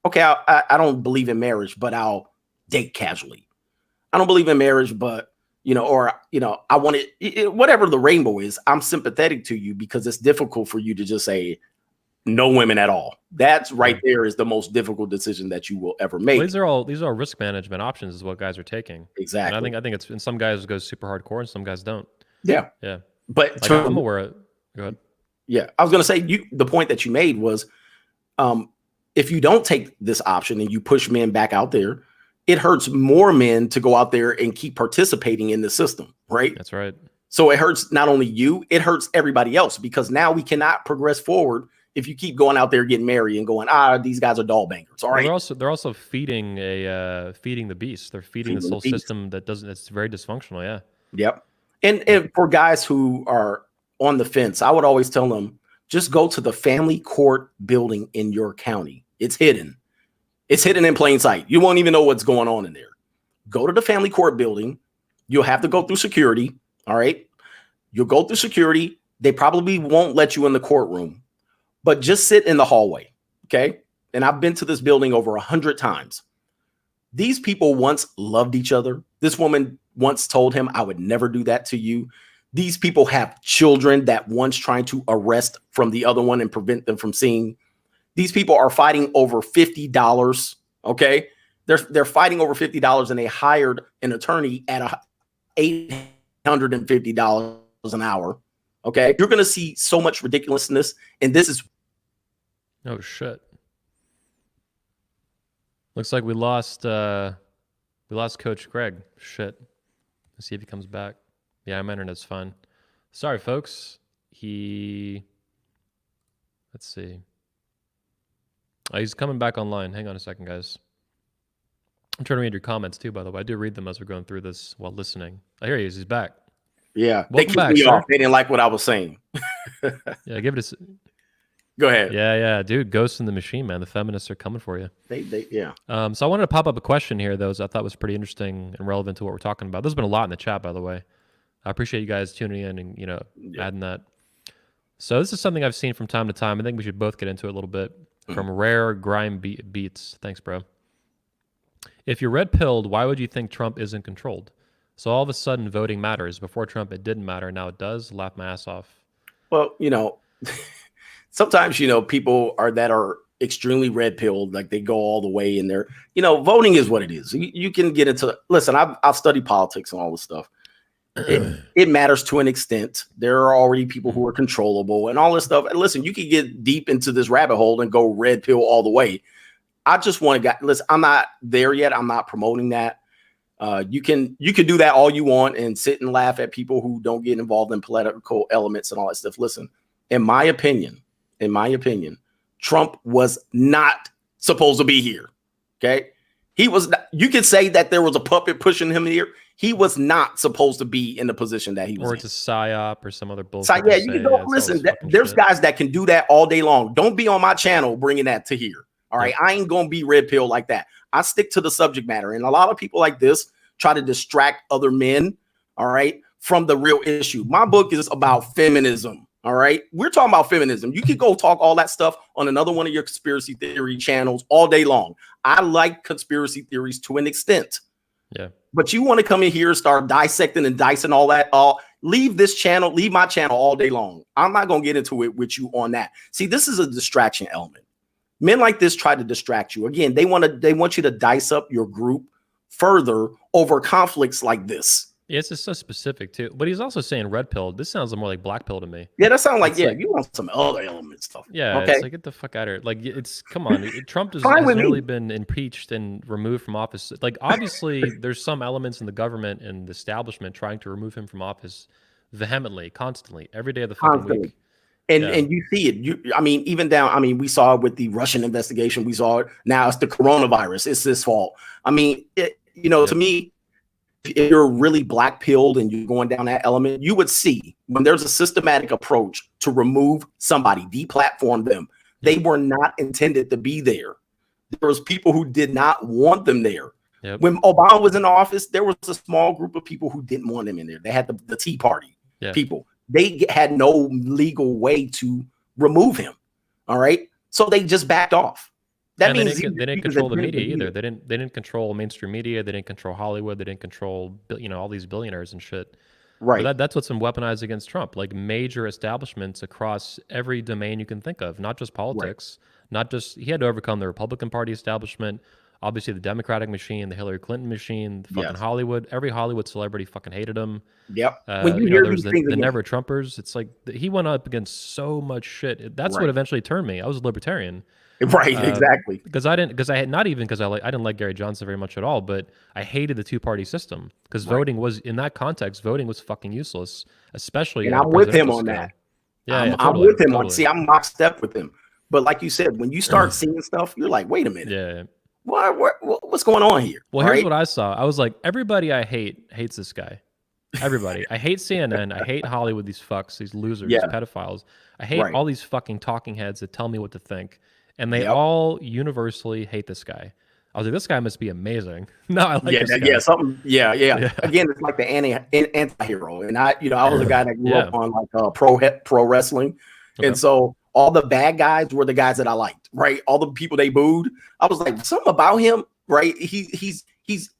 okay, I don't believe in marriage, but I'll date casually. I don't believe in marriage, but you know, or, you know, I want it, whatever the rainbow is, I'm sympathetic to you because it's difficult for you to just say no women at all. That's right there is the most difficult decision that you will ever make. Well, these are all risk management options is what guys are taking. Exactly. And I think it's, and some guys go super hardcore and some guys don't. Yeah. Yeah. But like, I'm aware of, go ahead. Yeah. I was going to say the point that you made was, if you don't take this option and you push men back out there, it hurts more men to go out there and keep participating in the system, right? That's right. So it hurts not only you, it hurts everybody else because now we cannot progress forward if you keep going out there getting married and going, these guys are doll bangers. All right. Well, they're also feeding feeding the beast. They're feeding this whole system it's very dysfunctional. Yeah. Yep. And for guys who are on the fence, I would always tell them, just go to the family court building in your county. It's hidden. It's hidden in plain sight. You won't even know what's going on in there. Go to the family court building. You'll have to go through security. All right. You'll go through security. They probably won't let you in the courtroom, but just sit in the hallway. Okay. And I've been to this building over 100 times. These people once loved each other. This woman once told him, I would never do that to you. These people have children that one's trying to arrest from the other one and prevent them from seeing. These people are fighting over $50. Okay. They're fighting over $50 and they hired an attorney at $850 an hour. Okay. You're going to see so much ridiculousness. And this is. Oh shit. Looks like we lost Coach Greg. Shit. Let's see if he comes back. Yeah, my internet's fine. Sorry, folks. Let's see. Oh, he's coming back online. Hang on a second, guys. I'm trying to read your comments too, by the way. I do read them as we're going through this while listening. I hear he is. He's back. Yeah. Welcome back, me off. They didn't like what I was saying. Yeah, give it a... Go ahead. Yeah, dude. Ghost in the machine, man. The feminists are coming for you. Yeah. So I wanted to pop up a question here, though, I thought was pretty interesting and relevant to what we're talking about. There's been a lot in the chat, by the way. I appreciate you guys tuning in and, adding that. So this is something I've seen from time to time. I think we should both get into it a little bit. From Rare Grime Beats. Thanks, bro. If you're red-pilled, why would you think Trump isn't controlled? So all of a sudden, voting matters. Before Trump, it didn't matter. Now it does. Laugh my ass off. Well, sometimes, people are extremely red-pilled, like they go all the way in there. Voting is what it is. You can get into, listen, I've studied politics and all this stuff. It matters to an extent. There are already people who are controllable and all this stuff. And listen, you can get deep into this rabbit hole and go red pill all the way. I just want to listen, I'm not there yet. I'm not promoting that. You can do that all you want and sit and laugh at people who don't get involved in political elements and all that stuff. Listen, in my opinion, Trump was not supposed to be here. Okay. He was not, you could say that there was a puppet pushing him here. He was not supposed to be in the position that he was. Or it's a psyop or some other bullshit. Yeah, you can go listen. There's guys that can do that all day long. Don't be on my channel bringing that to here. All right. I ain't going to be red pill like that. I stick to the subject matter. And a lot of people like this try to distract other men. All right. From the real issue. My book is about feminism. All right. We're talking about feminism. You could go talk all that stuff on another one of your conspiracy theory channels all day long. I like conspiracy theories to an extent. Yeah. But you want to come in here and start dissecting and dicing all that. Leave this channel, leave my channel all day long. I'm not going to get into it with you on that. See, this is a distraction element. Men like this try to distract you. Again, they want you to dice up your group further over conflicts like this. Yeah, it's just so specific too. But he's also saying red pill. This sounds more like black pill to me. Yeah, that sounds like, you want some other element stuff. Yeah, okay. It's like, get the fuck out of here. Like, it's, come on. Trump has nearly been impeached and removed from office. Like, obviously, there's some elements in the government and the establishment trying to remove him from office vehemently, constantly, every day of the fucking week. And you see it. Even down, we saw it with the Russian investigation. We saw it. Now it's the coronavirus. It's his fault. To me, if you're really black pilled and you're going down that element, you would see when there's a systematic approach to remove somebody, deplatform them. They were not intended to be there. There was people who did not want them there. Yep. When Obama was in office, there was a small group of people who didn't want him in there. They had the Tea Party people. They had no legal way to remove him. All right. So they just backed off. That means they didn't control the media either. They didn't control mainstream media. They didn't control Hollywood. They didn't control, all these billionaires and shit. Right. But that's what's been weaponized against Trump. Like major establishments across every domain you can think of, not just politics, not just, he had to overcome the Republican Party establishment, obviously the Democratic machine, the Hillary Clinton machine, the fucking Hollywood. Every Hollywood celebrity fucking hated him. Yep. When you hear there's the Never Trumpers. It's like he went up against so much shit. That's what eventually turned me. I was a libertarian. Right, exactly. Because I didn't like Gary Johnson very much at all, but I hated the two-party system because voting was, in that context, voting was fucking useless, especially. And I'm with him on that. Yeah, I'm with him on. See, I'm locked step with him. But like you said, when you start seeing stuff, you're like, wait a minute. Yeah. What's going on here? Well, here's what I saw. I was like, everybody I hate hates this guy. Everybody. I hate CNN. I hate Hollywood. These fucks, these losers, these pedophiles. I hate all these fucking talking heads that tell me what to think. And they all universally hate this guy. I was like, this guy must be amazing. No, I like this guy. Yeah. Again, it's like the anti-hero. And I was a guy that grew up on like pro wrestling. Okay. And so all the bad guys were the guys that I liked, right? All the people they booed. I was like, something about him, right? He's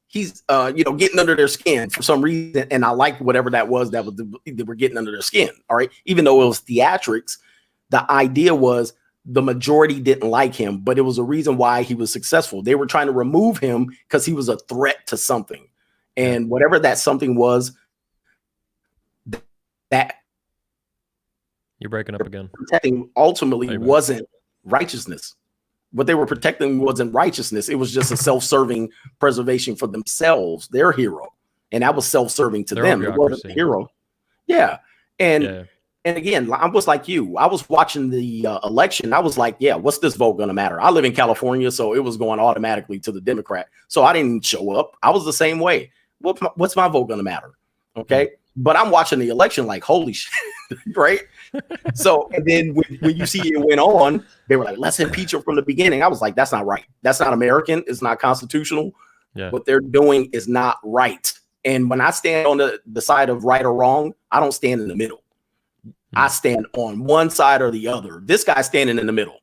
getting under their skin for some reason. And I liked whatever that was they were getting under their skin. All right. Even though it was theatrics, the idea was, the majority didn't like him, but it was a reason why he was successful. They were trying to remove him because he was a threat to something. And whatever that something was, that you're breaking up again. Protecting ultimately wasn't righteousness. What they were protecting wasn't righteousness. It was just a self-serving preservation for themselves, their hero. And that was self-serving to them. It wasn't the hero. Yeah. And again, I was like you. I was watching the election. I was like, what's this vote going to matter? I live in California, so it was going automatically to the Democrat. So I didn't show up. I was the same way. What's my vote going to matter? Okay. But I'm watching the election like, holy shit, right? So, and then when you see it went on, they were like, let's impeach him from the beginning. I was like, that's not right. That's not American. It's not constitutional. Yeah. What they're doing is not right. And when I stand on the side of right or wrong, I don't stand in the middle. I stand on one side or the other. This guy's standing in the middle.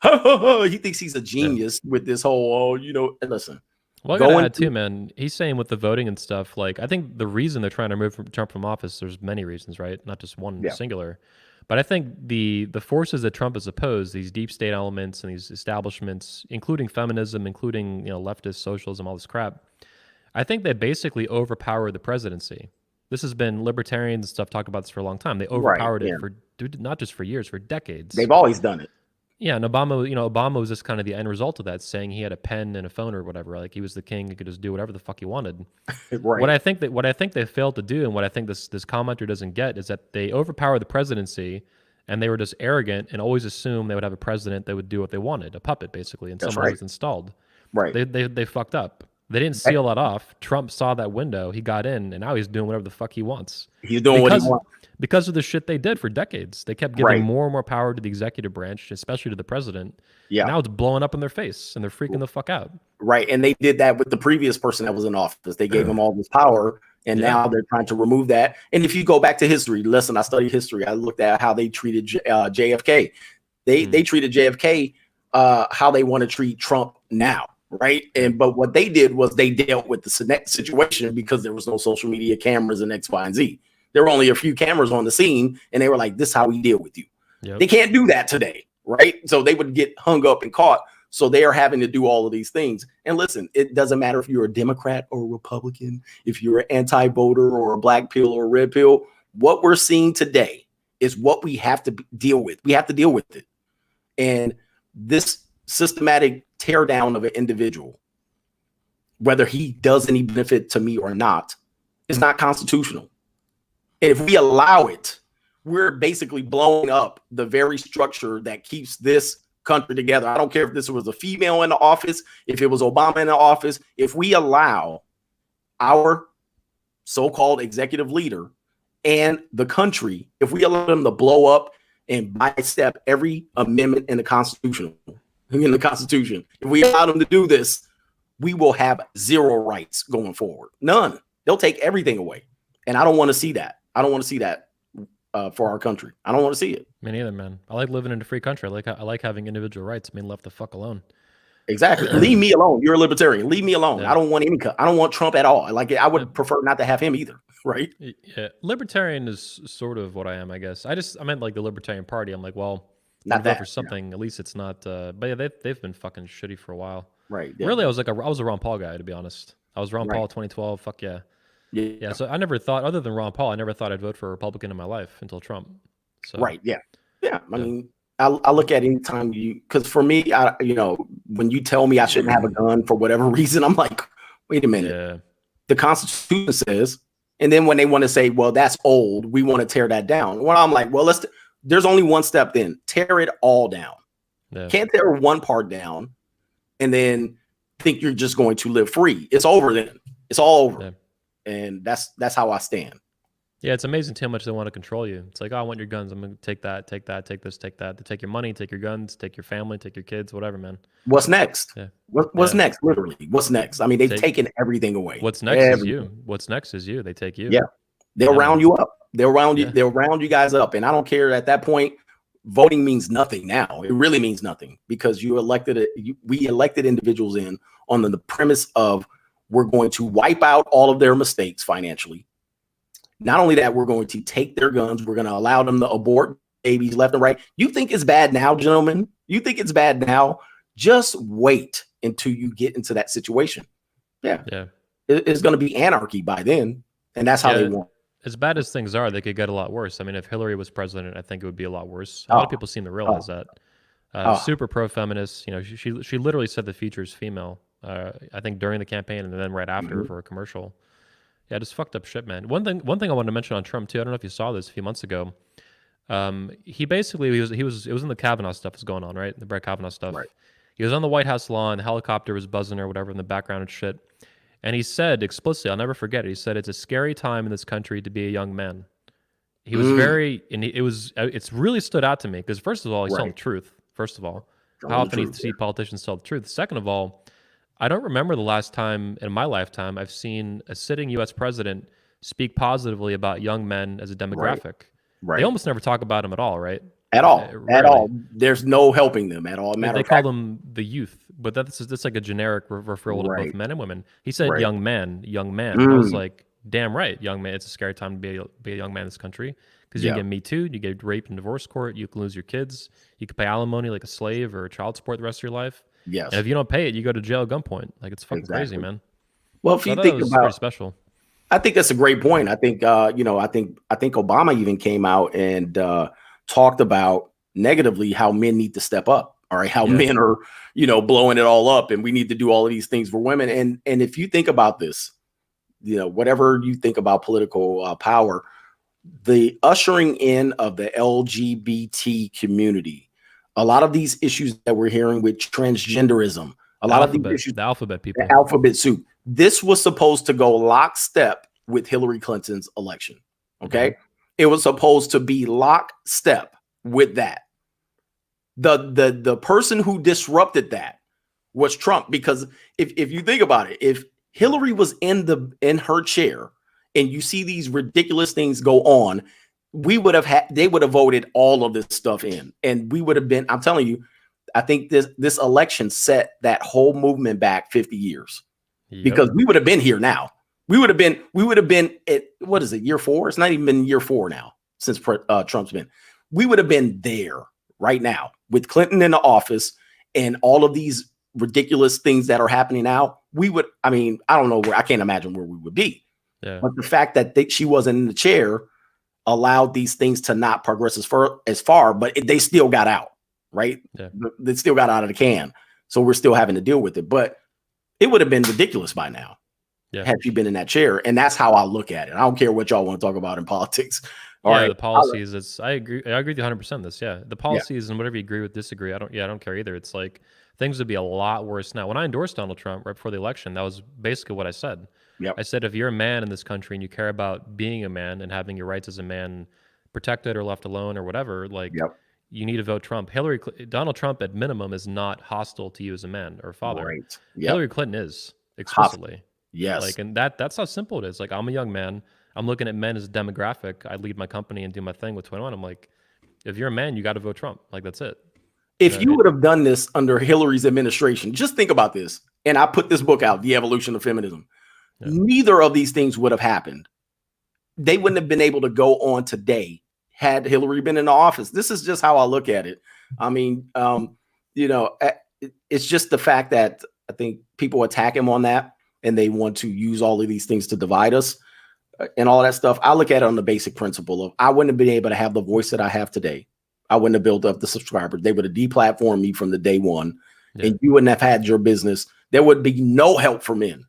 He thinks he's a genius with this whole, listen. Well, I gotta add too, man. He's saying with the voting and stuff, like, I think the reason they're trying to remove Trump from office, there's many reasons, right? Not just one singular. But I think the forces that Trump has opposed, these deep state elements and these establishments, including feminism, including, leftist socialism, all this crap, I think they basically overpower the presidency. This has been libertarians and stuff talk about this for a long time. They overpowered it for not just for years, for decades. They've always done it. Yeah, and Obama was just kind of the end result of that, saying he had a pen and a phone or whatever. Like he was the king, he could just do whatever the fuck he wanted. Right. What I think they failed to do, and what I think this commenter doesn't get, is that they overpowered the presidency, and they were just arrogant and always assumed they would have a president that would do what they wanted, a puppet basically, and someone was installed. Right. They fucked up. They didn't seal that off. Trump saw that window. He got in, and now he's doing whatever the fuck he wants. He's doing what he wants. Because of the shit they did for decades. They kept giving more and more power to the executive branch, especially to the president. Yeah. Now it's blowing up in their face, and they're freaking the fuck out. Right. And they did that with the previous person that was in office. They gave him all this power, and now they're trying to remove that. And if you go back to history, listen, I studied history. I looked at how they treated JFK. They treated JFK how they want to treat Trump now. Right. But what they did was they dealt with the situation because there was no social media cameras and X, Y, and Z. There were only a few cameras on the scene, and they were like, this is how we deal with you. Yep. They can't do that today. Right. So they would get hung up and caught. So they are having to do all of these things. And listen, it doesn't matter if you're a Democrat or a Republican, if you're an anti-voter or a black pill or a red pill. What we're seeing today is what we have to deal with. We have to deal with it. And this systematic tear down of an individual, whether he does any benefit to me or not, is not constitutional. And if we allow it, we're basically blowing up the very structure that keeps this country together. I don't care if this was a female in the office, if it was Obama in the office. If we allow our so-called executive leader and the country, if we allow them to blow up and sidestep every amendment in the Constitution, if we allow them to do this, we will have zero rights going forward. None. They'll take everything away. And I don't want to see that. I don't want to see that for our country. I don't want to see it. Me neither, man. I like living in a free country. I like having individual rights. I mean, left the fuck alone. Exactly. Leave me alone. You're a libertarian. Leave me alone. Yeah. I don't want any. I don't want Trump at all. Like, I would prefer not to have him either. Right. Yeah. Libertarian is sort of what I am, I guess. I meant like the Libertarian Party. I'm like, well, not that for something. Yeah. At least it's not. But yeah, they've been fucking shitty for a while. Right. Yeah. Really, I was a Ron Paul guy, to be honest. I was Ron Paul 2012. Fuck yeah. Yeah. So I never thought, other than Ron Paul, I never thought I'd vote for a Republican in my life until Trump. So, right. Yeah. Yeah. I mean, I look at any time because for me, when you tell me I shouldn't have a gun for whatever reason, I'm like, wait a minute. Yeah. The Constitution says, and then when they want to say, well, that's old, we want to tear that down. Well, I'm like, well, there's only one step then. Tear it all down. Yeah. Can't tear one part down and then think you're just going to live free. It's over then. It's all over. Yeah. And that's how I stand. Yeah, it's amazing how much they want to control you. It's like, oh, I want your guns. I'm going to take that, take this, take that. They take your money, take your guns, take your family, take your kids, whatever, man. What's next? Yeah. What's next? Literally, what's next? I mean, they've taken everything away. What's next is you. What's next is you. They take you. Yeah. They'll round you up. They'll round you. They'll round you guys up. And I don't care at that point. Voting means nothing now. It really means nothing because we elected individuals in on the premise of we're going to wipe out all of their mistakes financially. Not only that, we're going to take their guns. We're going to allow them to abort babies left and right. You think it's bad now, gentlemen? You think it's bad now? Just wait until you get into that situation. Yeah. It's going to be anarchy by then. And that's how they want. As bad as things are, they could get a lot worse. I mean, if Hillary was president, I think it would be a lot worse. A lot of people seem to realize that. Super pro-feminist. She literally said the future is female. I think during the campaign and then right after for a commercial. Yeah, just fucked up shit, man. One thing I wanted to mention on Trump too. I don't know if you saw this a few months ago. He basically it was in the Kavanaugh stuff was going on, right? The Brett Kavanaugh stuff. Right. He was on the White House lawn. The helicopter was buzzing or whatever in the background and shit. And he said explicitly, I'll never forget it. He said it's a scary time in this country to be a young man. He was it's really stood out to me because first of all, he's telling the truth. First of all, how often do you see politicians tell the truth? Second of all, I don't remember the last time in my lifetime I've seen a sitting U.S. president speak positively about young men as a demographic. Right. They almost never talk about them at all, right? At all. At all. There's no helping them at all. They call them the youth, but that's like a generic referral to both men and women. He said young man. I was like, damn right, young man. It's a scary time to be a young man in this country because you get Me Too, you get raped in divorce court, you can lose your kids, you can pay alimony like a slave or child support the rest of your life. Yes. And if you don't pay it, you go to jail at gunpoint. Like it's fucking crazy, man. Well, if you think about pretty special. I think that's a great point. I think I think Obama even came out and talked about negatively how men need to step up. All right, how men are, blowing it all up and we need to do all of these things for women. And if you think about this, whatever you think about political power, the ushering in of the LGBT community, a lot of these issues that we're hearing with transgenderism, a lot of these issues, the alphabet people, the alphabet soup, this was supposed to go lockstep with Hillary Clinton's election. Okay. It was supposed to be lockstep with that. The person who disrupted that was Trump. Because if you think about it, if Hillary was in her chair and you see these ridiculous things go on, they would have voted all of this stuff in, and we would have been, I'm telling you, I think this election set that whole movement back 50 years. Yep. Because we would have been here now. We would have been at, what is it, year 4? It's not even been year 4 now since Trump's been. We would have been there right now with Clinton in the office and all of these ridiculous things that are happening now. I don't know I can't imagine where we would be. Yeah. But the fact that she wasn't in the chair allowed these things to not progress as far, but they still got out, right? Yeah. They still got out of the can. So we're still having to deal with it. But it would have been ridiculous by now had she been in that chair. And that's how I look at it. I don't care what y'all want to talk about in politics. All right. The policies, I agree with you 100% this. Yeah. The policies and whatever you agree with, disagree, I don't care either. It's like things would be a lot worse now. When I endorsed Donald Trump right before the election, that was basically what I said. Yep. I said, if you're a man in this country and you care about being a man and having your rights as a man protected or left alone or whatever, you need to vote Trump. Donald Trump at minimum is not hostile to you as a man or father. Right. Yep. Hillary Clinton is explicitly. Yes. And that's how simple it is. Like, I'm a young man. I'm looking at men as a demographic. I lead my company and do my thing with 21. I'm like, if you're a man, you got to vote Trump. Like, that's it. If you would have done this under Hillary's administration, just think about this. And I put this book out, The Evolution of Feminism. Yeah. Neither of these things would have happened. They wouldn't have been able to go on today had Hillary been in the office. This is just how I look at it. I mean, it's just the fact that I think people attack him on that and they want to use all of these things to divide us and all that stuff. I look at it on the basic principle of I wouldn't have been able to have the voice that I have today. I wouldn't have built up the subscribers. They would have deplatformed me from the day one, and you wouldn't have had your business. There would be no help for men.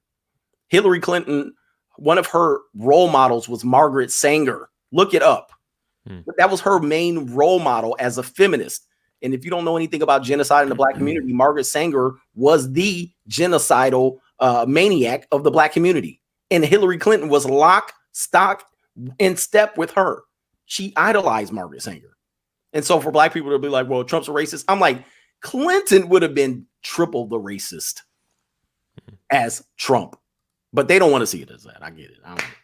Hillary Clinton, one of her role models was Margaret Sanger. Look it up. That was her main role model as a feminist. And if you don't know anything about genocide in the Black community, Margaret Sanger was the genocidal maniac of the Black community. And Hillary Clinton was lock, stock, and step with her. She idolized Margaret Sanger. And so for Black people to be like, well, Trump's a racist. I'm like, Clinton would have been triple the racist as Trump. But they don't want to see it as that. I get it.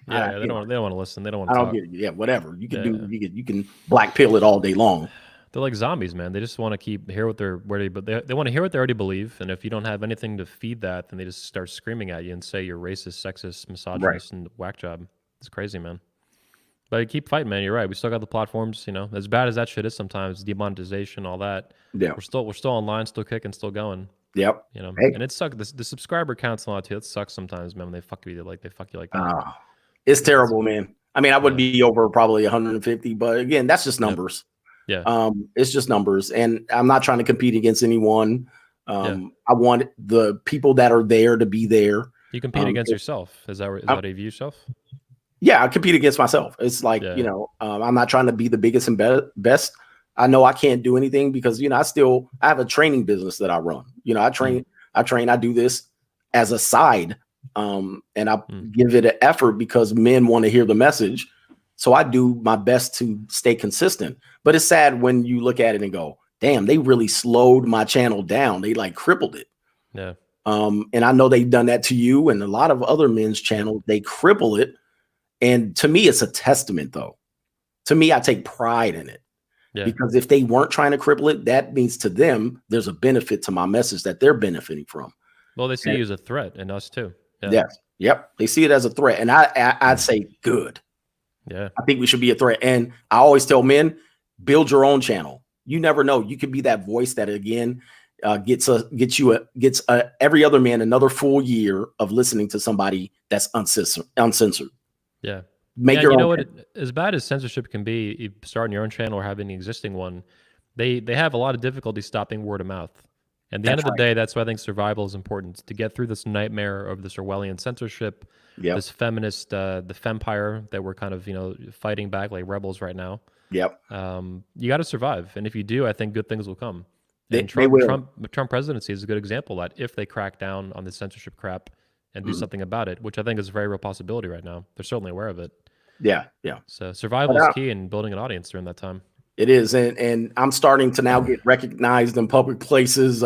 They don't want to listen. They don't want to talk. Get it. Yeah, whatever. You can you can black pill it all day long. They're like zombies, man. They just want to hear what they want to hear what they already believe. And if you don't have anything to feed that, then they just start screaming at you and say you're racist, sexist, misogynist, and whack job. It's crazy, man. But keep fighting, man. You're right. We still got the platforms, as bad as that shit is sometimes, demonetization, all that. Yeah. We're still online, still kicking, still going. Yep. And it sucks. The subscriber counts a lot too. It sucks sometimes, man, when they fuck you like that. It's terrible, man. I mean, I would be over probably 150, but again, that's just numbers. Yeah. It's just numbers, and I'm not trying to compete against anyone. I want the people that are there to be there. You compete against yourself. Is that how you view yourself? Yeah, I compete against myself. It's like, I'm not trying to be the biggest and best. I know I can't do anything because, I have a training business that I run. I train, I do this as a side. And I give it an effort because men want to hear the message. So I do my best to stay consistent. But it's sad when you look at it and go, damn, they really slowed my channel down. They like crippled it. Yeah. And I know they've done that to you and a lot of other men's channels. They cripple it. And to me, it's a testament, though. To me, I take pride in it. Yeah. Because if they weren't trying to cripple it, that means to them, there's a benefit to my message that they're benefiting from. Well, they see you as a threat, and us too. Yeah. Yes. Yep. They see it as a threat. And I'd say good. Yeah. I think we should be a threat. And I always tell men, build your own channel. You never know. You could be that voice that, again, gets every other man another full year of listening to somebody that's uncensored. Yeah. Make your own. As bad as censorship can be, starting your own channel or having an existing one, they have a lot of difficulty stopping word of mouth. At the end of the day, that's why I think survival is important, to get through this nightmare of this Orwellian censorship, this feminist, the fempire that we're kind of, fighting back like rebels right now. Yep. You got to survive. And if you do, I think good things will come. And Trump presidency is a good example that if they crack down on the censorship crap and do something about it, which I think is a very real possibility right now. They're certainly aware of it. Yeah, yeah. So survival is key in building an audience during that time. It is, and I'm starting to now get recognized in public places.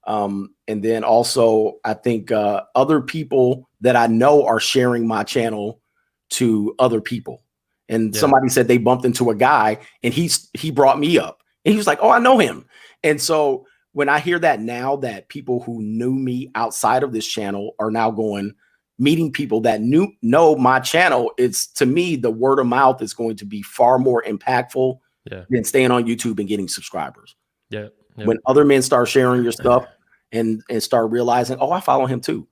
And then also, I think other people that I know are sharing my channel to other people. And somebody said they bumped into a guy and he brought me up and he was like, oh, I know him. And so when I hear that now, that people who knew me outside of this channel are now meeting people that know my channel, it's, to me, the word of mouth is going to be far more impactful than staying on YouTube and getting subscribers. When other men start sharing your stuff and start realizing, oh, I follow him too.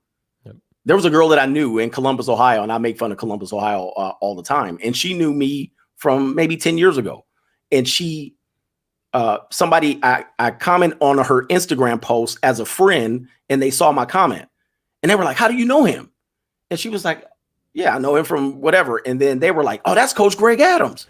There was a girl that I knew in Columbus, Ohio, and I make fun of Columbus, Ohio all the time. And she knew me from maybe 10 years ago. And she, I comment on her Instagram post as a friend, and they saw my comment and they were like, how do you know him? And she was like, yeah, I know him from whatever. And then they were like, oh, that's Coach Greg Adams.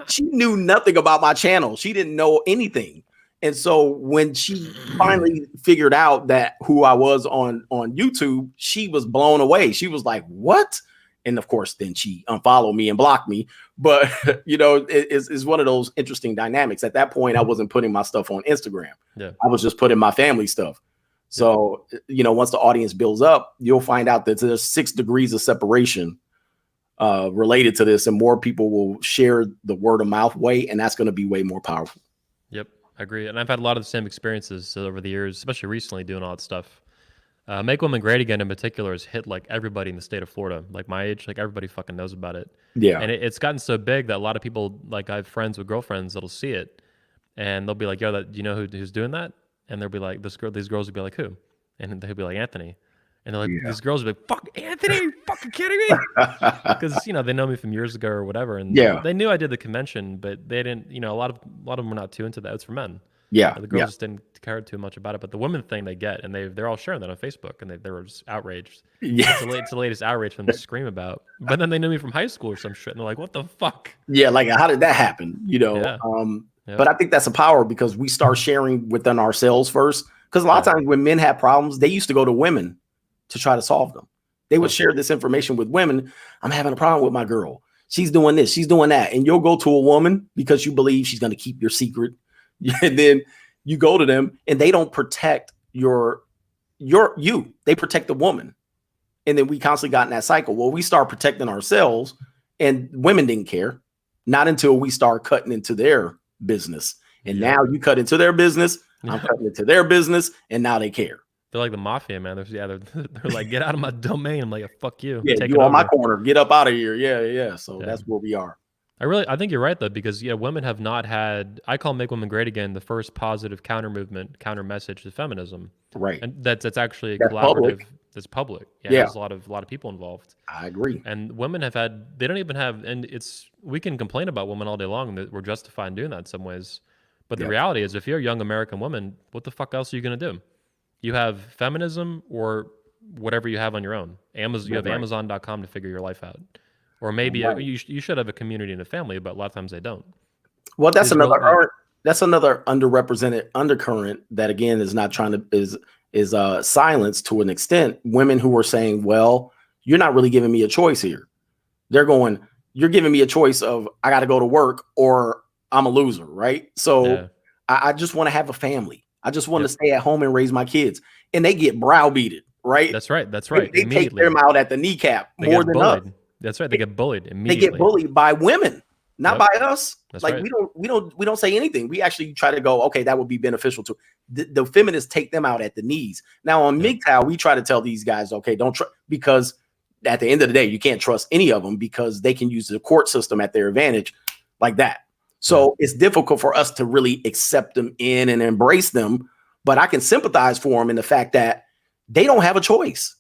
She knew nothing about my channel. She didn't know anything. And so when she finally figured out that who I was on YouTube, she was blown away. She was like, what? And of course, then she unfollowed me and blocked me. But, you know, it's one of those interesting dynamics. At that point, I wasn't putting my stuff on Instagram. I was just putting my family stuff. So, you know, once the audience builds up, you'll find out that there's 6 degrees of separation related to this, and more people will share the word of mouth way, and that's going to be way more powerful. I agree. And I've had a lot of the same experiences over the years, especially recently doing all that stuff. Make Women Great Again in particular has hit like everybody in the state of Florida, like my age, like everybody fucking knows about it. And it's gotten so big that a lot of people, like I have friends with girlfriends that'll see it and they'll be like, yo, do you know who's doing that? And they'll be like, these girls will be like, who? And they'll be like, Anthony. And they're like, these girls will be like, fuck Anthony, are you fucking kidding me? Because, you know, they know me from years ago or whatever. And they knew I did the convention, but they didn't, you know, a lot of them were not too into that. It's for men. The girls just didn't care too much about it. But the women thing they get, and they're all sharing that on Facebook, and they were just outraged. It's the latest outrage for them to scream about. But then they knew me from high school or some shit, and they're like, what the fuck? Like, how did that happen? You know? But I think that's a power, because we start sharing within ourselves first. Because a lot of times when men have problems, they used to go to women to try to solve them. They would share this information with women. I'm having a problem with my girl. She's doing this, she's doing that. And you'll go to a woman because you believe she's going to keep your secret. And then you go to them and they don't protect you. They protect the woman. And then we constantly got in that cycle. Well, we start protecting ourselves, and women didn't care. Not until we start cutting into their business. And now you cut into their business. I'm cutting into their business. And now they care. They're like the mafia, man. They're like, get out of my domain. I'm like, fuck you. Take you on my corner. Get up out of here. So that's where we are. I think you're right though, because women have not had. I call Make Women Great Again the first positive counter movement, counter message to feminism. Right. And that's actually collaborative. Public. That's public. There's a lot of people involved. I agree. And women have had. They don't even have. And we can complain about women all day long, and that we're justified in doing that in some ways. But the reality is, if you're a young American woman, what the fuck else are you gonna do? You have feminism or whatever you have on your own. You have Amazon.com to figure your life out. Or maybe you should have a community and a family, but a lot of times they don't. Well, that's another underrepresented undercurrent that, again, is not trying to is silenced to an extent. Women who are saying, well, you're not really giving me a choice here. They're going, you're giving me a choice of I got to go to work or I'm a loser, right? So I just want to have a family. I just want to stay at home and raise my kids. And they get browbeated, right? That's right. They take them out at the kneecap more than us. That's right. They get bullied immediately. They get bullied by women, not by us. That's like we don't say anything. We actually try to go, okay, that would be beneficial to the feminists. Take them out at the knees. Now on MGTOW, we try to tell these guys, okay, don't trust, because at the end of the day, you can't trust any of them because they can use the court system at their advantage like that. So it's difficult for us to really accept them in and embrace them. But I can sympathize for them in the fact that they don't have a choice.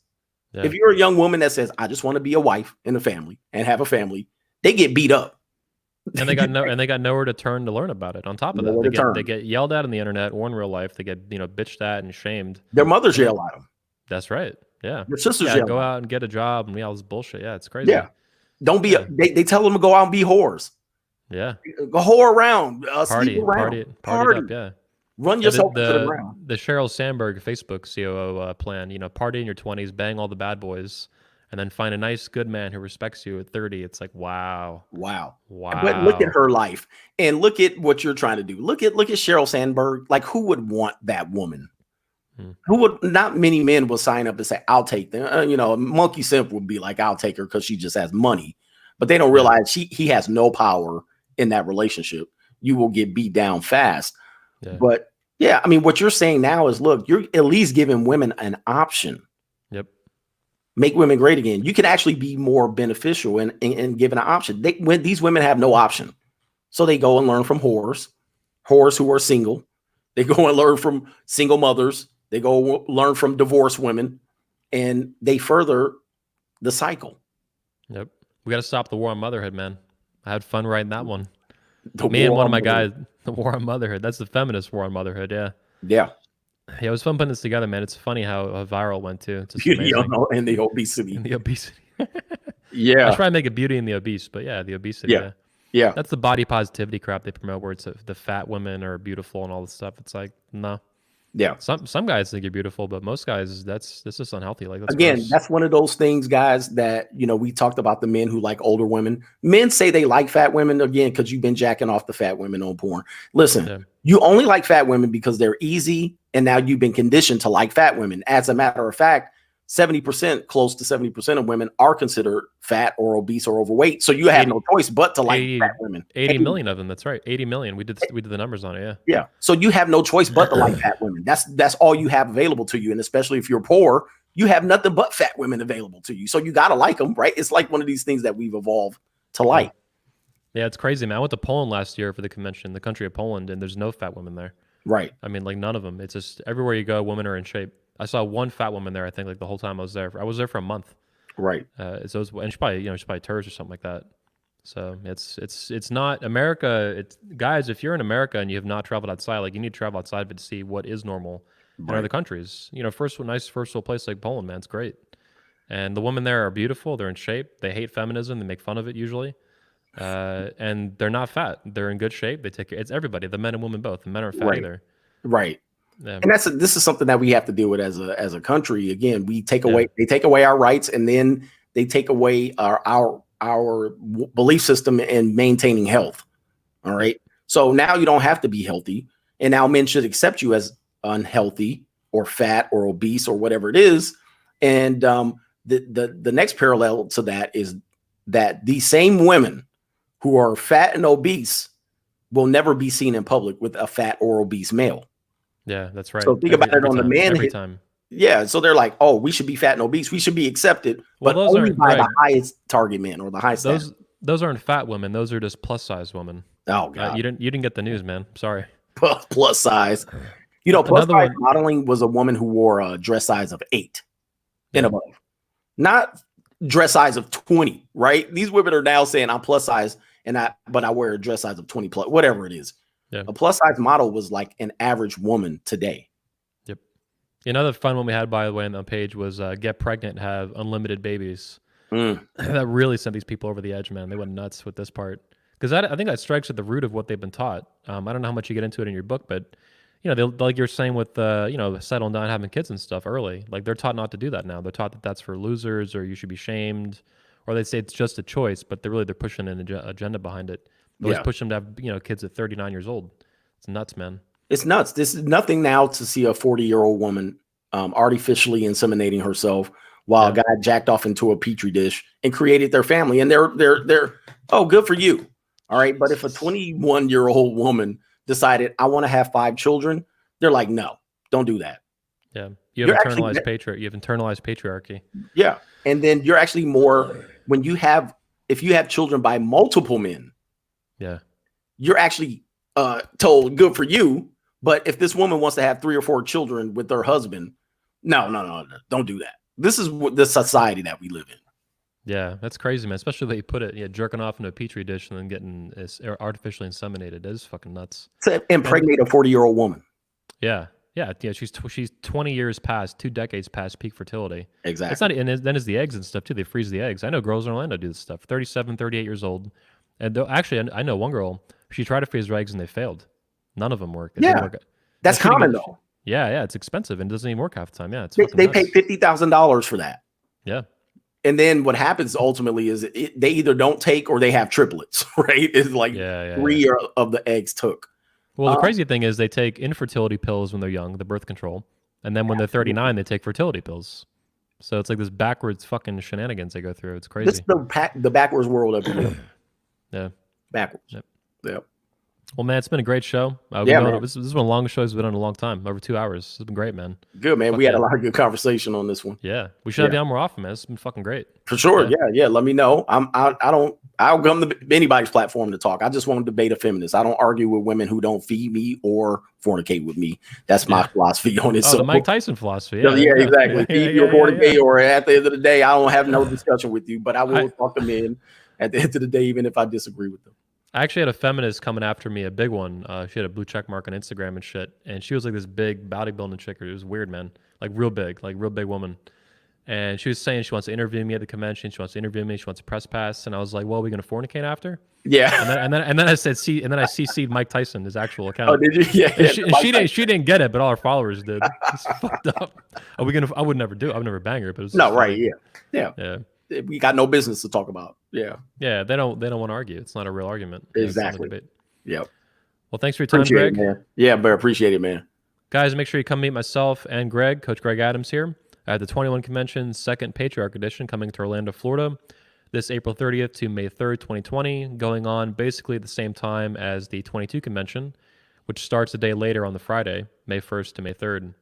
If you're a young woman that says, I just want to be a wife in a family and have a family, they get beat up. And they got nowhere to turn to learn about it. On top of that, they get yelled at on the internet or in real life. They get, bitched at and shamed. Their mothers yell at them. That's right. Yeah. Your sisters yell. Go out and get a job and all this bullshit. Yeah, it's crazy. Yeah. Don't be they tell them to go out and be whores. Yeah. Go whore around. Party up, yeah. Run yourself to the ground. The Sheryl Sandberg Facebook COO plan, party in your 20s, bang all the bad boys, and then find a nice, good man who respects you at 30. It's like, wow. But look at her life and look at what you're trying to do. Look at Sheryl Sandberg. Like, who would want that woman? Who would not many men will sign up and say, I'll take them. Monkey Simp would be like, I'll take her because she just has money. But they don't realize he has no power in that relationship. You will get beat down fast. Yeah. But yeah, I mean, what you're saying now is, look, you're at least giving women an option. Yep. Make women great again. You can actually be more beneficial and given an option. When these women have no option. So they go and learn from whores who are single. They go and learn from single mothers. They go learn from divorced women, and they further the cycle. Yep. We got to stop the war on motherhood, man. I had fun writing that one. Me and one of my guys, the war on motherhood. That's the feminist war on motherhood. Yeah. Yeah. Yeah, it was fun putting this together, man. It's funny how viral it went too. It's beauty and the obesity. And the obesity. Yeah. I try to make it beauty and the obese, but yeah, the obesity. Yeah. Yeah. That's the body positivity crap they promote, where it's the fat women are beautiful and all this stuff. It's like, no. Yeah. Some guys think you're beautiful, but most guys, that's just unhealthy. Like, that's one of those things, guys, that, we talked about the men who like older women. Men say they like fat women, again, because you've been jacking off the fat women on porn. Listen, you only like fat women because they're easy, and now you've been conditioned to like fat women. As a matter of fact, 70%, close to 70% of women are considered fat or obese or overweight. So you have no choice but to like fat women. 80 million of them. That's right. 80 million. We did the numbers on it. Yeah. Yeah. So you have no choice but to like fat women. That's all you have available to you. And especially if you're poor, you have nothing but fat women available to you. So you got to like them, right? It's like one of these things that we've evolved to like. Yeah, it's crazy, man. I went to Poland last year for the convention, the country of Poland, and there's no fat women there. Right. I mean, like, none of them. It's just everywhere you go, women are in shape. I saw one fat woman there, I think, like the whole time I was there. I was there for a month. Right. And she's probably, she's probably Turkish or something like that. So it's not America. It's, guys, if you're in America and you have not traveled outside, like, you need to travel outside of it to see what is normal in other countries. First world place like Poland, man, it's great. And the women there are beautiful. They're in shape. They hate feminism. They make fun of it usually. And they're not fat. They're in good shape. They take care. It's everybody, the men and women both. The men aren't fat either. Right. Yeah. And this is something that we have to deal with as a country. Again, they take away our rights, and then they take away our belief system in maintaining health. All right. So now you don't have to be healthy, and now men should accept you as unhealthy or fat or obese or whatever it is. And the next parallel to that is that these same women who are fat and obese will never be seen in public with a fat or obese male. Yeah, that's right. So think about it on the man every time. Yeah, so they're like, oh, we should be fat and obese. We should be accepted, but only by the highest target men or the highest. Those aren't fat women. Those are just plus size women. Oh God, you didn't get the news, man. Sorry. Plus size. Plus size modeling was a woman who wore a dress size of 8 and above, not dress size of 20. Right? These women are now saying I'm plus size but I wear a dress size of 20 plus, whatever it is. Yeah. A plus size model was like an average woman today. Yep. Another fun one we had, by the way, on the page was get pregnant, have unlimited babies. That really sent these people over the edge, man. They went nuts with this part. Because I think that strikes at the root of what they've been taught. I don't know how much you get into it in your book, but like you're saying with settling down, having kids and stuff early. Like, they're taught not to do that now. They're taught that that's for losers, or you should be shamed, or they say it's just a choice, but they're pushing an agenda behind it. They always push them to have kids at 39 years old. It's nuts, man. It's nuts. This is nothing now to see a 40-year-old woman artificially inseminating herself while a guy jacked off into a petri dish and created their family. And they're good for you. All right. But if a 21-year-old woman decided, I want to have 5 children, they're like, no, don't do that. Yeah. You have internalized patriarchy. Yeah. And then you're actually more, if you have children by multiple men, you're actually told good for you. But if this woman wants to have 3 or 4 children with her husband, no, don't do that. This is the society that we live in. Yeah, that's crazy, man. Especially when you put it, jerking off in a petri dish and then getting artificially inseminated. That is fucking nuts. To impregnate a 40-year-old woman. Yeah. She's 20 years past, 2 decades past peak fertility. Exactly. It's not, and then it's the eggs and stuff too. They freeze the eggs. I know girls in Orlando do this stuff. 37, 38 years old, and actually, I know one girl. She tried to freeze her eggs and they failed. None of them work. That's common though. Yeah, it's expensive and doesn't even work half the time. Yeah, they pay $50,000 for that. Yeah. And then what happens ultimately is they either don't take or they have triplets, right? It's like 3 of the eggs took. Well, the crazy thing is they take infertility pills when they're young, the birth control, and then when they're 39, they take fertility pills. So it's like this backwards fucking shenanigans they go through. It's crazy. This is the backwards world of the Yeah. Backwards. Yep. Yep. Well, man, it's been a great show. Man. This is one of the longest shows we've been on in a long time, over 2 hours. It's been great, man. Good, man. We had a lot of good conversation on this one. Yeah, we should have you on more often, man. It's been fucking great. For sure. Yeah. Let me know. I'll come to anybody's platform to talk. I just want to debate a feminist. I don't argue with women who don't feed me or fornicate with me. That's my philosophy on it. Oh, so the Mike Tyson philosophy. Yeah, exactly. Feed me or fornicate, or at the end of the day, I don't have no discussion with you, but I will talk to men at the end of the day, even if I disagree with them. I actually had a feminist coming after me, a big one. She had a blue check mark on Instagram and shit. And she was like this big bodybuilding chick. It was weird, man. Like real big woman. And she was saying she wants to interview me at the convention. She wants to interview me. She wants a press pass. And I was like, well, are we going to fornicate after? Yeah. And then I said, and then I CC'd Mike Tyson, his actual account. Oh, did you? Yeah. She didn't get it, but all her followers did. It's fucked up. I would never do it. I would never bang her, but it was no, right. funny. Yeah. We got no business to talk about. Yeah. Yeah. They don't want to argue. It's not a real argument. Exactly. Yep. Well, thanks for your time, appreciate Greg. It, man. Yeah, but appreciate it, man. Guys, make sure you come meet myself and Greg, Coach Greg Adams here at the 21 Convention, second Patriarch edition, coming to Orlando, Florida, this April 30th to May 3rd, 2020, going on basically at the same time as the 22 Convention, which starts a day later on the Friday, May 1st to May 3rd.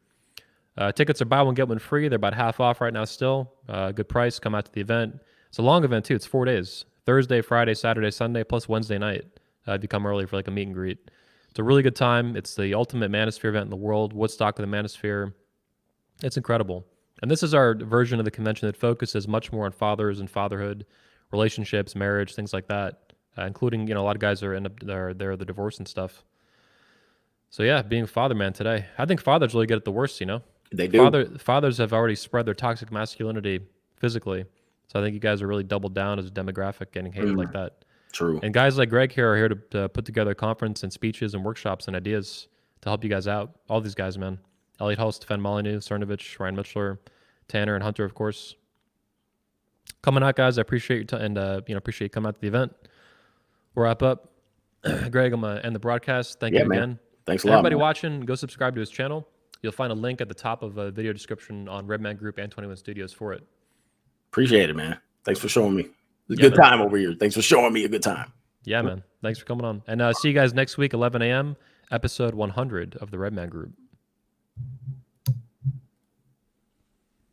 Tickets are buy one, get one free. They're about half off right now still. Good price. Come out to the event. It's a long event, too. It's 4 days. Thursday, Friday, Saturday, Sunday, plus Wednesday night. If you come early for like a meet and greet. It's a really good time. It's the ultimate Manosphere event in the world. Woodstock of the Manosphere. It's incredible. And this is our version of the convention that focuses much more on fathers and fatherhood, relationships, marriage, things like that, including, a lot of guys are they're the divorce and stuff. So yeah, being a father, man, today. I think fathers really get it the worst, They do. Fathers have already spread their toxic masculinity physically. So I think you guys are really doubled down as a demographic getting hated like that. True. And guys like Greg here are here to put together a conference and speeches and workshops and ideas to help you guys out. All these guys, man. Elliot Hull, Stefan Molyneux, Cernovich, Ryan Mitchell, Tanner, and Hunter, of course. Coming out, guys. I appreciate you appreciate you coming out to the event. We'll wrap up. Greg, I'm gonna end the broadcast. Thank you again. Thanks a lot. Everybody watching, go subscribe to his channel. You'll find a link at the top of a video description on Redman Group and 21 Studios for it. Appreciate it, man. Thanks for showing me. It's a good time over here. Thanks for showing me a good time. Yeah, man. Thanks for coming on. And see you guys next week, 11 a.m., episode 100 of the Redman Group.